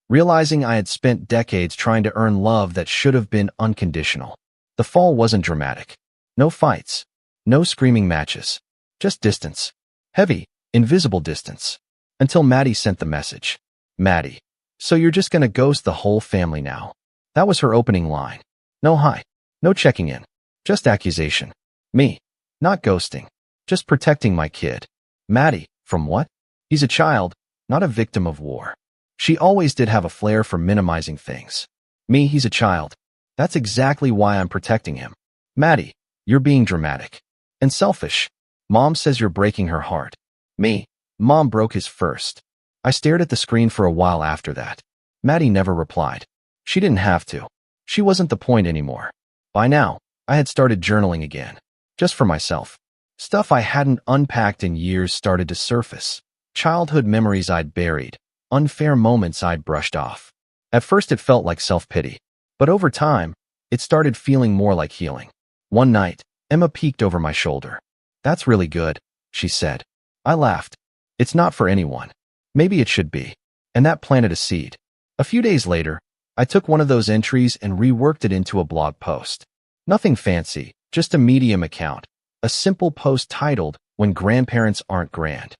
Realizing I had spent decades trying to earn love that should have been unconditional. The fall wasn't dramatic. No fights. No screaming matches. Just distance. Heavy, invisible distance. Until Maddie sent the message. Maddie. So you're just gonna ghost the whole family now. That was her opening line. No hi. No checking in. Just accusation. Me. Not ghosting. Just protecting my kid. Maddie. From what? He's a child, not a victim of war. She always did have a flair for minimizing things. Me, he's a child. That's exactly why I'm protecting him. Maddie, you're being dramatic. And selfish. Mom says you're breaking her heart. Me, Mom broke his first. I stared at the screen for a while after that. Maddie never replied. She didn't have to. She wasn't the point anymore. By now, I had started journaling again. Just for myself. Stuff I hadn't unpacked in years started to surface. Childhood memories I'd buried. Unfair moments I'd brushed off. At first it felt like self-pity. But over time, it started feeling more like healing. One night, Emma peeked over my shoulder. That's really good, she said. I laughed. It's not for anyone. Maybe it should be. And that planted a seed. A few days later, I took one of those entries and reworked it into a blog post. Nothing fancy, just a Medium account. A simple post titled, When Grandparents Aren't Grand.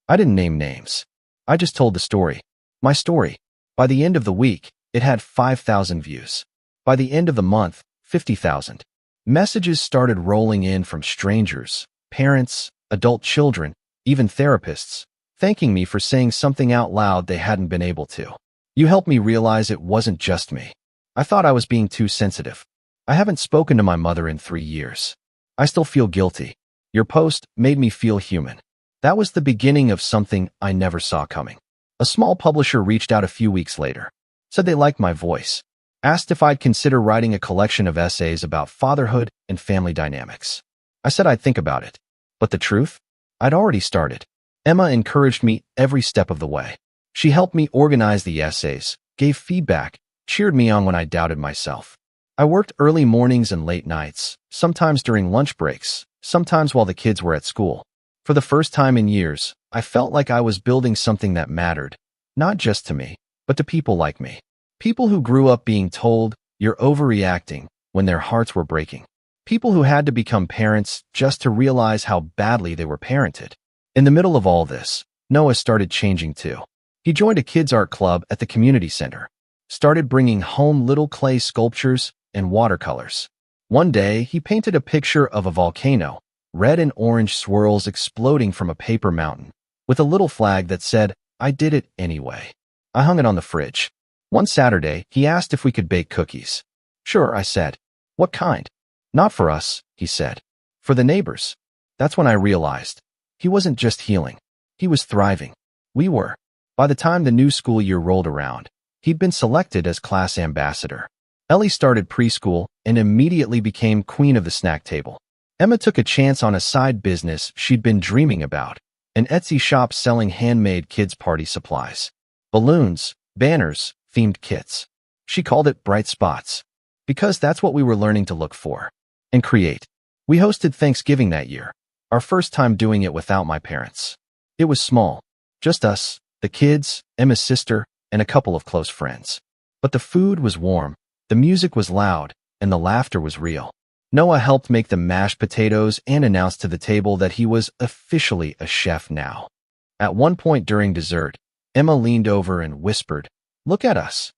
I didn't name names. I just told the story. My story. By the end of the week, it had 5,000 views. By the end of the month, 50,000. Messages started rolling in from strangers, parents, adult children, even therapists, thanking me for saying something out loud they hadn't been able to. You helped me realize it wasn't just me. I thought I was being too sensitive. I haven't spoken to my mother in 3 years. I still feel guilty. Your post made me feel human. That was the beginning of something I never saw coming. A small publisher reached out a few weeks later. Said they liked my voice. Asked if I'd consider writing a collection of essays about fatherhood and family dynamics. I said I'd think about it. But the truth? I'd already started. Emma encouraged me every step of the way. She helped me organize the essays, gave feedback, cheered me on when I doubted myself. I worked early mornings and late nights, sometimes during lunch breaks, sometimes while the kids were at school. For the first time in years, I felt like I was building something that mattered, not just to me, but to people like me. People who grew up being told, you're overreacting, when their hearts were breaking. People who had to become parents just to realize how badly they were parented. In the middle of all this, Noah started changing too. He joined a kids' art club at the community center. Started bringing home little clay sculptures and watercolors. One day, he painted a picture of a volcano, red and orange swirls exploding from a paper mountain, with a little flag that said, I did it anyway. I hung it on the fridge. One Saturday, he asked if we could bake cookies. Sure, I said. What kind? Not for us, he said. For the neighbors. That's when I realized. He wasn't just healing. He was thriving. We were. By the time the new school year rolled around, he'd been selected as class ambassador. Ellie started preschool and immediately became queen of the snack table. Emma took a chance on a side business she'd been dreaming about, an Etsy shop selling handmade kids' party supplies. Balloons, banners, themed kits. She called it Bright Spots, because that's what we were learning to look for and create. We hosted Thanksgiving that year, our first time doing it without my parents. It was small, just us, the kids, Emma's sister, and a couple of close friends. But the food was warm, the music was loud, and the laughter was real. Noah helped make the mashed potatoes and announced to the table that he was officially a chef now. At one point during dessert, Emma leaned over and whispered, "Look at us."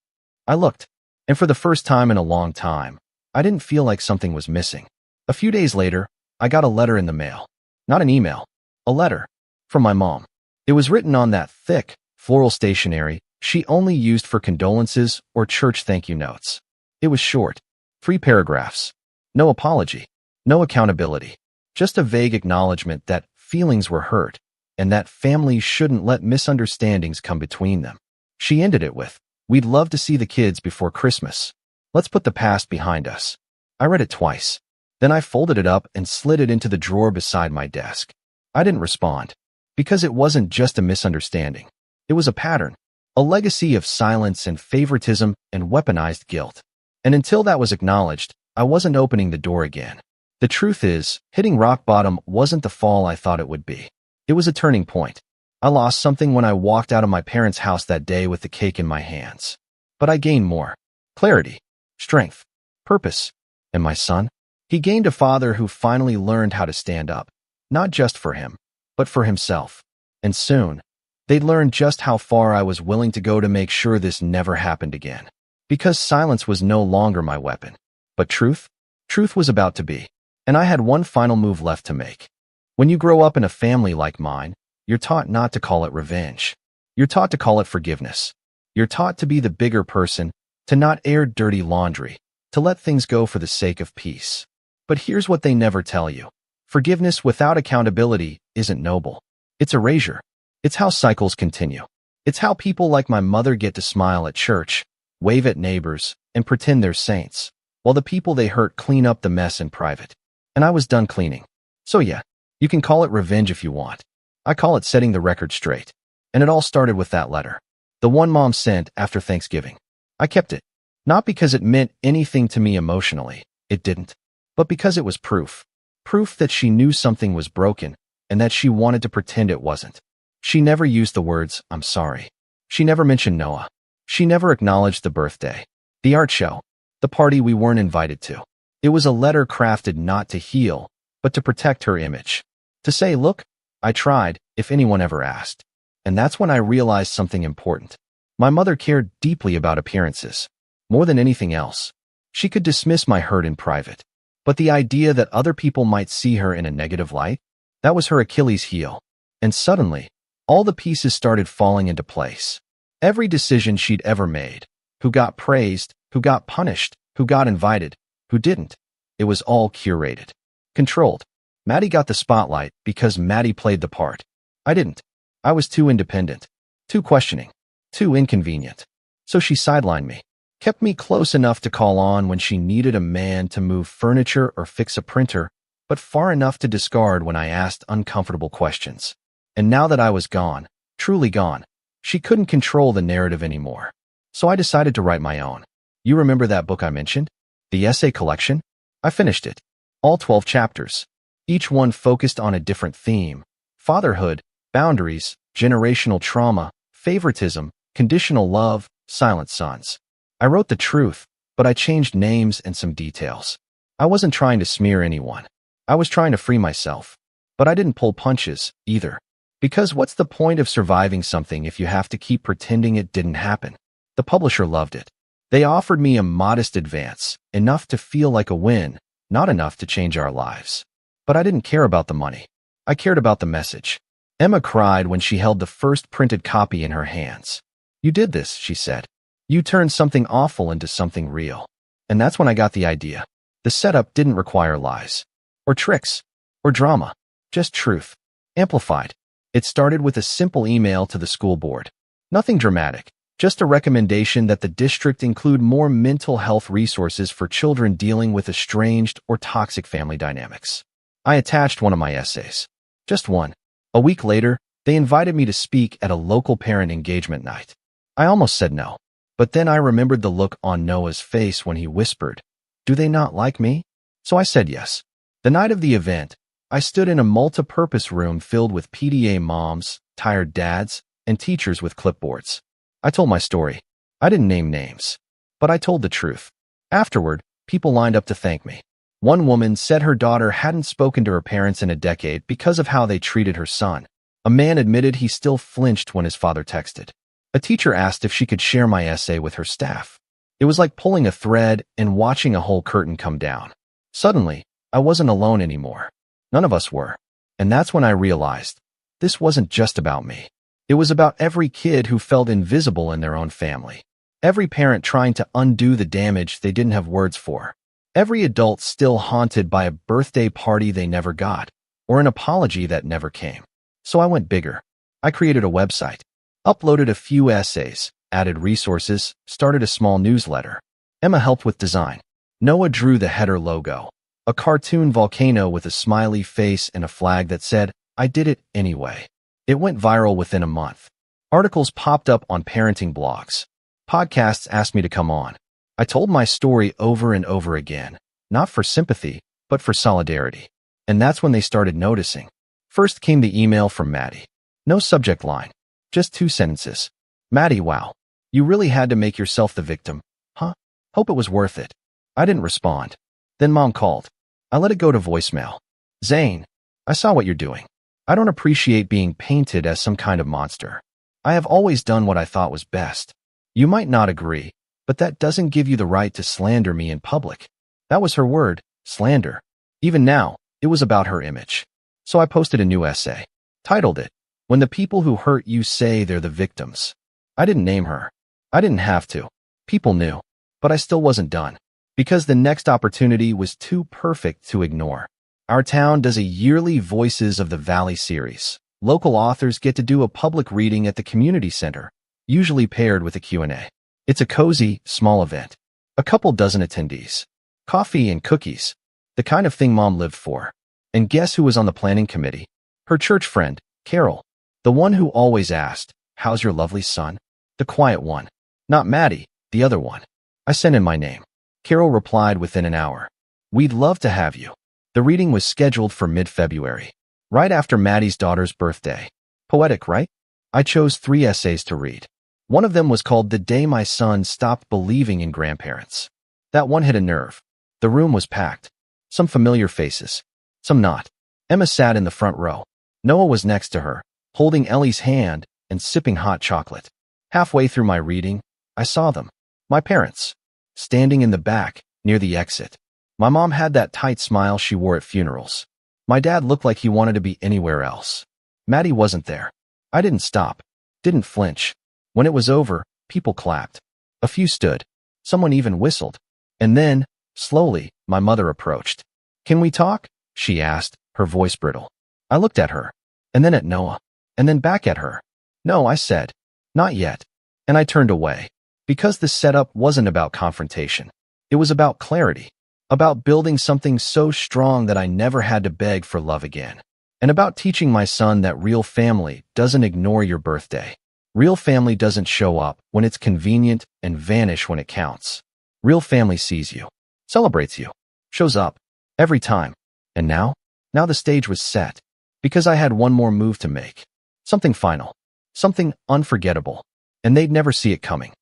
I looked, and for the first time in a long time, I didn't feel like something was missing. A few days later, I got a letter in the mail. Not an email, a letter. From my mom. It was written on that thick, floral stationery she only used for condolences or church thank you notes. It was short, 3 paragraphs. No apology, no accountability, just a vague acknowledgement that feelings were hurt and that families shouldn't let misunderstandings come between them. She ended it with, "We'd love to see the kids before Christmas. Let's put the past behind us." I read it twice. Then I folded it up and slid it into the drawer beside my desk. I didn't respond, because it wasn't just a misunderstanding. It was a pattern, A legacy of silence and favoritism and weaponized guilt. And until that was acknowledged, I wasn't opening the door again. The truth is, hitting rock bottom wasn't the fall I thought it would be. It was a turning point. I lost something when I walked out of my parents' house that day with the cake in my hands. But I gained more. Clarity, strength, purpose. And my son? He gained a father who finally learned how to stand up, not just for him, but for himself. And soon, they'd learn just how far I was willing to go to make sure this never happened again. Because silence was no longer my weapon. But truth? Truth was about to be. And I had one final move left to make. When you grow up in a family like mine, you're taught not to call it revenge. You're taught to call it forgiveness. You're taught to be the bigger person, to not air dirty laundry, to let things go for the sake of peace. But here's what they never tell you. Forgiveness without accountability isn't noble. It's erasure. It's how cycles continue. It's how people like my mother get to smile at church, wave at neighbors, and pretend they're saints, while the people they hurt clean up the mess in private. And I was done cleaning. So yeah, you can call it revenge if you want. I call it setting the record straight. And it all started with that letter. The one Mom sent after Thanksgiving. I kept it. Not because it meant anything to me emotionally. It didn't. But because it was proof. Proof that she knew something was broken and that she wanted to pretend it wasn't. She never used the words, "I'm sorry." She never mentioned Noah. She never acknowledged the birthday, the art show, the party we weren't invited to. It was a letter crafted not to heal, but to protect her image. To say, look, I tried, if anyone ever asked. And that's when I realized something important. My mother cared deeply about appearances. More than anything else. She could dismiss my hurt in private. But the idea that other people might see her in a negative light, that was her Achilles heel. And suddenly, all the pieces started falling into place. Every decision she'd ever made, who got praised, who got punished, who got invited, who didn't, it was all curated. Controlled. Maddie got the spotlight because Maddie played the part. I didn't. I was too independent, too questioning, too inconvenient. So she sidelined me, kept me close enough to call on when she needed a man to move furniture or fix a printer, but far enough to discard when I asked uncomfortable questions. And now that I was gone, truly gone, she couldn't control the narrative anymore. So I decided to write my own. You remember that book I mentioned? The essay collection? I finished it. All 12 chapters. Each one focused on a different theme. Fatherhood, boundaries, generational trauma, favoritism, conditional love, silent sons. I wrote the truth, but I changed names and some details. I wasn't trying to smear anyone. I was trying to free myself. But I didn't pull punches, either. Because what's the point of surviving something if you have to keep pretending it didn't happen? The publisher loved it. They offered me a modest advance, enough to feel like a win, not enough to change our lives. But I didn't care about the money. I cared about the message. Emma cried when she held the first printed copy in her hands. You did this, she said. You turned something awful into something real. And that's when I got the idea. The setup didn't require lies, or tricks, or drama, just truth, amplified. It started with a simple email to the school board. Nothing dramatic, just a recommendation that the district include more mental health resources for children dealing with estranged or toxic family dynamics. I attached one of my essays. Just one. A week later, they invited me to speak at a local parent engagement night. I almost said no. But then I remembered the look on Noah's face when he whispered, "Do they not like me?" So I said yes. The night of the event, I stood in a multi-purpose room filled with PTA moms, tired dads, and teachers with clipboards. I told my story. I didn't name names. But I told the truth. Afterward, people lined up to thank me. One woman said her daughter hadn't spoken to her parents in a decade because of how they treated her son. A man admitted he still flinched when his father texted. A teacher asked if she could share my essay with her staff. It was like pulling a thread and watching a whole curtain come down. Suddenly, I wasn't alone anymore. None of us were. And that's when I realized this wasn't just about me. It was about every kid who felt invisible in their own family. Every parent trying to undo the damage they didn't have words for. Every adult still haunted by a birthday party they never got, or an apology that never came. So I went bigger. I created a website, uploaded a few essays, added resources, started a small newsletter. Emma helped with design. Noah drew the header logo, a cartoon volcano with a smiley face and a flag that said, "I did it anyway." It went viral within a month. Articles popped up on parenting blogs. Podcasts asked me to come on. I told my story over and over again, not for sympathy, but for solidarity. And that's when they started noticing. First came the email from Maddie. No subject line, just 2 sentences. Maddie, wow. You really had to make yourself the victim, huh? Hope it was worth it. I didn't respond. Then Mom called. I let it go to voicemail. Zane, I saw what you're doing. I don't appreciate being painted as some kind of monster. I have always done what I thought was best. You might not agree, but that doesn't give you the right to slander me in public. That was her word, slander. Even now, it was about her image. So I posted a new essay. Titled it, When the People Who Hurt You Say They're the Victims. I didn't name her. I didn't have to. People knew. But I still wasn't done. Because the next opportunity was too perfect to ignore. Our town does a yearly Voices of the Valley series. Local authors get to do a public reading at the community center, usually paired with a Q&A. It's a cozy, small event. A couple dozen attendees. Coffee and cookies. The kind of thing Mom lived for. And guess who was on the planning committee? Her church friend, Carol. The one who always asked, "How's your lovely son?" The quiet one. Not Maddie, the other one. I sent in my name. Carol replied within an hour. We'd love to have you. The reading was scheduled for mid-February, right after Maddie's daughter's birthday. Poetic, right? I chose 3 essays to read. One of them was called The Day My Son Stopped Believing in Grandparents. That one hit a nerve. The room was packed. Some familiar faces. Some not. Emma sat in the front row. Noah was next to her, holding Ellie's hand and sipping hot chocolate. Halfway through my reading, I saw them. My parents. Standing in the back, near the exit. My mom had that tight smile she wore at funerals. My dad looked like he wanted to be anywhere else. Maddie wasn't there. I didn't stop. Didn't flinch. When it was over, people clapped. A few stood. Someone even whistled. And then, slowly, my mother approached. Can we talk? She asked, her voice brittle. I looked at her. And then at Noah. And then back at her. No, I said. Not yet. And I turned away. Because the setup wasn't about confrontation. It was about clarity. About building something so strong that I never had to beg for love again. And about teaching my son that real family doesn't ignore your birthday. Real family doesn't show up when it's convenient and vanish when it counts. Real family sees you, celebrates you, shows up, every time. And now? Now the stage was set. Because I had one more move to make. Something final. Something unforgettable. And they'd never see it coming.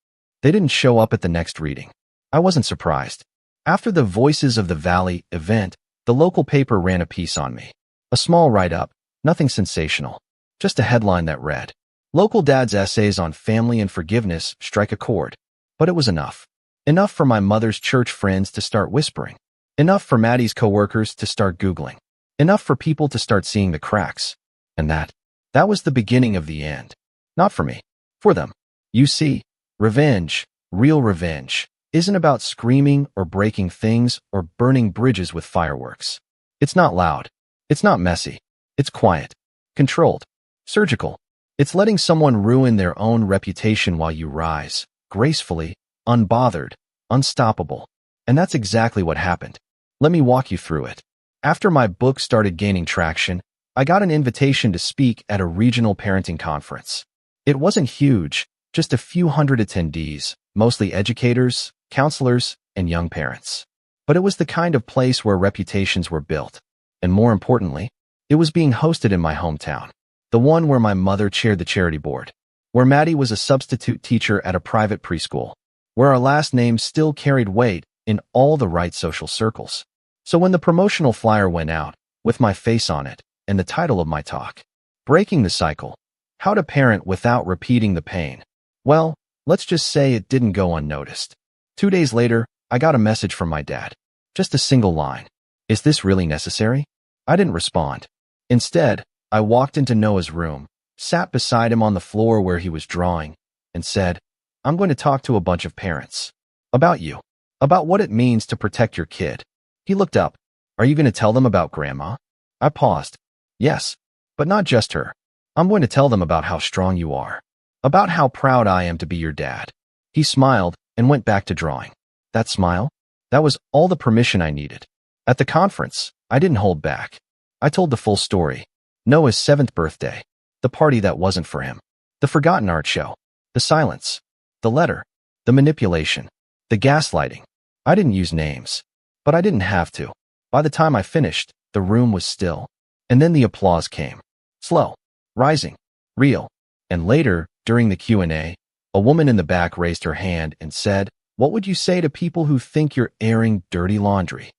They didn't show up at the next reading. I wasn't surprised. After the Voices of the Valley event, the local paper ran a piece on me. A small write-up, nothing sensational. Just a headline that read, Local dad's essays on family and forgiveness strike a chord. But it was enough. Enough for my mother's church friends to start whispering. Enough for Maddie's coworkers to start Googling. Enough for people to start seeing the cracks. And that was the beginning of the end. Not for me. For them. You see, revenge, real revenge, isn't about screaming or breaking things or burning bridges with fireworks. It's not loud. It's not messy. It's quiet. Controlled. Surgical. It's letting someone ruin their own reputation while you rise, gracefully, unbothered, unstoppable. And that's exactly what happened. Let me walk you through it. After my book started gaining traction, I got an invitation to speak at a regional parenting conference. It wasn't huge, just a few hundred attendees, mostly educators, counselors, and young parents. But it was the kind of place where reputations were built. And more importantly, it was being hosted in my hometown, the one where my mother chaired the charity board, where Maddie was a substitute teacher at a private preschool, where our last names still carried weight in all the right social circles. So when the promotional flyer went out, with my face on it, and the title of my talk, Breaking the Cycle, How to Parent Without Repeating the Pain, well, let's just say it didn't go unnoticed. 2 days later, I got a message from my dad. Just a single line. Is this really necessary? I didn't respond. Instead, I walked into Noah's room, sat beside him on the floor where he was drawing, and said, I'm going to talk to a bunch of parents. About you. About what it means to protect your kid. He looked up. Are you going to tell them about Grandma? I paused. Yes, but not just her. I'm going to tell them about how strong you are. About how proud I am to be your dad. He smiled and went back to drawing. That smile? That was all the permission I needed. At the conference, I didn't hold back. I told the full story. Noah's 7th birthday. The party that wasn't for him. The forgotten art show. The silence. The letter. The manipulation. The gaslighting. I didn't use names. But I didn't have to. By the time I finished, the room was still. And then the applause came. Slow. Rising. Real. And later, during the Q&A, a woman in the back raised her hand and said, "What would you say to people who think you're airing dirty laundry?"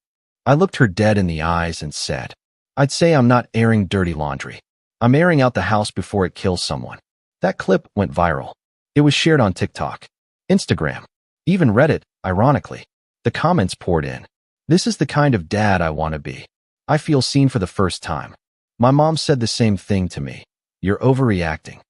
I looked her dead in the eyes and said, "I'd say I'm not airing dirty laundry. I'm airing out the house before it kills someone." That clip went viral. It was shared on TikTok, Instagram, even Reddit, ironically. The comments poured in. "This is the kind of dad I want to be. I feel seen for the first time." My mom said the same thing to me. "You're overreacting."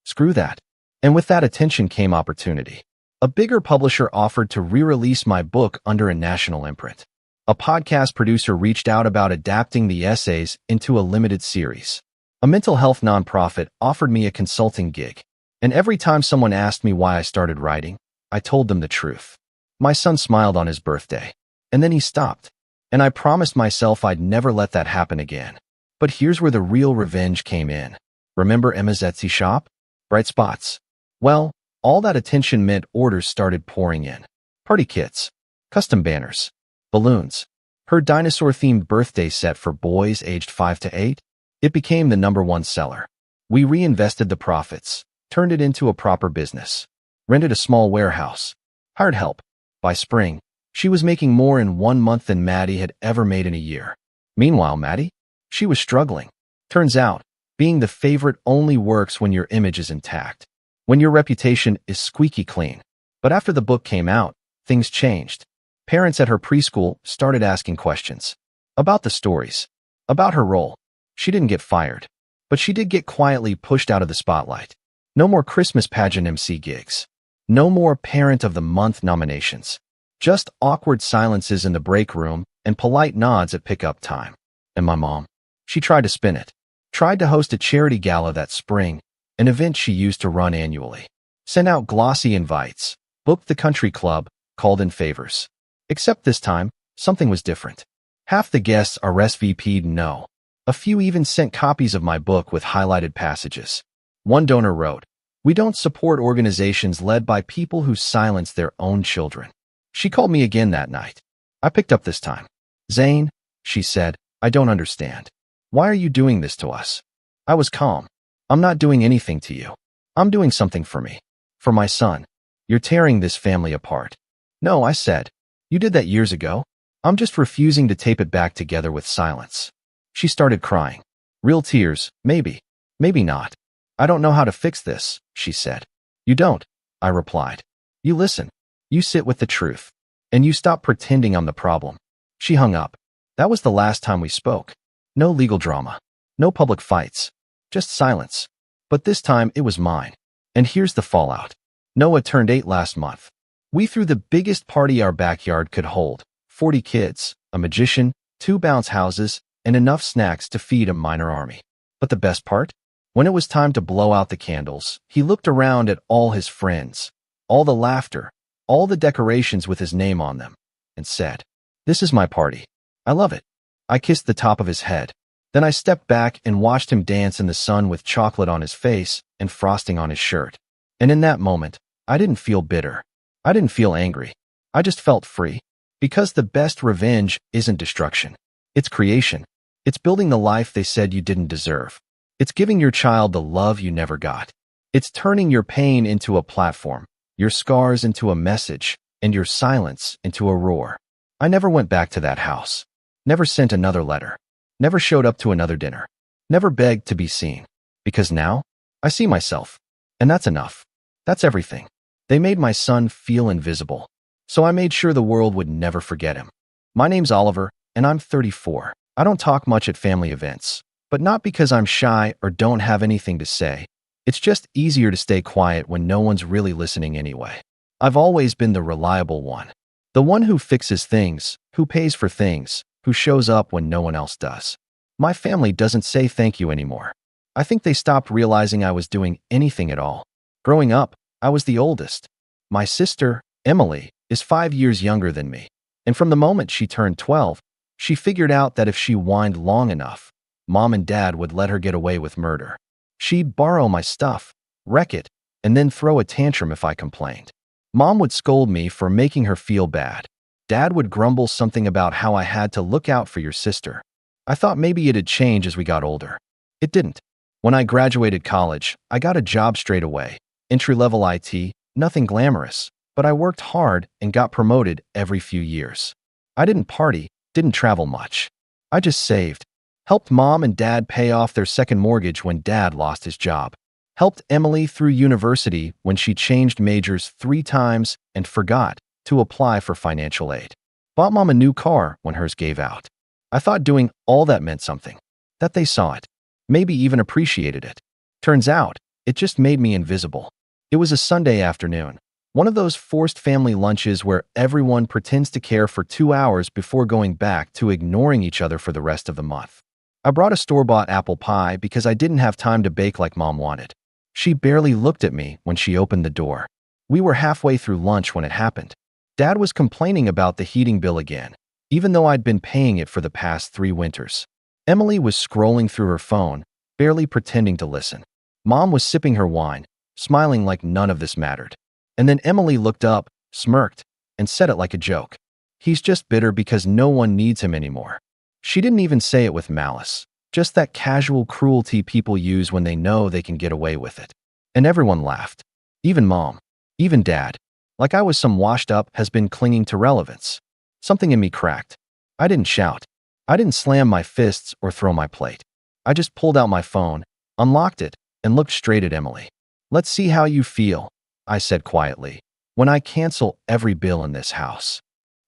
Screw that. And with that attention came opportunity. A bigger publisher offered to re-release my book under a national imprint. A podcast producer reached out about adapting the essays into a limited series. A mental health nonprofit offered me a consulting gig. And every time someone asked me why I started writing, I told them the truth. My son smiled on his birthday. And then he stopped. And I promised myself I'd never let that happen again. But here's where the real revenge came in. Remember Emma's Etsy shop? Bright spots. Well, all that attention meant orders started pouring in. Party kits, custom banners, balloons. Her dinosaur-themed birthday set for boys aged 5 to 8? It became the #1 seller. We reinvested the profits, turned it into a proper business, rented a small warehouse, hired help. By spring, she was making more in 1 month than Maddie had ever made in a year. Meanwhile, Maddie? She was struggling. Turns out, being the favorite only works when your image is intact, when your reputation is squeaky clean. But after the book came out, things changed. Parents at her preschool started asking questions about the stories, about her role. She didn't get fired, but she did get quietly pushed out of the spotlight. No more Christmas pageant MC gigs. No more Parent of the Month nominations. Just awkward silences in the break room and polite nods at pickup time. And my mom? She tried to spin it. Tried to host a charity gala that spring, an event she used to run annually. Sent out glossy invites, booked the country club, called in favors. Except this time, something was different. Half the guests RSVP'd no. A few even sent copies of my book with highlighted passages. One donor wrote, "We don't support organizations led by people who silence their own children." She called me again that night. I picked up this time. "Zane," she said, "I don't understand. Why are you doing this to us?" I was calm. "I'm not doing anything to you. I'm doing something for me. For my son. You're tearing this family apart." "No," I said. "You did that years ago. I'm just refusing to tape it back together with silence." She started crying. Real tears, maybe. Maybe not. "I don't know how to fix this," she said. "You don't," I replied. "You listen. You sit with the truth. And you stop pretending I'm the problem." She hung up. That was the last time we spoke. No legal drama. No public fights. Just silence. But this time it was mine. And here's the fallout. Noah turned 8 last month. We threw the biggest party our backyard could hold. 40 kids, a magician, 2 bounce houses, and enough snacks to feed a minor army. But the best part? When it was time to blow out the candles, he looked around at all his friends, all the laughter, all the decorations with his name on them, and said, "This is my party. I love it." I kissed the top of his head. Then I stepped back and watched him dance in the sun with chocolate on his face and frosting on his shirt. And in that moment, I didn't feel bitter. I didn't feel angry. I just felt free. Because the best revenge isn't destruction. It's creation. It's building the life they said you didn't deserve. It's giving your child the love you never got. It's turning your pain into a platform, your scars into a message, and your silence into a roar. I never went back to that house. Never sent another letter. Never showed up to another dinner. Never begged to be seen. Because now, I see myself. And that's enough. That's everything. They made my son feel invisible. So I made sure the world would never forget him. My name's Oliver, and I'm 34. I don't talk much at family events. But not because I'm shy or don't have anything to say. It's just easier to stay quiet when no one's really listening anyway. I've always been the reliable one. The one who fixes things, who pays for things, who shows up when no one else does. My family doesn't say thank you anymore. I think they stopped realizing I was doing anything at all. Growing up, I was the oldest. My sister, Emily, is 5 years younger than me. And from the moment she turned 12, she figured out that if she whined long enough, Mom and Dad would let her get away with murder. She'd borrow my stuff, wreck it, and then throw a tantrum if I complained. Mom would scold me for making her feel bad. Dad would grumble something about how I had to look out for your sister. I thought maybe it'd change as we got older. It didn't. When I graduated college, I got a job straight away. Entry-level IT, nothing glamorous, but I worked hard and got promoted every few years. I didn't party, didn't travel much. I just saved. Helped Mom and Dad pay off their second mortgage when Dad lost his job. Helped Emily through university when she changed majors 3 times and forgot to apply for financial aid. Bought Mom a new car when hers gave out. I thought doing all that meant something. That they saw it. Maybe even appreciated it. Turns out, it just made me invisible. It was a Sunday afternoon. One of those forced family lunches where everyone pretends to care for 2 hours before going back to ignoring each other for the rest of the month. I brought a store-bought apple pie because I didn't have time to bake like Mom wanted. She barely looked at me when she opened the door. We were halfway through lunch when it happened. Dad was complaining about the heating bill again, even though I'd been paying it for the past 3 winters. Emily was scrolling through her phone, barely pretending to listen. Mom was sipping her wine, smiling like none of this mattered. And then Emily looked up, smirked, and said it like a joke. He's just bitter because no one needs him anymore. She didn't even say it with malice, just that casual cruelty people use when they know they can get away with it. And everyone laughed. Even Mom. Even Dad. Like I was some washed-up has-been clinging to relevance. Something in me cracked. I didn't shout. I didn't slam my fists or throw my plate. I just pulled out my phone, unlocked it, and looked straight at Emily. "Let's see how you feel," I said quietly, "when I cancel every bill in this house."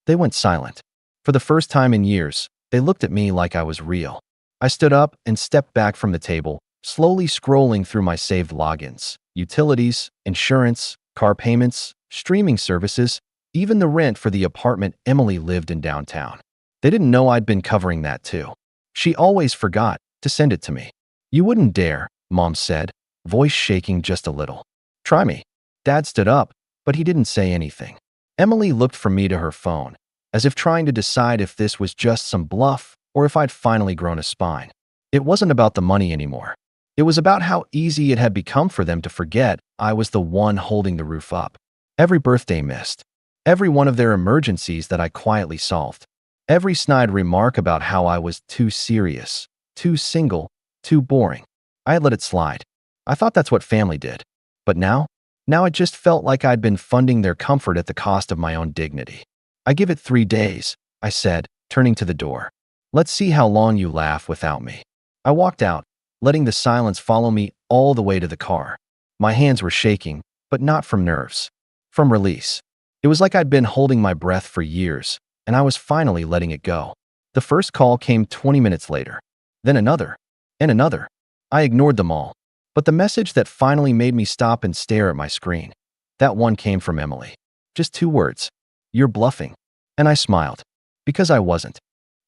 They went silent. For the first time in years, they looked at me like I was real. I stood up and stepped back from the table, slowly scrolling through my saved logins, utilities, insurance, car payments, streaming services, even the rent for the apartment Emily lived in downtown. They didn't know I'd been covering that too. She always forgot to send it to me. "You wouldn't dare," Mom said, voice shaking just a little. "Try me." Dad stood up, but he didn't say anything. Emily looked from me to her phone, as if trying to decide if this was just some bluff or if I'd finally grown a spine. It wasn't about the money anymore. It was about how easy it had become for them to forget I was the one holding the roof up. Every birthday missed. Every one of their emergencies that I quietly solved. Every snide remark about how I was too serious, too single, too boring. I had let it slide. I thought that's what family did. But now it just felt like I'd been funding their comfort at the cost of my own dignity. "I give it 3 days," I said, turning to the door. "Let's see how long you laugh without me." I walked out, letting the silence follow me all the way to the car. My hands were shaking, but not from nerves. From release. It was like I'd been holding my breath for years, and I was finally letting it go. The first call came 20 minutes later. Then another. And another. I ignored them all. But the message that finally made me stop and stare at my screen, that one came from Emily. Just 2 words. "You're bluffing." And I smiled. Because I wasn't.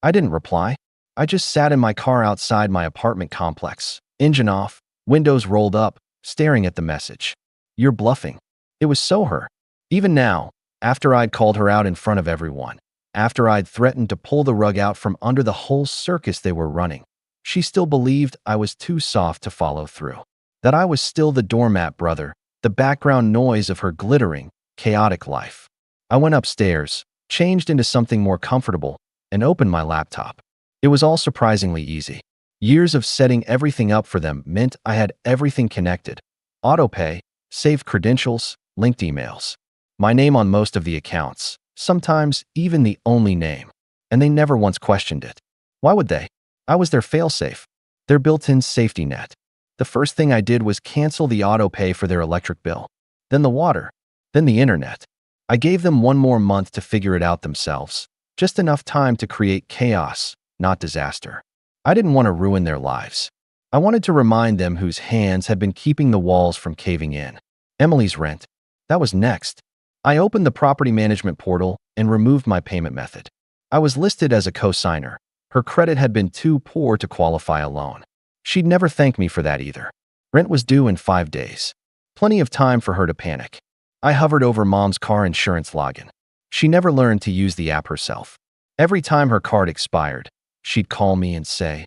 I didn't reply. I just sat in my car outside my apartment complex, engine off, windows rolled up, staring at the message. "You're bluffing." It was so her. Even now, after I'd called her out in front of everyone, after I'd threatened to pull the rug out from under the whole circus they were running, she still believed I was too soft to follow through. That I was still the doormat brother, the background noise of her glittering, chaotic life. I went upstairs, changed into something more comfortable, and opened my laptop. It was all surprisingly easy. Years of setting everything up for them meant I had everything connected. Autopay, saved credentials, linked emails. My name on most of the accounts, sometimes even the only name. And they never once questioned it. Why would they? I was their failsafe, their built-in safety net. The first thing I did was cancel the autopay for their electric bill, then the water, then the internet. I gave them 1 more month to figure it out themselves, just enough time to create chaos, not disaster. I didn't want to ruin their lives. I wanted to remind them whose hands had been keeping the walls from caving in. Emily's rent. That was next. I opened the property management portal and removed my payment method. I was listed as a co-signer. Her credit had been too poor to qualify a loan. She'd never thank me for that either. Rent was due in 5 days. Plenty of time for her to panic. I hovered over Mom's car insurance login. She never learned to use the app herself. Every time her card expired, she'd call me and say,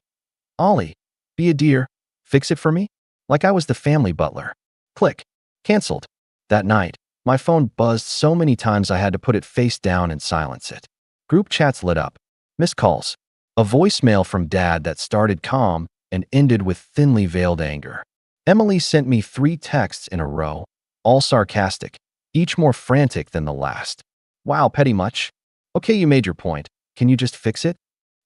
"Ollie, be a dear, fix it for me?" Like I was the family butler. Click. Cancelled. That night, my phone buzzed so many times I had to put it face down and silence it. Group chats lit up. Missed calls. A voicemail from Dad that started calm and ended with thinly veiled anger. Emily sent me 3 texts in a row, all sarcastic, each more frantic than the last. Wow, petty much? Okay, you made your point. Can you just fix it?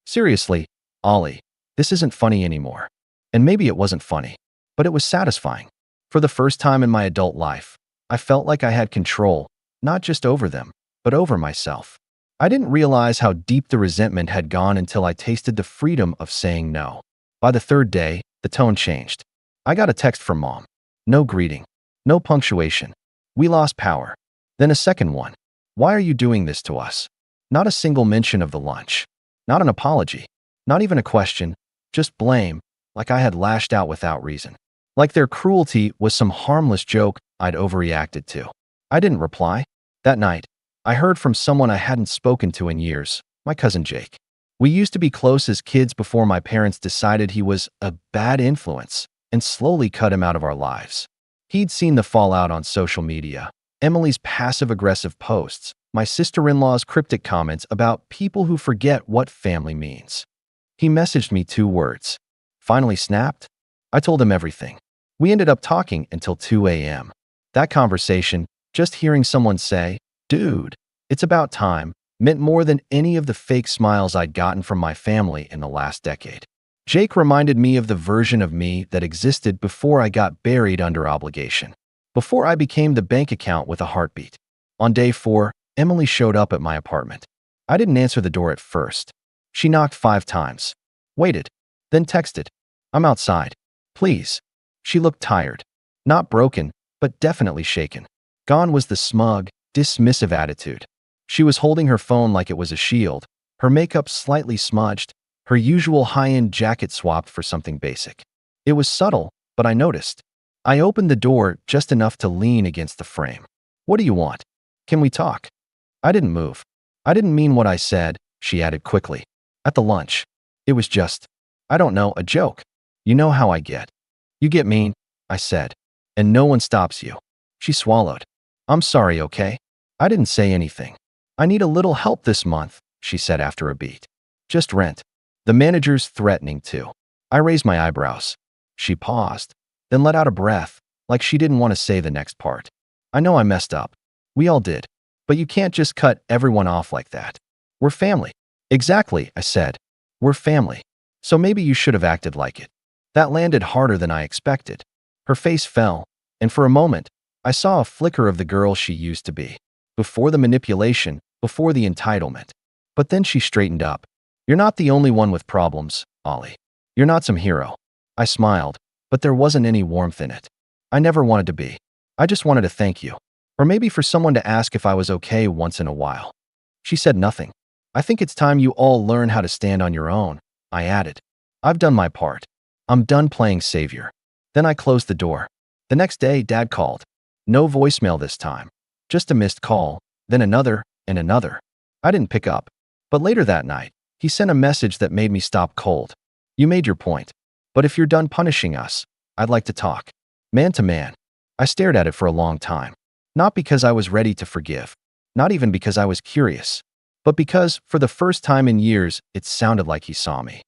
Seriously, Ollie, this isn't funny anymore. And maybe it wasn't funny, but it was satisfying. For the first time in my adult life, I felt like I had control, not just over them, but over myself. I didn't realize how deep the resentment had gone until I tasted the freedom of saying no. By the 3rd day, the tone changed. I got a text from Mom. No greeting. No punctuation. We lost power. Then a second one. Why are you doing this to us? Not a single mention of the lunch. Not an apology. Not even a question. Just blame, like I had lashed out without reason. Like their cruelty was some harmless joke I'd overreacted to. I didn't reply. That night, I heard from someone I hadn't spoken to in years, my cousin Jake. We used to be close as kids before my parents decided he was a bad influence and slowly cut him out of our lives. He'd seen the fallout on social media, Emily's passive-aggressive posts, my sister-in-law's cryptic comments about people who forget what family means. He messaged me 2 words. Finally snapped? I told him everything. We ended up talking until 2 a.m. That conversation, just hearing someone say, "Dude, it's about time," meant more than any of the fake smiles I'd gotten from my family in the last decade. Jake reminded me of the version of me that existed before I got buried under obligation. Before I became the bank account with a heartbeat. On day 4, Emily showed up at my apartment. I didn't answer the door at first. She knocked 5 times. Waited. Then texted. "I'm outside. Please." She looked tired. Not broken, but definitely shaken. Gone was the smug, dismissive attitude. She was holding her phone like it was a shield, her makeup slightly smudged, her usual high-end jacket swapped for something basic. It was subtle, but I noticed. I opened the door just enough to lean against the frame. "What do you want? Can we talk?" I didn't move. "I didn't mean what I said," she added quickly. "At the lunch. It was just, I don't know, a joke. You know how I get." "You get mean," I said. "And no one stops you." She swallowed. "I'm sorry, okay?" I didn't say anything. "I need a little help this month," she said after a beat. "Just rent." The manager's threatening too. I raised my eyebrows. She paused, then let out a breath, like she didn't want to say the next part. "I know I messed up. We all did. But you can't just cut everyone off like that. We're family." "Exactly," I said. "We're family. So maybe you should have acted like it." That landed harder than I expected. Her face fell, and for a moment, I saw a flicker of the girl she used to be. Before the manipulation, before the entitlement. But then she straightened up. "You're not the only one with problems, Ollie. You're not some hero." I smiled, but there wasn't any warmth in it. I never wanted to be. I just wanted to thank you. Or maybe for someone to ask if I was okay once in a while. She said nothing. "I think it's time you all learn how to stand on your own," I added. "I've done my part. I'm done playing savior." Then I closed the door. The next day, Dad called. No voicemail this time. Just a missed call, then another, and another. I didn't pick up. But later that night, he sent a message that made me stop cold. "You made your point. But if you're done punishing us, I'd like to talk. Man to man." I stared at it for a long time. Not because I was ready to forgive. Not even because I was curious. But because, for the first time in years, it sounded like he saw me.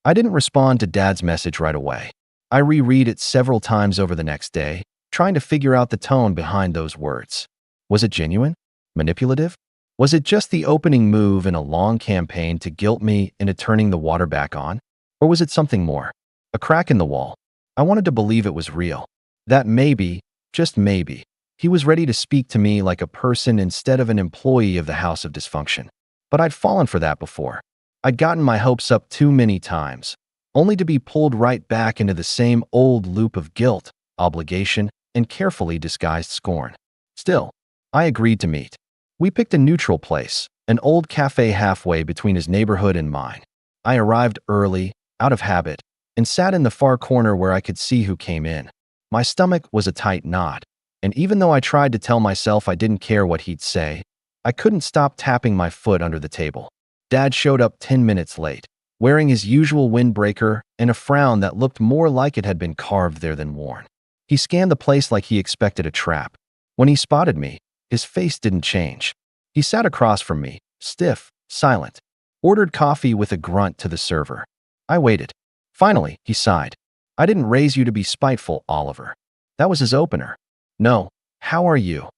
I didn't respond to Dad's message right away. I reread it several times over the next day, trying to figure out the tone behind those words. Was it genuine? Manipulative? Was it just the opening move in a long campaign to guilt me into turning the water back on? Or was it something more? A crack in the wall? I wanted to believe it was real. That maybe, just maybe, he was ready to speak to me like a person instead of an employee of the House of Dysfunction. But I'd fallen for that before. I'd gotten my hopes up too many times, only to be pulled right back into the same old loop of guilt, obligation, and carefully disguised scorn. Still, I agreed to meet. We picked a neutral place, an old cafe halfway between his neighborhood and mine. I arrived early, out of habit, and sat in the far corner where I could see who came in. My stomach was a tight knot, and even though I tried to tell myself I didn't care what he'd say, I couldn't stop tapping my foot under the table. Dad showed up 10 minutes late, wearing his usual windbreaker and a frown that looked more like it had been carved there than worn. He scanned the place like he expected a trap. When he spotted me, his face didn't change. He sat across from me, stiff, silent. Ordered coffee with a grunt to the server. I waited. Finally, he sighed. I didn't raise you to be spiteful, Oliver. That was his opener. No. How are you?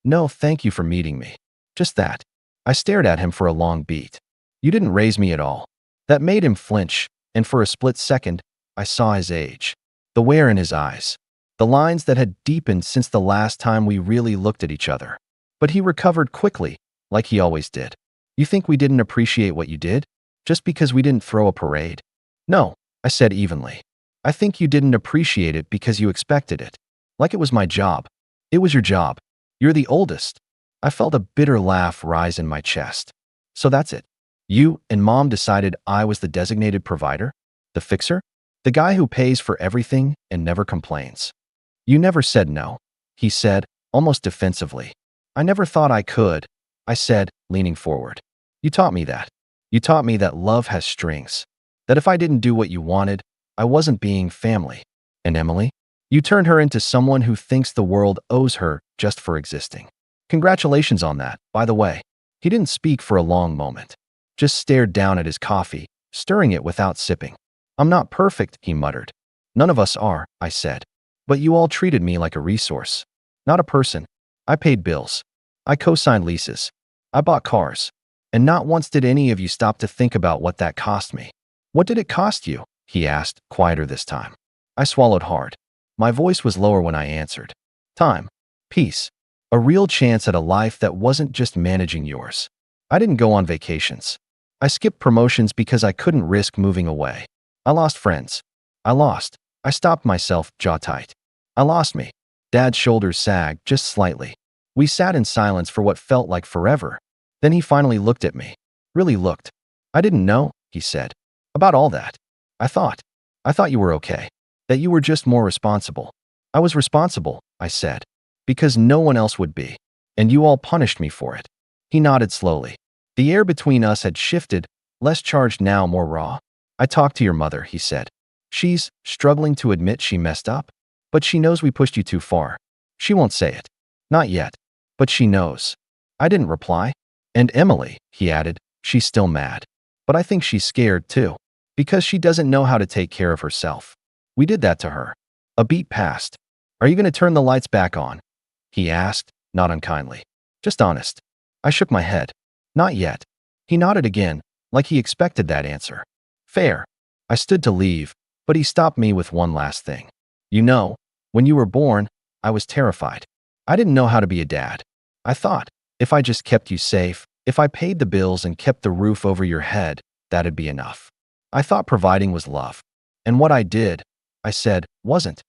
No, thank you for meeting me. Just that. I stared at him for a long beat. You didn't raise me at all. That made him flinch, and for a split second, I saw his age. The wear in his eyes. The lines that had deepened since the last time we really looked at each other. But he recovered quickly, like he always did. You think we didn't appreciate what you did? Just because we didn't throw a parade? No, I said evenly. I think you didn't appreciate it because you expected it. Like it was my job. It was your job. You're the oldest. I felt a bitter laugh rise in my chest. So that's it. You and Mom decided I was the designated provider? The fixer? The guy who pays for everything and never complains. You never said no, he said, almost defensively. I never thought I could, I said, leaning forward. You taught me that. You taught me that love has strings. That if I didn't do what you wanted, I wasn't being family. And Emily? You turned her into someone who thinks the world owes her just for existing. Congratulations on that, by the way. He didn't speak for a long moment. Just stared down at his coffee, stirring it without sipping. I'm not perfect, he muttered. None of us are, I said. But you all treated me like a resource. Not a person. I paid bills. I co-signed leases. I bought cars. And not once did any of you stop to think about what that cost me. What did it cost you? He asked, quieter this time. I swallowed hard. My voice was lower when I answered. Time. Peace. A real chance at a life that wasn't just managing yours. I didn't go on vacations. I skipped promotions because I couldn't risk moving away. I lost friends. I stopped myself, jaw tight. I lost me. Dad's shoulders sagged just slightly. We sat in silence for what felt like forever. Then he finally looked at me. Really looked. I didn't know, he said. About all that. I thought you were okay. That you were just more responsible. I was responsible, I said. Because no one else would be. And you all punished me for it. He nodded slowly. The air between us had shifted, less charged now, more raw. I talked to your mother, he said. She's struggling to admit she messed up. But she knows we pushed you too far. She won't say it. Not yet. But she knows. I didn't reply. And Emily, he added, she's still mad. But I think she's scared too. Because she doesn't know how to take care of herself. We did that to her. A beat passed. Are you going to turn the lights back on? He asked, not unkindly. Just honest. I shook my head. Not yet. He nodded again, like he expected that answer. Fair. I stood to leave, but he stopped me with one last thing. You know, when you were born, I was terrified. I didn't know how to be a dad. I thought, if I just kept you safe, if I paid the bills and kept the roof over your head, that'd be enough. I thought providing was love. And what I did, I said, wasn't.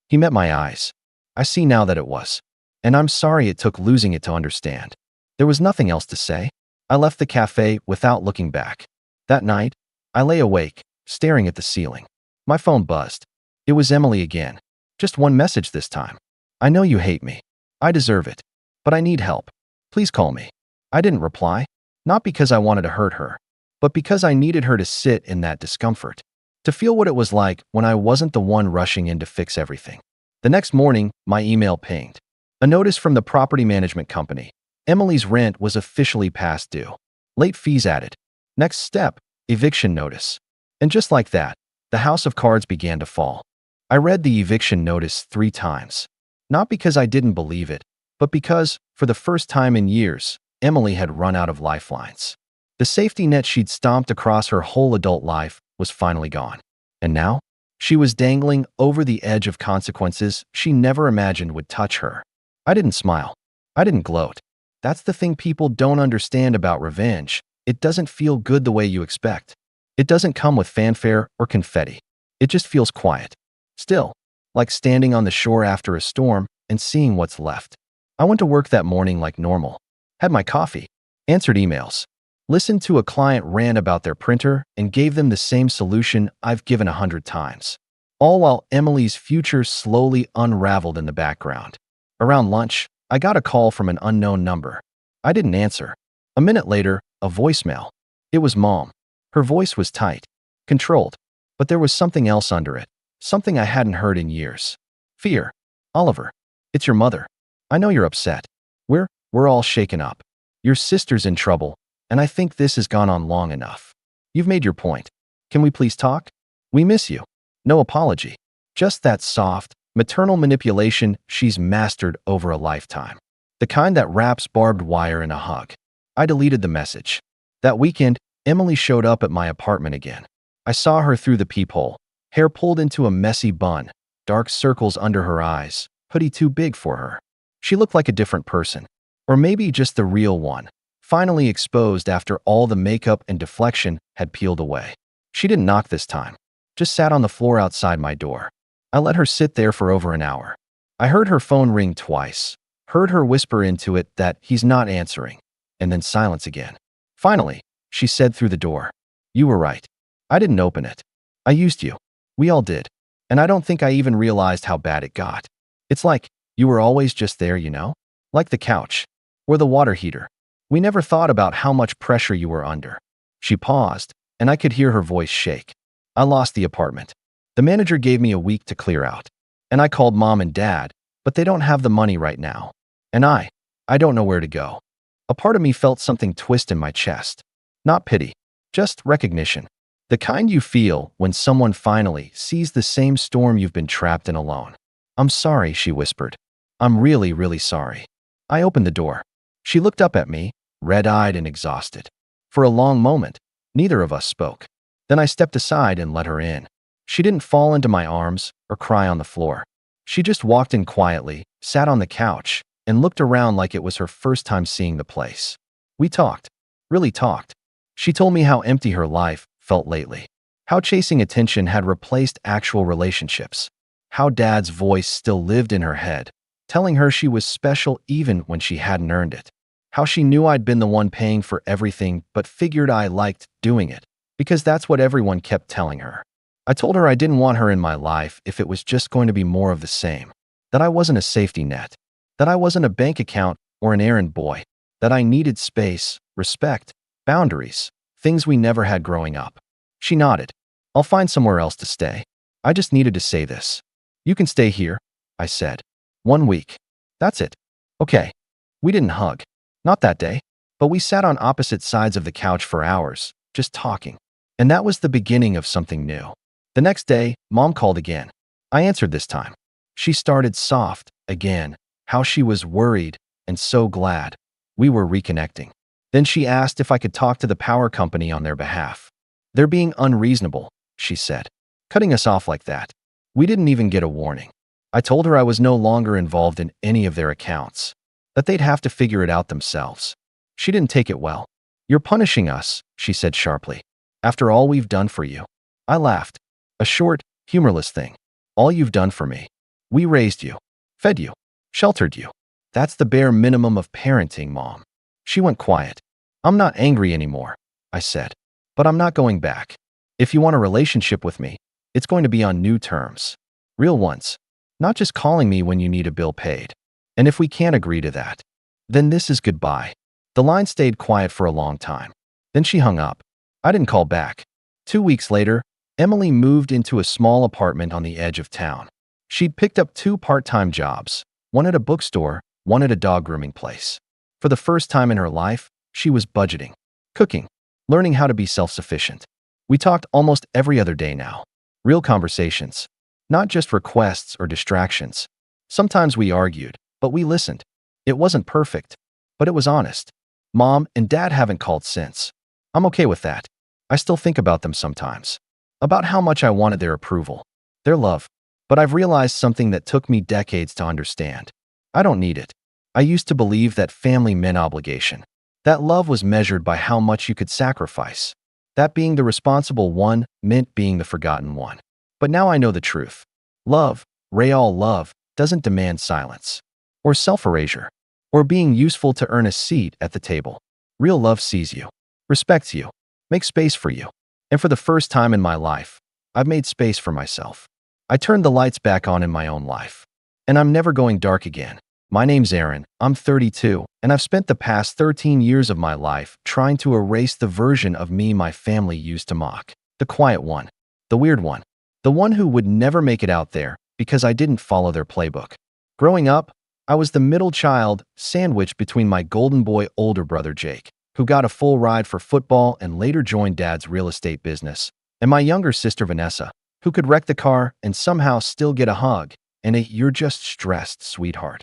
He met my eyes. I see now that it was. And I'm sorry it took losing it to understand. There was nothing else to say. I left the cafe without looking back. That night, I lay awake, staring at the ceiling. My phone buzzed. It was Emily again. Just one message this time. I know you hate me. I deserve it. But I need help. Please call me. I didn't reply. Not because I wanted to hurt her, but because I needed her to sit in that discomfort. To feel what it was like when I wasn't the one rushing in to fix everything. The next morning, my email pinged. A notice from the property management company. Emily's rent was officially past due. Late fees added. Next step, eviction notice. And just like that, the house of cards began to fall. I read the eviction notice 3 times. Not because I didn't believe it, but because, for the first time in years, Emily had run out of lifelines. The safety net she'd stomped across her whole adult life was finally gone. And now, she was dangling over the edge of consequences she never imagined would touch her. I didn't smile. I didn't gloat. That's the thing people don't understand about revenge. It doesn't feel good the way you expect. It doesn't come with fanfare or confetti. It just feels quiet. Still, like standing on the shore after a storm and seeing what's left. I went to work that morning like normal. Had my coffee. Answered emails. Listened to a client rant about their printer and gave them the same solution I've given 100 times. All while Emily's future slowly unraveled in the background. Around lunch, I got a call from an unknown number. I didn't answer. A minute later, a voicemail. It was Mom. Her voice was tight, controlled, but there was something else under it, something I hadn't heard in years. Fear. Oliver, it's your mother. I know you're upset. We're all shaken up. Your sister's in trouble, and I think this has gone on long enough. You've made your point. Can we please talk? We miss you. No apology. Just that soft, maternal manipulation she's mastered over a lifetime. The kind that wraps barbed wire in a hug. I deleted the message. That weekend, Emily showed up at my apartment again. I saw her through the peephole, hair pulled into a messy bun, dark circles under her eyes, hoodie too big for her. She looked like a different person. Or maybe just the real one, finally exposed after all the makeup and deflection had peeled away. She didn't knock this time, just sat on the floor outside my door. I let her sit there for over an hour. I heard her phone ring twice, heard her whisper into it that he's not answering, and then silence again. Finally, she said through the door, "You were right. I didn't open it. I used you. We all did. And I don't think I even realized how bad it got. It's like you were always just there, you know? Like the couch. Or the water heater. We never thought about how much pressure you were under." She paused, and I could hear her voice shake. I lost the apartment. The manager gave me a week to clear out. And I called mom and dad, but they don't have the money right now. And I don't know where to go. A part of me felt something twist in my chest. Not pity, just recognition. The kind you feel when someone finally sees the same storm you've been trapped in alone. "I'm sorry," she whispered. "I'm really, really sorry." I opened the door. She looked up at me, red-eyed and exhausted. For a long moment, neither of us spoke. Then I stepped aside and let her in. She didn't fall into my arms or cry on the floor. She just walked in quietly, sat on the couch, and looked around like it was her first time seeing the place. We talked, really talked. She told me how empty her life felt lately, how chasing attention had replaced actual relationships, how Dad's voice still lived in her head, telling her she was special even when she hadn't earned it. How she knew I'd been the one paying for everything but figured I liked doing it, because that's what everyone kept telling her. I told her I didn't want her in my life if it was just going to be more of the same, that I wasn't a safety net, that I wasn't a bank account or an errand boy, that I needed space, respect, boundaries, things we never had growing up. She nodded. "I'll find somewhere else to stay. I just needed to say this." "You can stay here," I said. 1 week. That's it. Okay. We didn't hug. Not that day. But we sat on opposite sides of the couch for hours, just talking. And that was the beginning of something new. The next day, Mom called again. I answered this time. She started soft, again, how she was worried and so glad. We were reconnecting. Then she asked if I could talk to the power company on their behalf. "They're being unreasonable," she said, "cutting us off like that. We didn't even get a warning." I told her I was no longer involved in any of their accounts, that they'd have to figure it out themselves. She didn't take it well. "You're punishing us," she said sharply, "after all we've done for you." I laughed. A short, humorless thing. "All you've done for me. We raised you, fed you, sheltered you. That's the bare minimum of parenting, Mom." She went quiet. "I'm not angry anymore," I said, "but I'm not going back. If you want a relationship with me, it's going to be on new terms. Real ones. Not just calling me when you need a bill paid. And if we can't agree to that, then this is goodbye." The line stayed quiet for a long time. Then she hung up. I didn't call back. 2 weeks later, Emily moved into a small apartment on the edge of town. She'd picked up 2 part-time jobs, one at a bookstore, one at a dog grooming place. For the first time in her life, she was budgeting, cooking, learning how to be self-sufficient. We talked almost every other day now. Real conversations. Not just requests or distractions. Sometimes we argued, but we listened. It wasn't perfect, but it was honest. Mom and Dad haven't called since. I'm okay with that. I still think about them sometimes. About how much I wanted their approval, their love. But I've realized something that took me decades to understand. I don't need it. I used to believe that family meant obligation. That love was measured by how much you could sacrifice. That being the responsible one meant being the forgotten one. But now I know the truth. Love, real love, doesn't demand silence, or self-erasure, or being useful to earn a seat at the table. Real love sees you, respects you, makes space for you. And for the first time in my life, I've made space for myself. I turned the lights back on in my own life. And I'm never going dark again. My name's Aaron, I'm 32, and I've spent the past 13 years of my life trying to erase the version of me my family used to mock. The quiet one, the weird one, the one who would never make it out there because I didn't follow their playbook. Growing up, I was the middle child, sandwiched between my golden boy older brother Jake, who got a full ride for football and later joined Dad's real estate business, and my younger sister Vanessa, who could wreck the car and somehow still get a hug and a "you're just stressed, sweetheart."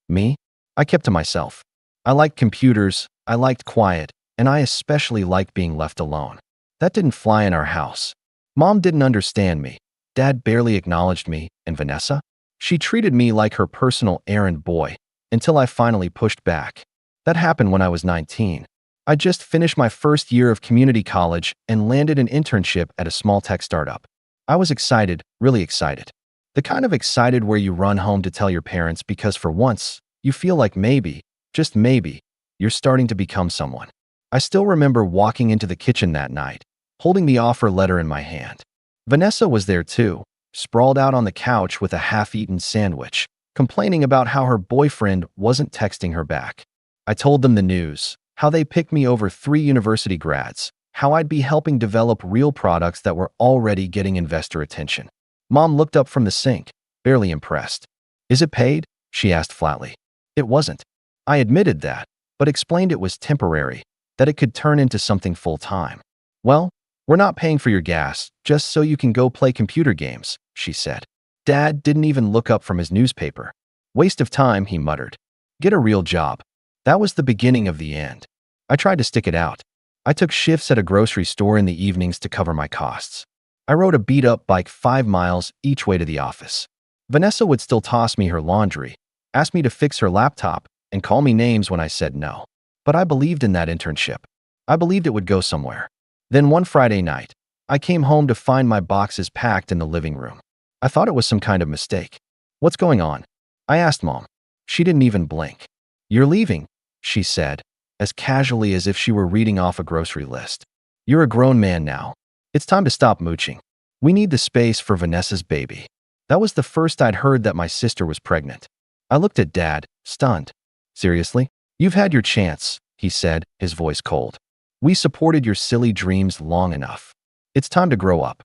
Me? I kept to myself. I liked computers, I liked quiet, and I especially liked being left alone. That didn't fly in our house. Mom didn't understand me. Dad barely acknowledged me, and Vanessa? She treated me like her personal errand boy until I finally pushed back. That happened when I was 19. I just finished my first year of community college and landed an internship at a small tech startup. I was excited, really excited. The kind of excited where you run home to tell your parents because for once, you feel like maybe, just maybe, you're starting to become someone. I still remember walking into the kitchen that night, holding the offer letter in my hand. Vanessa was there too, sprawled out on the couch with a half-eaten sandwich, complaining about how her boyfriend wasn't texting her back. I told them the news, how they picked me over 3 university grads, how I'd be helping develop real products that were already getting investor attention. Mom looked up from the sink, barely impressed. "Is it paid?" she asked flatly. It wasn't. I admitted that, but explained it was temporary, that it could turn into something full-time. "Well, we're not paying for your gas, just so you can go play computer games," she said. Dad didn't even look up from his newspaper. "Waste of time," he muttered. "Get a real job." That was the beginning of the end. I tried to stick it out. I took shifts at a grocery store in the evenings to cover my costs. I rode a beat-up bike 5 miles each way to the office. Vanessa would still toss me her laundry, ask me to fix her laptop, and call me names when I said no. But I believed in that internship. I believed it would go somewhere. Then one Friday night, I came home to find my boxes packed in the living room. I thought it was some kind of mistake. "What's going on?" I asked Mom. She didn't even blink. "You're leaving," she said, as casually as if she were reading off a grocery list. "You're a grown man now. It's time to stop mooching. We need the space for Vanessa's baby." That was the first I'd heard that my sister was pregnant. I looked at Dad, stunned. "Seriously? You've had your chance," he said, his voice cold. "We supported your silly dreams long enough. It's time to grow up."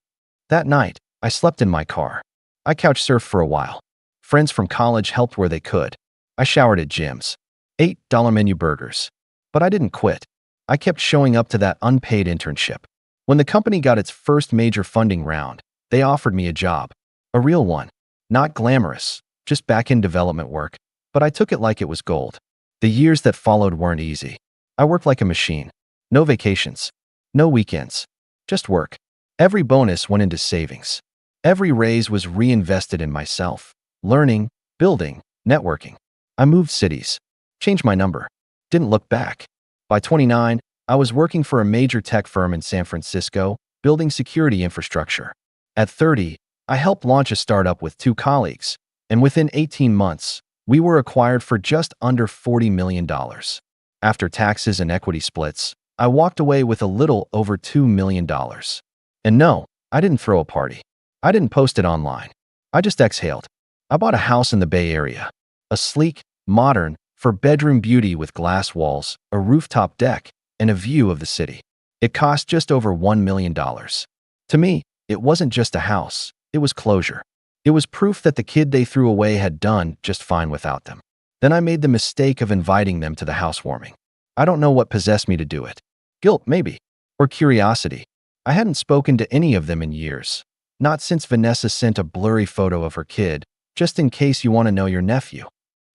That night, I slept in my car. I couch surfed for a while. Friends from college helped where they could. I showered at gyms. Ate $1 menu burgers. But I didn't quit. I kept showing up to that unpaid internship. When the company got its first major funding round, they offered me a job. A real one. Not glamorous, just back-end development work, but I took it like it was gold. The years that followed weren't easy. I worked like a machine. No vacations. No weekends. Just work. Every bonus went into savings. Every raise was reinvested in myself. Learning, building, networking. I moved cities. Changed my number. Didn't look back. By 29, I was working for a major tech firm in San Francisco, building security infrastructure. At 30, I helped launch a startup with 2 colleagues, and within 18 months, we were acquired for just under $40 million. After taxes and equity splits, I walked away with a little over $2 million. And no, I didn't throw a party. I didn't post it online. I just exhaled. I bought a house in the Bay Area. A sleek, modern, four-bedroom beauty with glass walls, a rooftop deck, and a view of the city. It cost just over $1 million. To me, it wasn't just a house. It was closure. It was proof that the kid they threw away had done just fine without them. Then I made the mistake of inviting them to the housewarming. I don't know what possessed me to do it. Guilt, maybe. Or curiosity. I hadn't spoken to any of them in years. Not since Vanessa sent a blurry photo of her kid, just in case you want to know your nephew.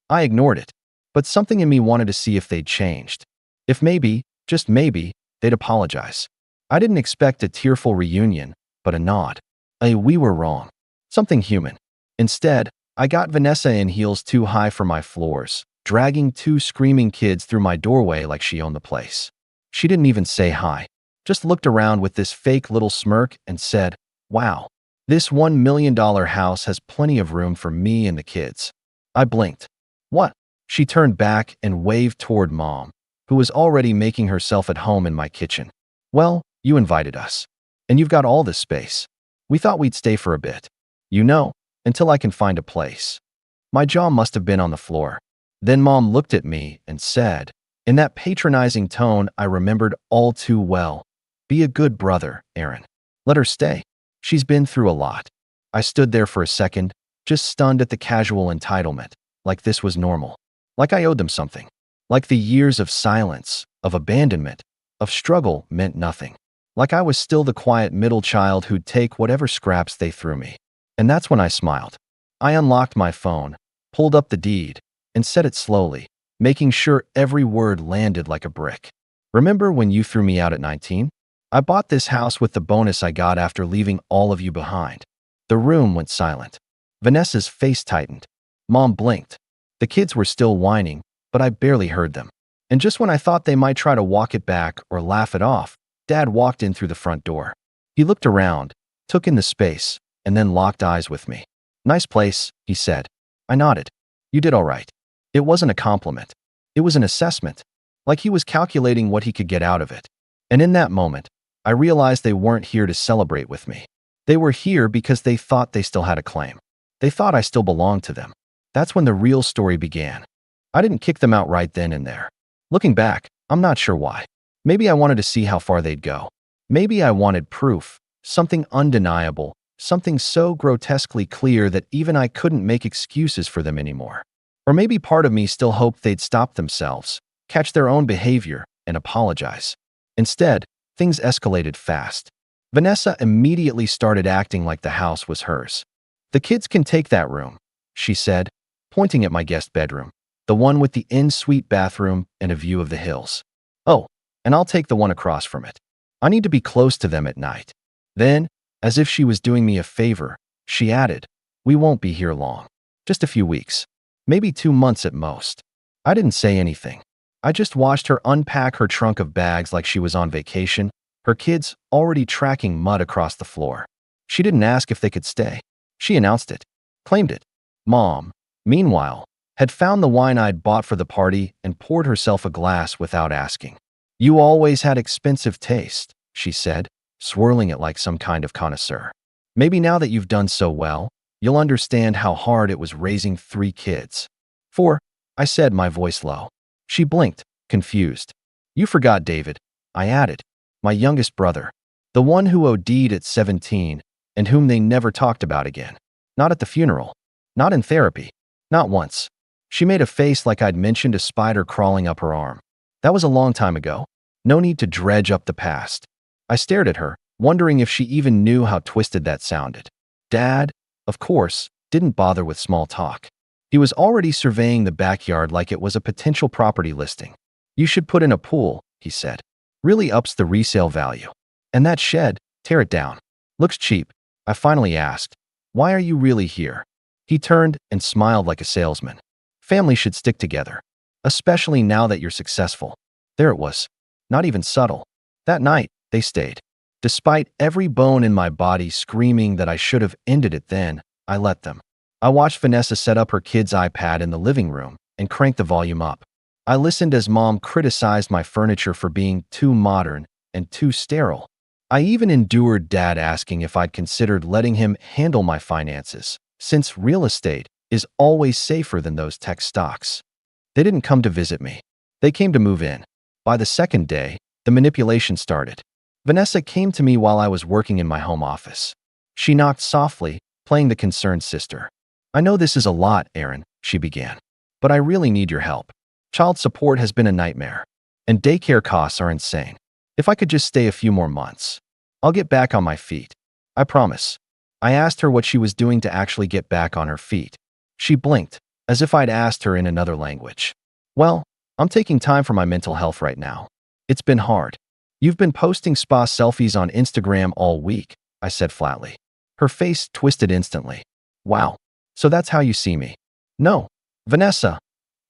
I ignored it. But something in me wanted to see if they'd changed. If maybe, just maybe, they'd apologize. I didn't expect a tearful reunion, but a nod. We were wrong. Something human. Instead, I got Vanessa in heels too high for my floors, dragging 2 screaming kids through my doorway like she owned the place. She didn't even say hi, just looked around with this fake little smirk and said, "Wow, this $1 million house has plenty of room for me and the kids." I blinked. "What?" She turned back and waved toward Mom, who was already making herself at home in my kitchen. "Well, you invited us. And you've got all this space. We thought we'd stay for a bit. You know, until I can find a place." My jaw must have been on the floor. Then Mom looked at me and said, in that patronizing tone I remembered all too well, "Be a good brother, Aaron. Let her stay. She's been through a lot." I stood there for a second, just stunned at the casual entitlement, like this was normal. Like I owed them something. Like the years of silence, of abandonment, of struggle meant nothing. Like I was still the quiet middle child who'd take whatever scraps they threw me. And that's when I smiled. I unlocked my phone, pulled up the deed, and said it slowly, making sure every word landed like a brick. Remember when you threw me out at 19? I bought this house with the bonus I got after leaving all of you behind. The room went silent. Vanessa's face tightened. Mom blinked. The kids were still whining, but I barely heard them. And just when I thought they might try to walk it back or laugh it off, Dad walked in through the front door. He looked around, took in the space, and then locked eyes with me. "Nice place," he said. I nodded. "You did all right." It wasn't a compliment. It was an assessment, like he was calculating what he could get out of it. And in that moment, I realized they weren't here to celebrate with me. They were here because they thought they still had a claim. They thought I still belonged to them. That's when the real story began. I didn't kick them out right then and there. Looking back, I'm not sure why. Maybe I wanted to see how far they'd go. Maybe I wanted proof, something undeniable, something so grotesquely clear that even I couldn't make excuses for them anymore. Or maybe part of me still hoped they'd stop themselves, catch their own behavior, and apologize. Instead, things escalated fast. Vanessa immediately started acting like the house was hers. "The kids can take that room," she said, pointing at my guest bedroom, the one with the en-suite bathroom and a view of the hills. "Oh, and I'll take the one across from it. I need to be close to them at night." Then, as if she was doing me a favor, she added, "We won't be here long. Just a few weeks. Maybe 2 months at most." I didn't say anything. I just watched her unpack her trunk of bags like she was on vacation, her kids already tracking mud across the floor. She didn't ask if they could stay. She announced it, claimed it. Mom, meanwhile, had found the wine I'd bought for the party and poured herself a glass without asking. "You always had expensive taste," she said, swirling it like some kind of connoisseur. "Maybe now that you've done so well, you'll understand how hard it was raising 3 kids. 4, I said, my voice low. She blinked, confused. "You forgot David," I added. "My youngest brother. The one who OD'd at 17 and whom they never talked about again. Not at the funeral. Not in therapy. Not once." She made a face like I'd mentioned a spider crawling up her arm. That was a long time ago. No need to dredge up the past. I stared at her, wondering if she even knew how twisted that sounded. Dad, of course, didn't bother with small talk. He was already surveying the backyard like it was a potential property listing. "You should put in a pool," he said. "Really ups the resale value. And that shed, tear it down. Looks cheap." I finally asked, "Why are you really here?" He turned and smiled like a salesman. "Family should stick together. Especially now that you're successful." There it was. Not even subtle. That night, they stayed. Despite every bone in my body screaming that I should have ended it then, I let them. I watched Vanessa set up her kid's iPad in the living room and crank the volume up. I listened as Mom criticized my furniture for being too modern and too sterile. I even endured Dad asking if I'd considered letting him handle my finances, since real estate is always safer than those tech stocks. They didn't come to visit me. They came to move in. By the second day, the manipulation started. Vanessa came to me while I was working in my home office. She knocked softly, playing the concerned sister. "I know this is a lot, Aaron," she began, "but I really need your help. Child support has been a nightmare, and daycare costs are insane. If I could just stay a few more months, I'll get back on my feet. I promise." I asked her what she was doing to actually get back on her feet. She blinked, as if I'd asked her in another language. "Well, I'm taking time for my mental health right now. It's been hard. You've been posting spa selfies on Instagram all week," I said flatly. Her face twisted instantly. "Wow, so that's how you see me?" "No, Vanessa,"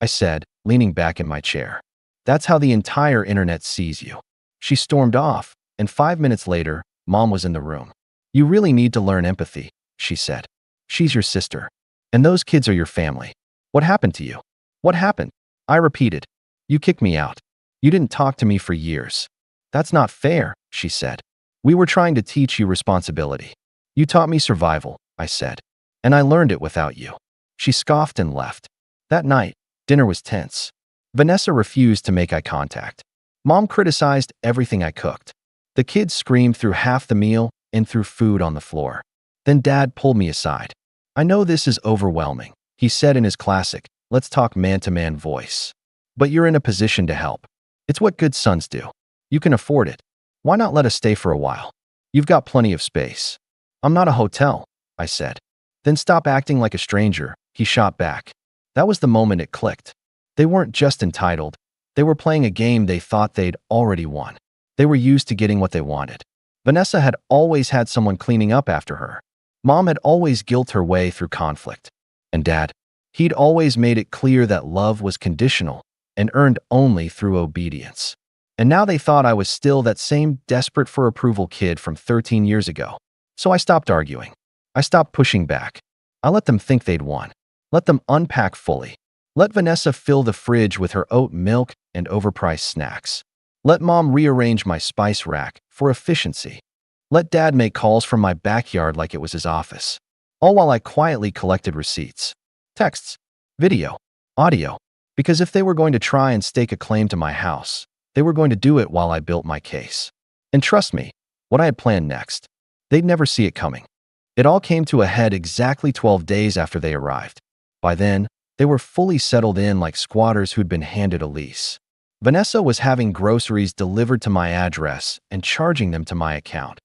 I said, leaning back in my chair. "That's how the entire internet sees you." She stormed off, and 5 minutes later, Mom was in the room. "You really need to learn empathy," she said. "She's your sister. And those kids are your family. What happened to you?" "What happened?" I repeated. "You kicked me out. You didn't talk to me for years." "That's not fair," she said. "We were trying to teach you responsibility. You taught me survival," I said. "And I learned it without you." She scoffed and left. That night, dinner was tense. Vanessa refused to make eye contact. Mom criticized everything I cooked. The kids screamed through half the meal and threw food on the floor. Then Dad pulled me aside. "I know this is overwhelming," he said in his classic, Let's talk man-to-man voice. But you're in a position to help. It's what good sons do. You can afford it. Why not let us stay for a while? You've got plenty of space. I'm not a hotel, I said. Then stop acting like a stranger, he shot back. That was the moment it clicked. They weren't just entitled. They were playing a game they thought they'd already won. They were used to getting what they wanted. Vanessa had always had someone cleaning up after her. Mom had always guilt her way through conflict. And Dad, he'd always made it clear that love was conditional and earned only through obedience. And now they thought I was still that same desperate for approval kid from 13 years ago. So I stopped arguing. I stopped pushing back. I let them think they'd won. Let them unpack fully. Let Vanessa fill the fridge with her oat milk and overpriced snacks. Let Mom rearrange my spice rack for efficiency. Let Dad make calls from my backyard like it was his office. All while I quietly collected receipts, texts, video, audio. Because if they were going to try and stake a claim to my house, they were going to do it while I built my case. And trust me, what I had planned next, they'd never see it coming. It all came to a head exactly 12 days after they arrived. By then, they were fully settled in like squatters who'd been handed a lease. Vanessa was having groceries delivered to my address and charging them to my account.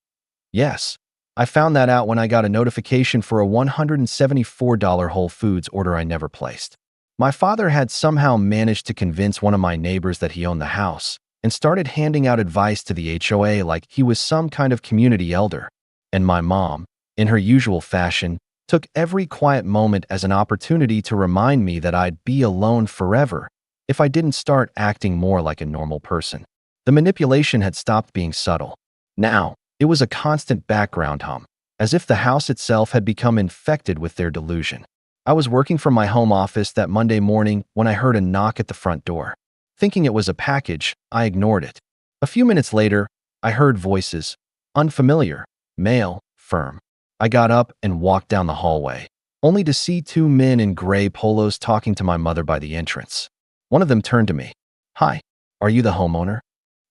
Yes, I found that out when I got a notification for a $174 Whole Foods order I never placed. My father had somehow managed to convince one of my neighbors that he owned the house and started handing out advice to the HOA like he was some kind of community elder. And my mom, in her usual fashion, took every quiet moment as an opportunity to remind me that I'd be alone forever if I didn't start acting more like a normal person. The manipulation had stopped being subtle. Now, it was a constant background hum, as if the house itself had become infected with their delusion. I was working from my home office that Monday morning when I heard a knock at the front door. Thinking it was a package, I ignored it. A few minutes later, I heard voices. Unfamiliar, male, firm. I got up and walked down the hallway, only to see two men in gray polos talking to my mother by the entrance. One of them turned to me. "Hi, are you the homeowner?"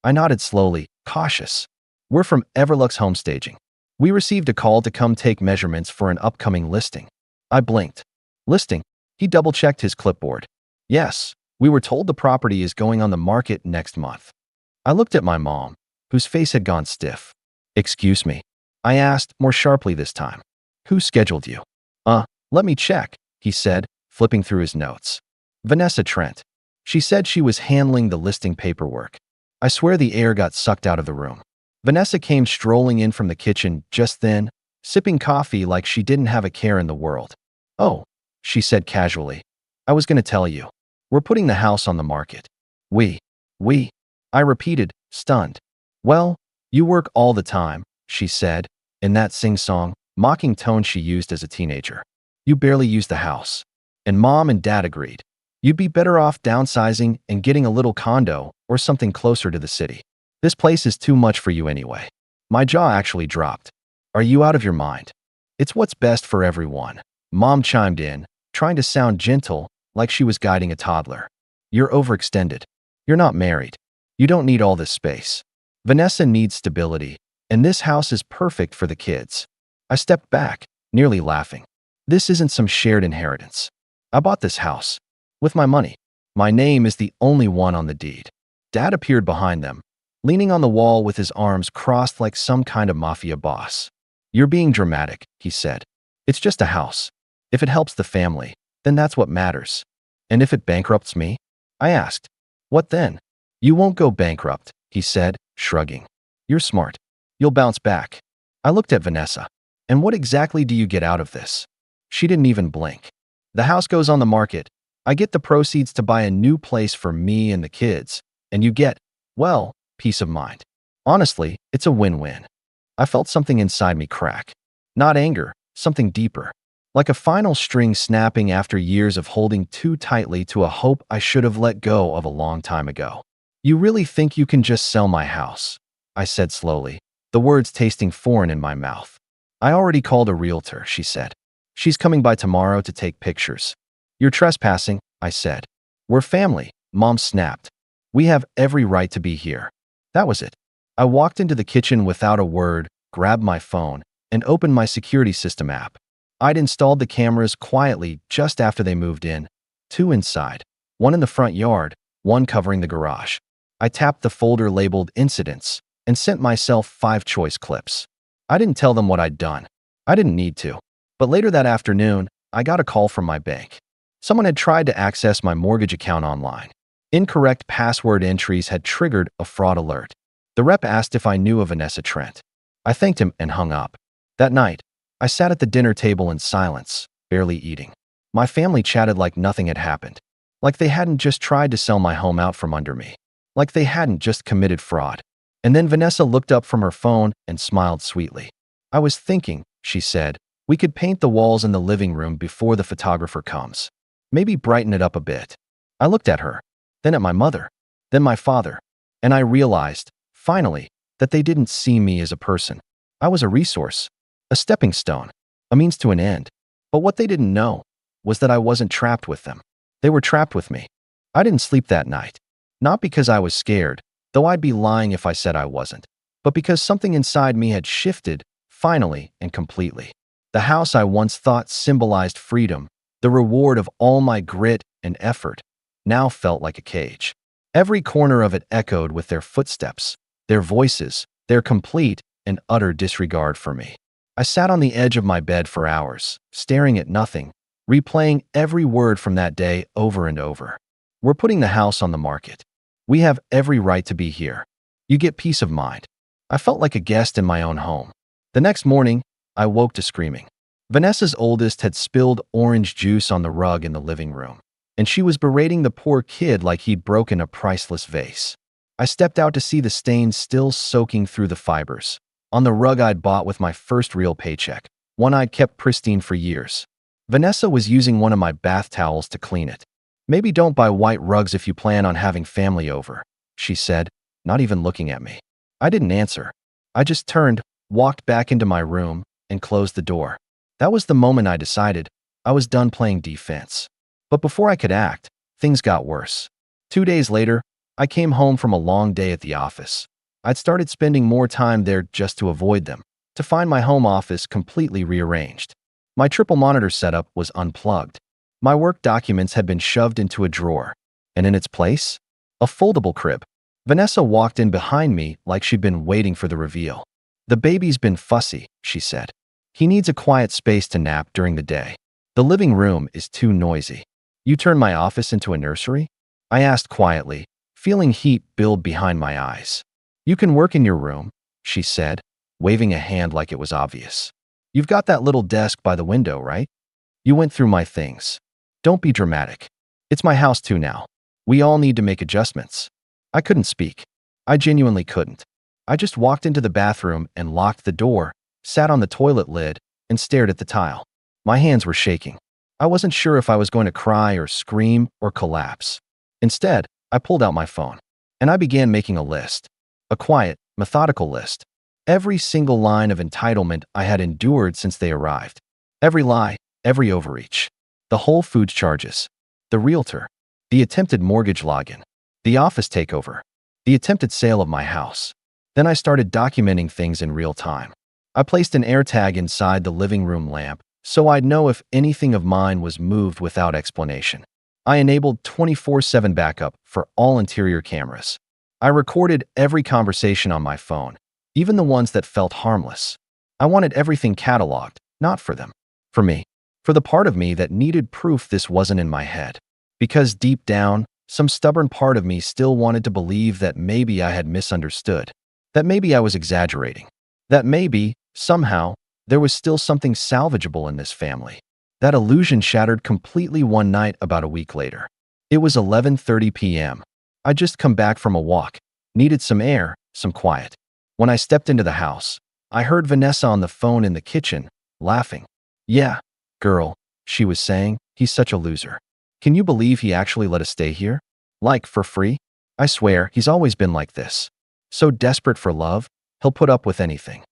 I nodded slowly, cautious. "We're from Everlux Home Staging. We received a call to come take measurements for an upcoming listing." I blinked. "Listing?" He double-checked his clipboard. "Yes, we were told the property is going on the market next month." I looked at my mom, whose face had gone stiff. "Excuse me?" I asked, more sharply this time. "Who scheduled you?" Let me check," he said, flipping through his notes. "Vanessa Trent. She said she was handling the listing paperwork." I swear the air got sucked out of the room. Vanessa came strolling in from the kitchen just then, sipping coffee like she didn't have a care in the world. "Oh," she said casually. "I was going to tell you. We're putting the house on the market." We, I repeated, stunned. "Well, you work all the time," she said, in that sing-song, mocking tone she used as a teenager. "You barely use the house." And Mom and Dad agreed. "You'd be better off downsizing and getting a little condo or something closer to the city. This place is too much for you anyway." My jaw actually dropped. "Are you out of your mind?" "It's what's best for everyone," Mom chimed in, trying to sound gentle, like she was guiding a toddler. "You're overextended. You're not married. You don't need all this space. Vanessa needs stability, and this house is perfect for the kids." I stepped back, nearly laughing. This isn't some shared inheritance. I bought this house. With my money. My name is the only one on the deed. Dad appeared behind them, leaning on the wall with his arms crossed like some kind of mafia boss. "You're being dramatic," he said. "It's just a house. If it helps the family, then that's what matters." "And if it bankrupts me?" I asked. "What then?" "You won't go bankrupt," he said, shrugging. "You're smart. You'll bounce back." I looked at Vanessa. "And what exactly do you get out of this?" She didn't even blink. "The house goes on the market. I get the proceeds to buy a new place for me and the kids, and you get, well, peace of mind. Honestly, it's a win-win." I felt something inside me crack. Not anger, something deeper. Like a final string snapping after years of holding too tightly to a hope I should have let go of a long time ago. "You really think you can just sell my house?" I said slowly, the words tasting foreign in my mouth. "I already called a realtor," she said. "She's coming by tomorrow to take pictures." "You're trespassing," I said. "We're family," Mom snapped. "We have every right to be here." That was it. I walked into the kitchen without a word, grabbed my phone, and opened my security system app. I'd installed the cameras quietly just after they moved in, two inside, one in the front yard, one covering the garage. I tapped the folder labeled Incidents and sent myself 5 choice clips. I didn't tell them what I'd done. I didn't need to. But later that afternoon, I got a call from my bank. Someone had tried to access my mortgage account online. Incorrect password entries had triggered a fraud alert. The rep asked if I knew of Vanessa Trent. I thanked him and hung up. That night, I sat at the dinner table in silence, barely eating. My family chatted like nothing had happened. Like they hadn't just tried to sell my home out from under me. Like they hadn't just committed fraud. And then Vanessa looked up from her phone and smiled sweetly. I was thinking, she said, we could paint the walls in the living room before the photographer comes. Maybe brighten it up a bit. I looked at her, then at my mother, then my father, and I realized, finally, that they didn't see me as a person. I was a resource, a stepping stone, a means to an end. But what they didn't know was that I wasn't trapped with them. They were trapped with me. I didn't sleep that night. Not because I was scared, though I'd be lying if I said I wasn't, but because something inside me had shifted, finally and completely. The house I once thought symbolized freedom, the reward of all my grit and effort, now felt like a cage. Every corner of it echoed with their footsteps, their voices, their complete and utter disregard for me. I sat on the edge of my bed for hours, staring at nothing, replaying every word from that day over and over. We're putting the house on the market. We have every right to be here. You get peace of mind. I felt like a guest in my own home. The next morning, I woke to screaming. Vanessa's oldest had spilled orange juice on the rug in the living room, and she was berating the poor kid like he'd broken a priceless vase. I stepped out to see the stains still soaking through the fibers, on the rug I'd bought with my first real paycheck, one I'd kept pristine for years. Vanessa was using one of my bath towels to clean it. Maybe don't buy white rugs if you plan on having family over, she said, not even looking at me. I didn't answer. I just turned, walked back into my room, and closed the door. That was the moment I decided I was done playing defense. But before I could act, things got worse. 2 days later, I came home from a long day at the office. I'd started spending more time there just to avoid them, to find my home office completely rearranged. My triple monitor setup was unplugged. My work documents had been shoved into a drawer, and in its place, a foldable crib. Vanessa walked in behind me like she'd been waiting for the reveal. The baby's been fussy, she said. He needs a quiet space to nap during the day. The living room is too noisy. You turn my office into a nursery? I asked quietly, feeling heat build behind my eyes. You can work in your room, she said, waving a hand like it was obvious. You've got that little desk by the window, right? You went through my things. Don't be dramatic. It's my house too now. We all need to make adjustments. I couldn't speak. I genuinely couldn't. I just walked into the bathroom and locked the door, sat on the toilet lid, and stared at the tile. My hands were shaking. I wasn't sure if I was going to cry or scream or collapse. Instead, I pulled out my phone, and I began making a list. A quiet, methodical list. Every single line of entitlement I had endured since they arrived. Every lie, every overreach. The Whole Foods charges. The realtor. The attempted mortgage login. The office takeover. The attempted sale of my house. Then I started documenting things in real time. I placed an AirTag inside the living room lamp so I'd know if anything of mine was moved without explanation. I enabled 24/7 backup for all interior cameras. I recorded every conversation on my phone, even the ones that felt harmless. I wanted everything cataloged, not for them, for me, for the part of me that needed proof this wasn't in my head. Because deep down, some stubborn part of me still wanted to believe that maybe I had misunderstood, that maybe I was exaggerating, that maybe, somehow, there was still something salvageable in this family. That illusion shattered completely one night about a week later. It was 11:30 p.m. I'd just come back from a walk, needed some air, some quiet. When I stepped into the house, I heard Vanessa on the phone in the kitchen, laughing. Yeah, girl, she was saying, he's such a loser. Can you believe he actually let us stay here? Like, for free? I swear, he's always been like this. So desperate for love, he'll put up with anything.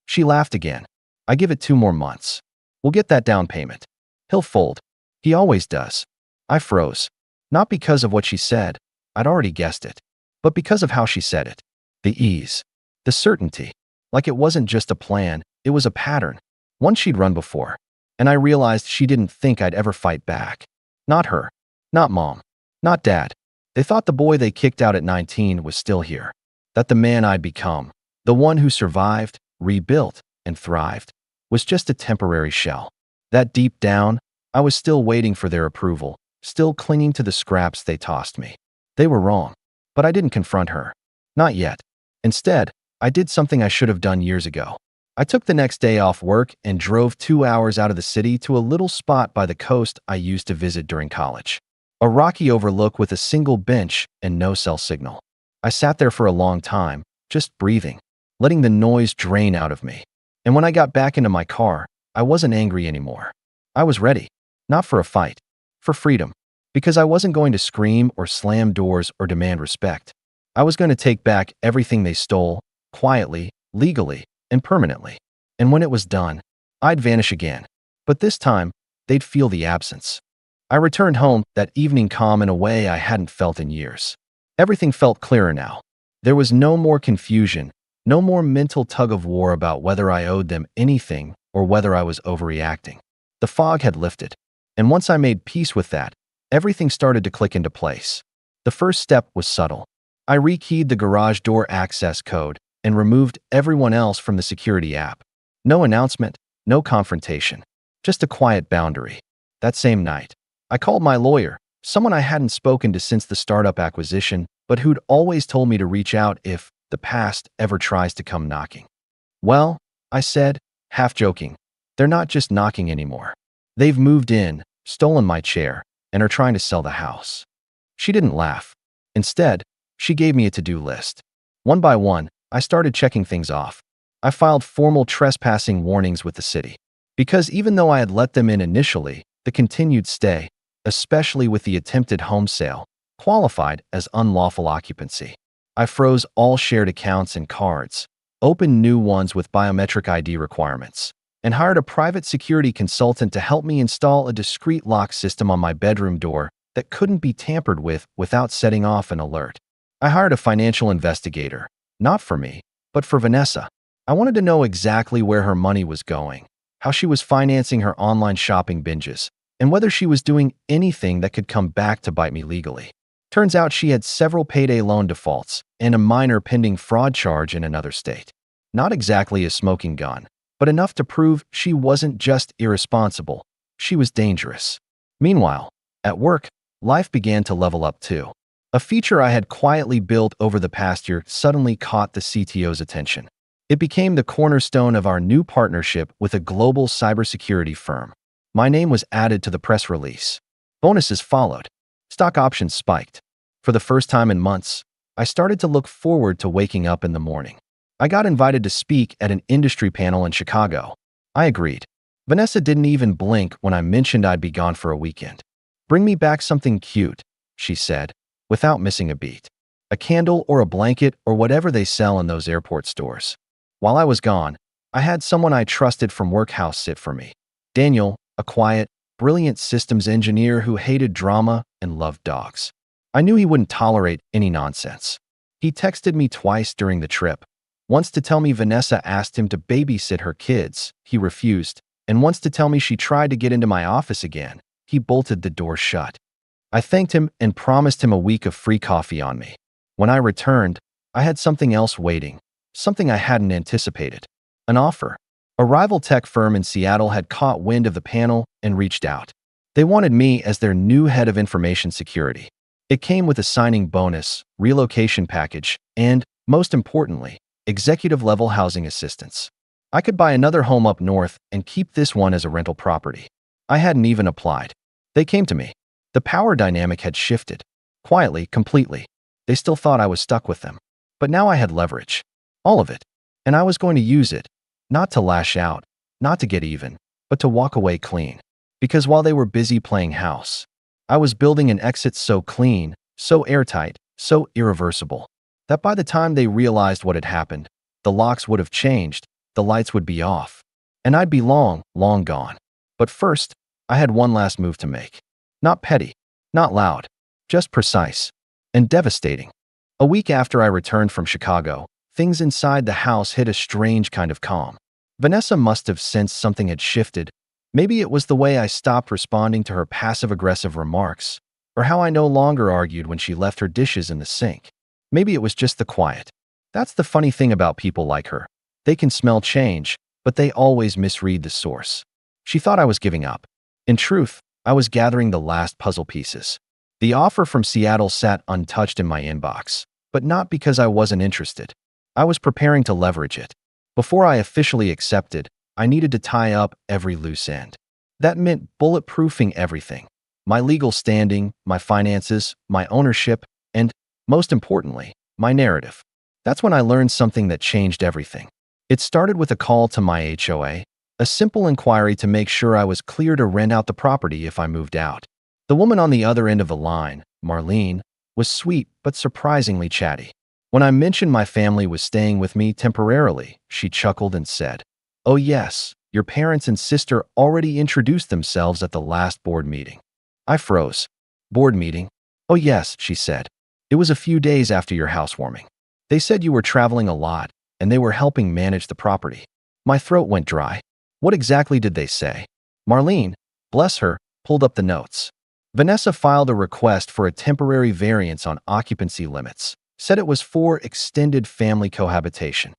She laughed again. I give it 2 more months. We'll get that down payment. He'll fold. He always does. I froze. Not because of what she said, I'd already guessed it, but because of how she said it. The ease. The certainty. Like it wasn't just a plan, it was a pattern. One she'd run before. And I realized she didn't think I'd ever fight back. Not her. Not mom. Not dad. They thought the boy they kicked out at 19 was still here. That the man I'd become, the one who survived, rebuilt, and thrived, was just a temporary shell. That deep down, I was still waiting for their approval, still clinging to the scraps they tossed me. They were wrong, but I didn't confront her. Not yet. Instead, I did something I should have done years ago. I took the next day off work and drove 2 hours out of the city to a little spot by the coast I used to visit during college. A rocky overlook with a single bench and no cell signal. I sat there for a long time, just breathing, letting the noise drain out of me. And when I got back into my car, I wasn't angry anymore. I was ready, not for a fight, for freedom. Because I wasn't going to scream or slam doors or demand respect. I was going to take back everything they stole, quietly, legally, and permanently. And when it was done, I'd vanish again. But this time, they'd feel the absence. I returned home that evening calm in a way I hadn't felt in years. Everything felt clearer now. There was no more confusion, no more mental tug-of-war about whether I owed them anything or whether I was overreacting. The fog had lifted. And once I made peace with that, everything started to click into place. The first step was subtle. I rekeyed the garage door access code and removed everyone else from the security app. No announcement, no confrontation, just a quiet boundary. That same night, I called my lawyer, someone I hadn't spoken to since the startup acquisition, but who'd always told me to reach out if the past ever tries to come knocking. Well, I said, half joking, they're not just knocking anymore. They've moved in, stolen my chair, and are trying to sell the house. She didn't laugh. Instead, she gave me a to-do list. One by one, I started checking things off. I filed formal trespassing warnings with the city. Because even though I had let them in initially, the continued stay, especially with the attempted home sale, qualified as unlawful occupancy. I froze all shared accounts and cards, opened new ones with biometric ID requirements, and hired a private security consultant to help me install a discreet lock system on my bedroom door that couldn't be tampered with without setting off an alert. I hired a financial investigator, not for me, but for Vanessa. I wanted to know exactly where her money was going, how she was financing her online shopping binges, and whether she was doing anything that could come back to bite me legally. Turns out she had several payday loan defaults and a minor pending fraud charge in another state. Not exactly a smoking gun, but enough to prove she wasn't just irresponsible, she was dangerous. Meanwhile, at work, life began to level up too. A feature I had quietly built over the past year suddenly caught the CTO's attention. It became the cornerstone of our new partnership with a global cybersecurity firm. My name was added to the press release. Bonuses followed. Stock options spiked. For the first time in months, I started to look forward to waking up in the morning. I got invited to speak at an industry panel in Chicago. I agreed. Vanessa didn't even blink when I mentioned I'd be gone for a weekend. "Bring me back something cute," she said, without missing a beat. A candle or a blanket or whatever they sell in those airport stores. While I was gone, I had someone I trusted from Workhouse sit for me. Daniel, a quiet, brilliant systems engineer who hated drama and loved dogs. I knew he wouldn't tolerate any nonsense. He texted me twice during the trip. Once to tell me Vanessa asked him to babysit her kids, he refused, and once to tell me she tried to get into my office again, he bolted the door shut. I thanked him and promised him a week of free coffee on me. When I returned, I had something else waiting, something I hadn't anticipated. An offer. A rival tech firm in Seattle had caught wind of the panel and reached out. They wanted me as their new head of information security. It came with a signing bonus, relocation package, and, most importantly, executive-level housing assistance. I could buy another home up north and keep this one as a rental property. I hadn't even applied. They came to me. The power dynamic had shifted. Quietly, completely. They still thought I was stuck with them. But now I had leverage. All of it. And I was going to use it. Not to lash out, not to get even, but to walk away clean. Because while they were busy playing house, I was building an exit so clean, so airtight, so irreversible, that by the time they realized what had happened, the locks would have changed, the lights would be off, and I'd be long, long gone. But first, I had one last move to make. Not petty, not loud, just precise and devastating. A week after I returned from Chicago, things inside the house hit a strange kind of calm. Vanessa must have sensed something had shifted. Maybe it was the way I stopped responding to her passive-aggressive remarks. or how I no longer argued when she left her dishes in the sink. Maybe it was just the quiet. That's the funny thing about people like her. They can smell change, but they always misread the source. She thought I was giving up. In truth, I was gathering the last puzzle pieces. The offer from Seattle sat untouched in my inbox, but not because I wasn't interested. I was preparing to leverage it. Before I officially accepted, I needed to tie up every loose end. That meant bulletproofing everything. My legal standing, my finances, my ownership, and, most importantly, my narrative. That's when I learned something that changed everything. It started with a call to my HOA, a simple inquiry to make sure I was clear to rent out the property if I moved out. The woman on the other end of the line, Marlene, was sweet but surprisingly chatty. When I mentioned my family was staying with me temporarily, she chuckled and said, "Oh yes, your parents and sister already introduced themselves at the last board meeting." I froze. "Board meeting?" "Oh yes," she said. "It was a few days after your housewarming. They said you were traveling a lot, and they were helping manage the property." My throat went dry. What exactly did they say? Marlene, bless her, pulled up the notes. Vanessa filed a request for a temporary variance on occupancy limits, said it was for extended family cohabitation.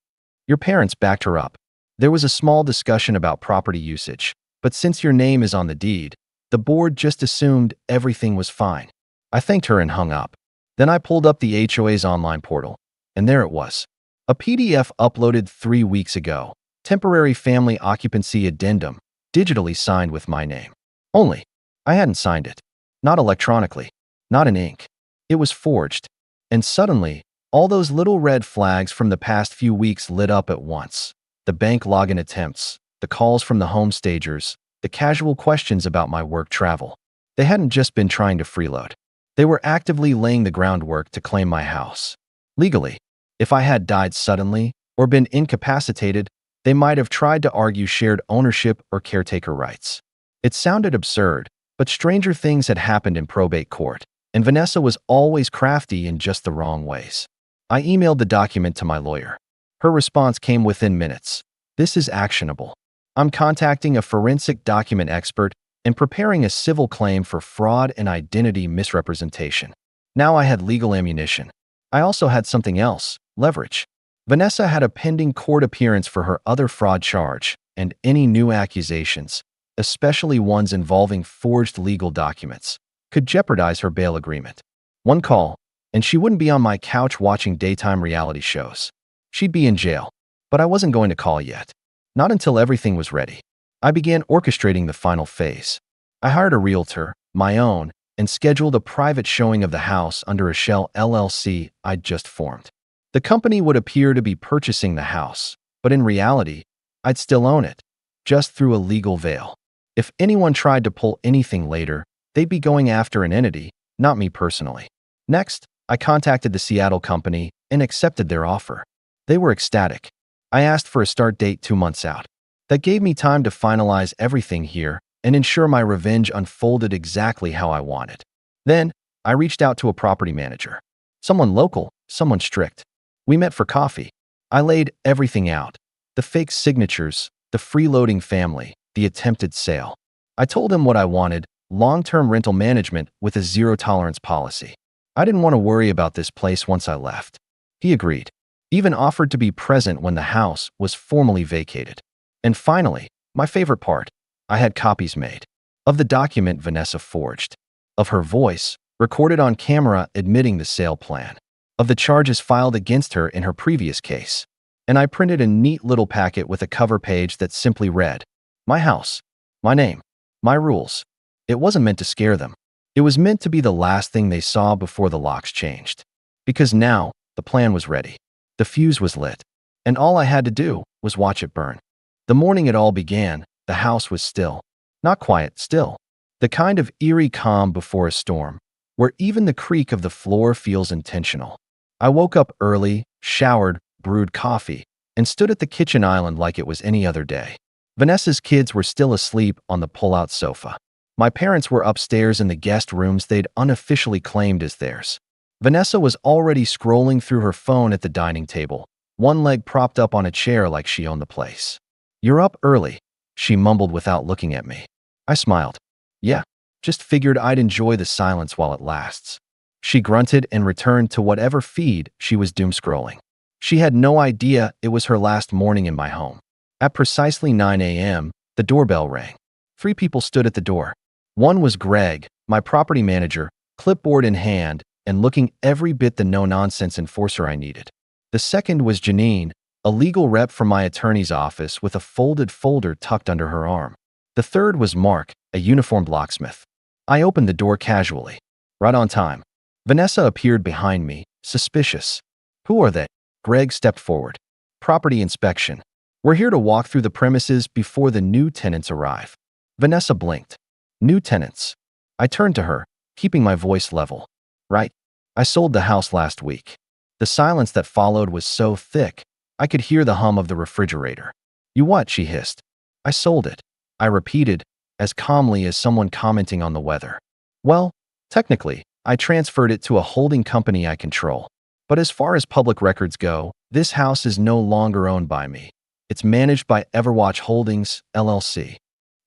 Your parents backed her up. There was a small discussion about property usage, but since your name is on the deed, the board just assumed everything was fine. I thanked her and hung up. Then I pulled up the HOA's online portal, and there it was. A PDF uploaded 3 weeks ago. Temporary family occupancy addendum, digitally signed with my name. Only, I hadn't signed it. Not electronically. Not in ink. It was forged. And suddenly, all those little red flags from the past few weeks lit up at once. The bank login attempts, the calls from the home stagers, the casual questions about my work travel. They hadn't just been trying to freeload. They were actively laying the groundwork to claim my house. Legally, if I had died suddenly or been incapacitated, they might have tried to argue shared ownership or caretaker rights. It sounded absurd, but stranger things had happened in probate court, and Vanessa was always crafty in just the wrong ways. I emailed the document to my lawyer. Her response came within minutes. "This is actionable. I'm contacting a forensic document expert and preparing a civil claim for fraud and identity misrepresentation." Now I had legal ammunition. I also had something else, leverage. Vanessa had a pending court appearance for her other fraud charge, and any new accusations, especially ones involving forged legal documents, could jeopardize her bail agreement. One call, and she wouldn't be on my couch watching daytime reality shows. She'd be in jail, but I wasn't going to call yet. Not until everything was ready. I began orchestrating the final phase. I hired a realtor, my own, and scheduled a private showing of the house under a shell LLC I'd just formed. The company would appear to be purchasing the house, but in reality, I'd still own it, just through a legal veil. If anyone tried to pull anything later, they'd be going after an entity, not me personally. Next, I contacted the Seattle company and accepted their offer. They were ecstatic. I asked for a start date 2 months out. That gave me time to finalize everything here and ensure my revenge unfolded exactly how I wanted. Then, I reached out to a property manager. Someone local, someone strict. We met for coffee. I laid everything out. The fake signatures, the freeloading family, the attempted sale. I told him what I wanted, long-term rental management with a zero-tolerance policy. I didn't want to worry about this place once I left. He agreed. Even offered to be present when the house was formally vacated. And finally, my favorite part, I had copies made. Of the document Vanessa forged. Of her voice, recorded on camera admitting the sale plan. Of the charges filed against her in her previous case. And I printed a neat little packet with a cover page that simply read, "My house, my name, my rules." It wasn't meant to scare them. It was meant to be the last thing they saw before the locks changed. Because now, the plan was ready. The fuse was lit. And all I had to do was watch it burn. The morning it all began, the house was still. Not quiet, still. The kind of eerie calm before a storm, where even the creak of the floor feels intentional. I woke up early, showered, brewed coffee, and stood at the kitchen island like it was any other day. Vanessa's kids were still asleep on the pull-out sofa. My parents were upstairs in the guest rooms they'd unofficially claimed as theirs. Vanessa was already scrolling through her phone at the dining table, one leg propped up on a chair like she owned the place. "You're up early," she mumbled without looking at me. I smiled. "Yeah, Just figured I'd enjoy the silence while it lasts. She grunted and returned to whatever feed she was doom scrolling. She had no idea it was her last morning in my home. At precisely 9 a.m., the doorbell rang. 3 people stood at the door. One was Greg, my property manager, clipboard in hand, and looking every bit the no-nonsense enforcer I needed. The second was Janine, a legal rep from my attorney's office with a folded folder tucked under her arm. The third was Mark, a uniformed locksmith. I opened the door casually. Right on time. Vanessa appeared behind me, suspicious. Who are they? Greg stepped forward. Property inspection. We're here to walk through the premises before the new tenants arrive. Vanessa blinked. New tenants. I turned to her, keeping my voice level. Right. I sold the house last week. The silence that followed was so thick, I could hear the hum of the refrigerator. You what? She hissed. I sold it. I repeated, as calmly as someone commenting on the weather. Well, technically, I transferred it to a holding company I control. But as far as public records go, this house is no longer owned by me. It's managed by Everwatch Holdings, LLC.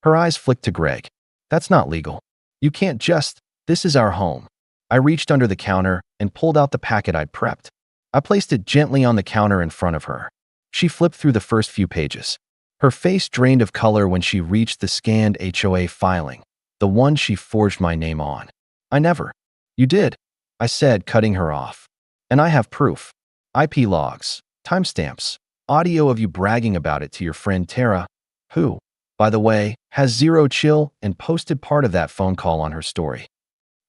Her eyes flicked to Greg. That's not legal. You can't just, this is our home. I reached under the counter and pulled out the packet I'd prepped. I placed it gently on the counter in front of her. She flipped through the first few pages. Her face drained of color when she reached the scanned HOA filing, the one she forged my name on. I never. You did, I said, cutting her off. And I have proof. IP logs, timestamps, audio of you bragging about it to your friend Tara, who, by the way, has zero chill and posted part of that phone call on her story.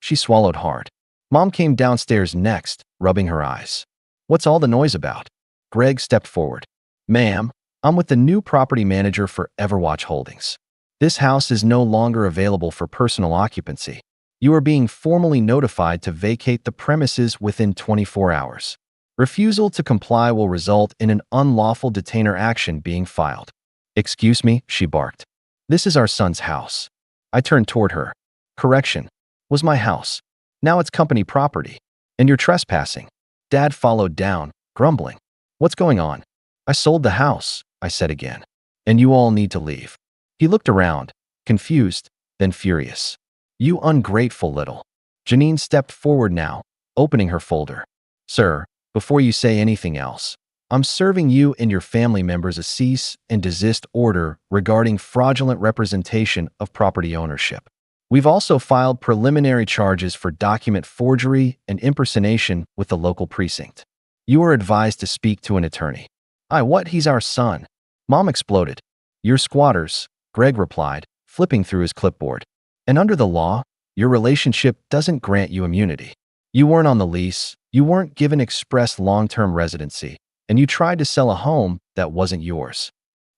She swallowed hard. Mom came downstairs next, rubbing her eyes. What's all the noise about? Greg stepped forward. Ma'am, I'm with the new property manager for Everwatch Holdings. This house is no longer available for personal occupancy. You are being formally notified to vacate the premises within 24 hours. Refusal to comply will result in an unlawful detainer action being filed. Excuse me, she barked. This is our son's house. I turned toward her. Correction. Was my house. Now it's company property. And you're trespassing. Dad followed down, grumbling. What's going on? I sold the house, I said again. And you all need to leave. He looked around, confused, then furious. You ungrateful little. Janine stepped forward now, opening her folder. Sir, before you say anything else, I'm serving you and your family members a cease and desist order regarding fraudulent representation of property ownership. We've also filed preliminary charges for document forgery and impersonation with the local precinct. You are advised to speak to an attorney. What? He's our son. Mom exploded. You're squatters, Greg replied, flipping through his clipboard. And under the law, your relationship doesn't grant you immunity. You weren't on the lease, you weren't given express long-term residency, and you tried to sell a home that wasn't yours.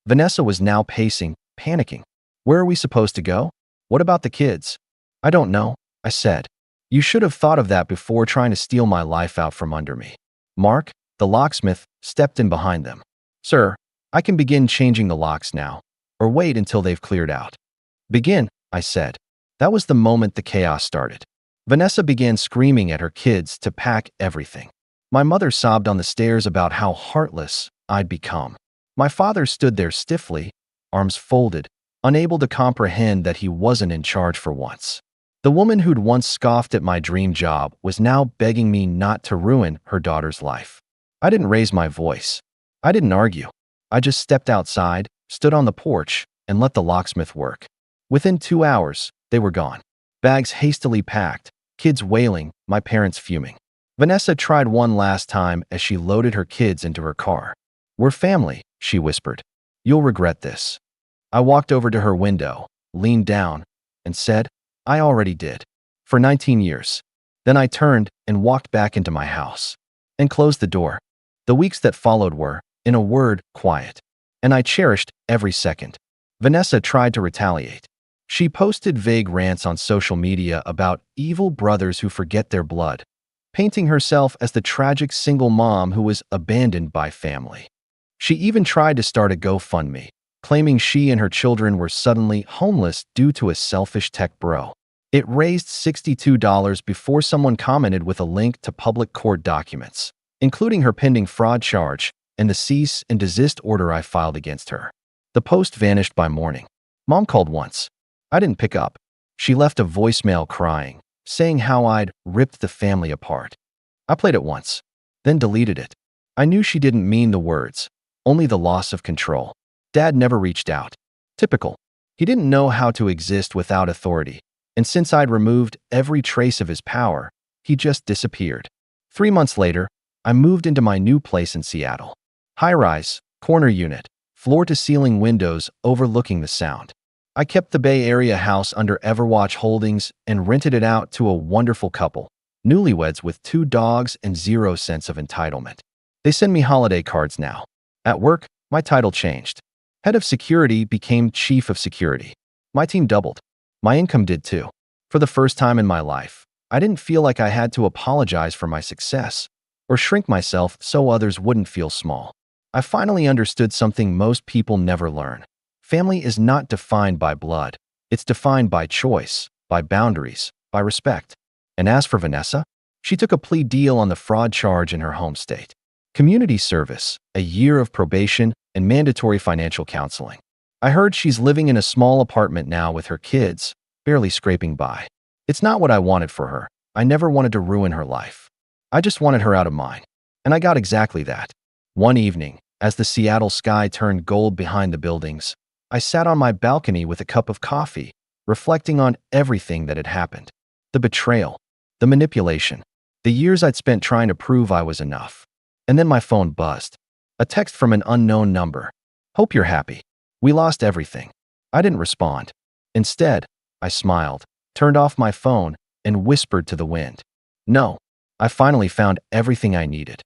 Vanessa was now pacing, panicking. Where are we supposed to go? What about the kids? I don't know, I said. You should have thought of that before trying to steal my life out from under me. Mark, the locksmith, stepped in behind them. Sir, I can begin changing the locks now, or wait until they've cleared out. Begin, I said. That was the moment the chaos started. Vanessa began screaming at her kids to pack everything. My mother sobbed on the stairs about how heartless I'd become. My father stood there stiffly, arms folded, unable to comprehend that he wasn't in charge for once. The woman who'd once scoffed at my dream job was now begging me not to ruin her daughter's life. I didn't raise my voice. I didn't argue. I just stepped outside, stood on the porch, and let the locksmith work. Within 2 hours, they were gone. Bags hastily packed, kids wailing, my parents fuming. Vanessa tried one last time as she loaded her kids into her car. We're family, she whispered. You'll regret this. I walked over to her window, leaned down, and said, I already did. For 19 years. Then I turned and walked back into my house. And closed the door. The weeks that followed were, in a word, quiet. And I cherished every second. Vanessa tried to retaliate. She posted vague rants on social media about evil brothers who forget their blood, painting herself as the tragic single mom who was abandoned by family. She even tried to start a GoFundMe, claiming she and her children were suddenly homeless due to a selfish tech bro. It raised $62 before someone commented with a link to public court documents, including her pending fraud charge and the cease and desist order I filed against her. The post vanished by morning. Mom called once. I didn't pick up. She left a voicemail crying, saying how I'd ripped the family apart. I played it once, then deleted it. I knew she didn't mean the words, only the loss of control. Dad never reached out. Typical. He didn't know how to exist without authority, and since I'd removed every trace of his power, he just disappeared. 3 months later, I moved into my new place in Seattle. High-rise, corner unit, floor-to-ceiling windows overlooking the Sound. I kept the Bay Area house under Everwatch Holdings and rented it out to a wonderful couple, newlyweds with 2 dogs and 0 sense of entitlement. They send me holiday cards now. At work, my title changed. Head of security became chief of security. My team doubled. My income did too. For the first time in my life, I didn't feel like I had to apologize for my success or shrink myself so others wouldn't feel small. I finally understood something most people never learn. Family is not defined by blood. It's defined by choice, by boundaries, by respect. And as for Vanessa, she took a plea deal on the fraud charge in her home state. Community service, a year of probation, and mandatory financial counseling. I heard she's living in a small apartment now with her kids, barely scraping by. It's not what I wanted for her. I never wanted to ruin her life. I just wanted her out of mine. And I got exactly that. One evening, as the Seattle sky turned gold behind the buildings, I sat on my balcony with a cup of coffee, reflecting on everything that had happened. The betrayal, the manipulation, the years I'd spent trying to prove I was enough. And then my phone buzzed. A text from an unknown number. "Hope you're happy. We lost everything." I didn't respond. Instead, I smiled, turned off my phone, and whispered to the wind. "No, I finally found everything I needed."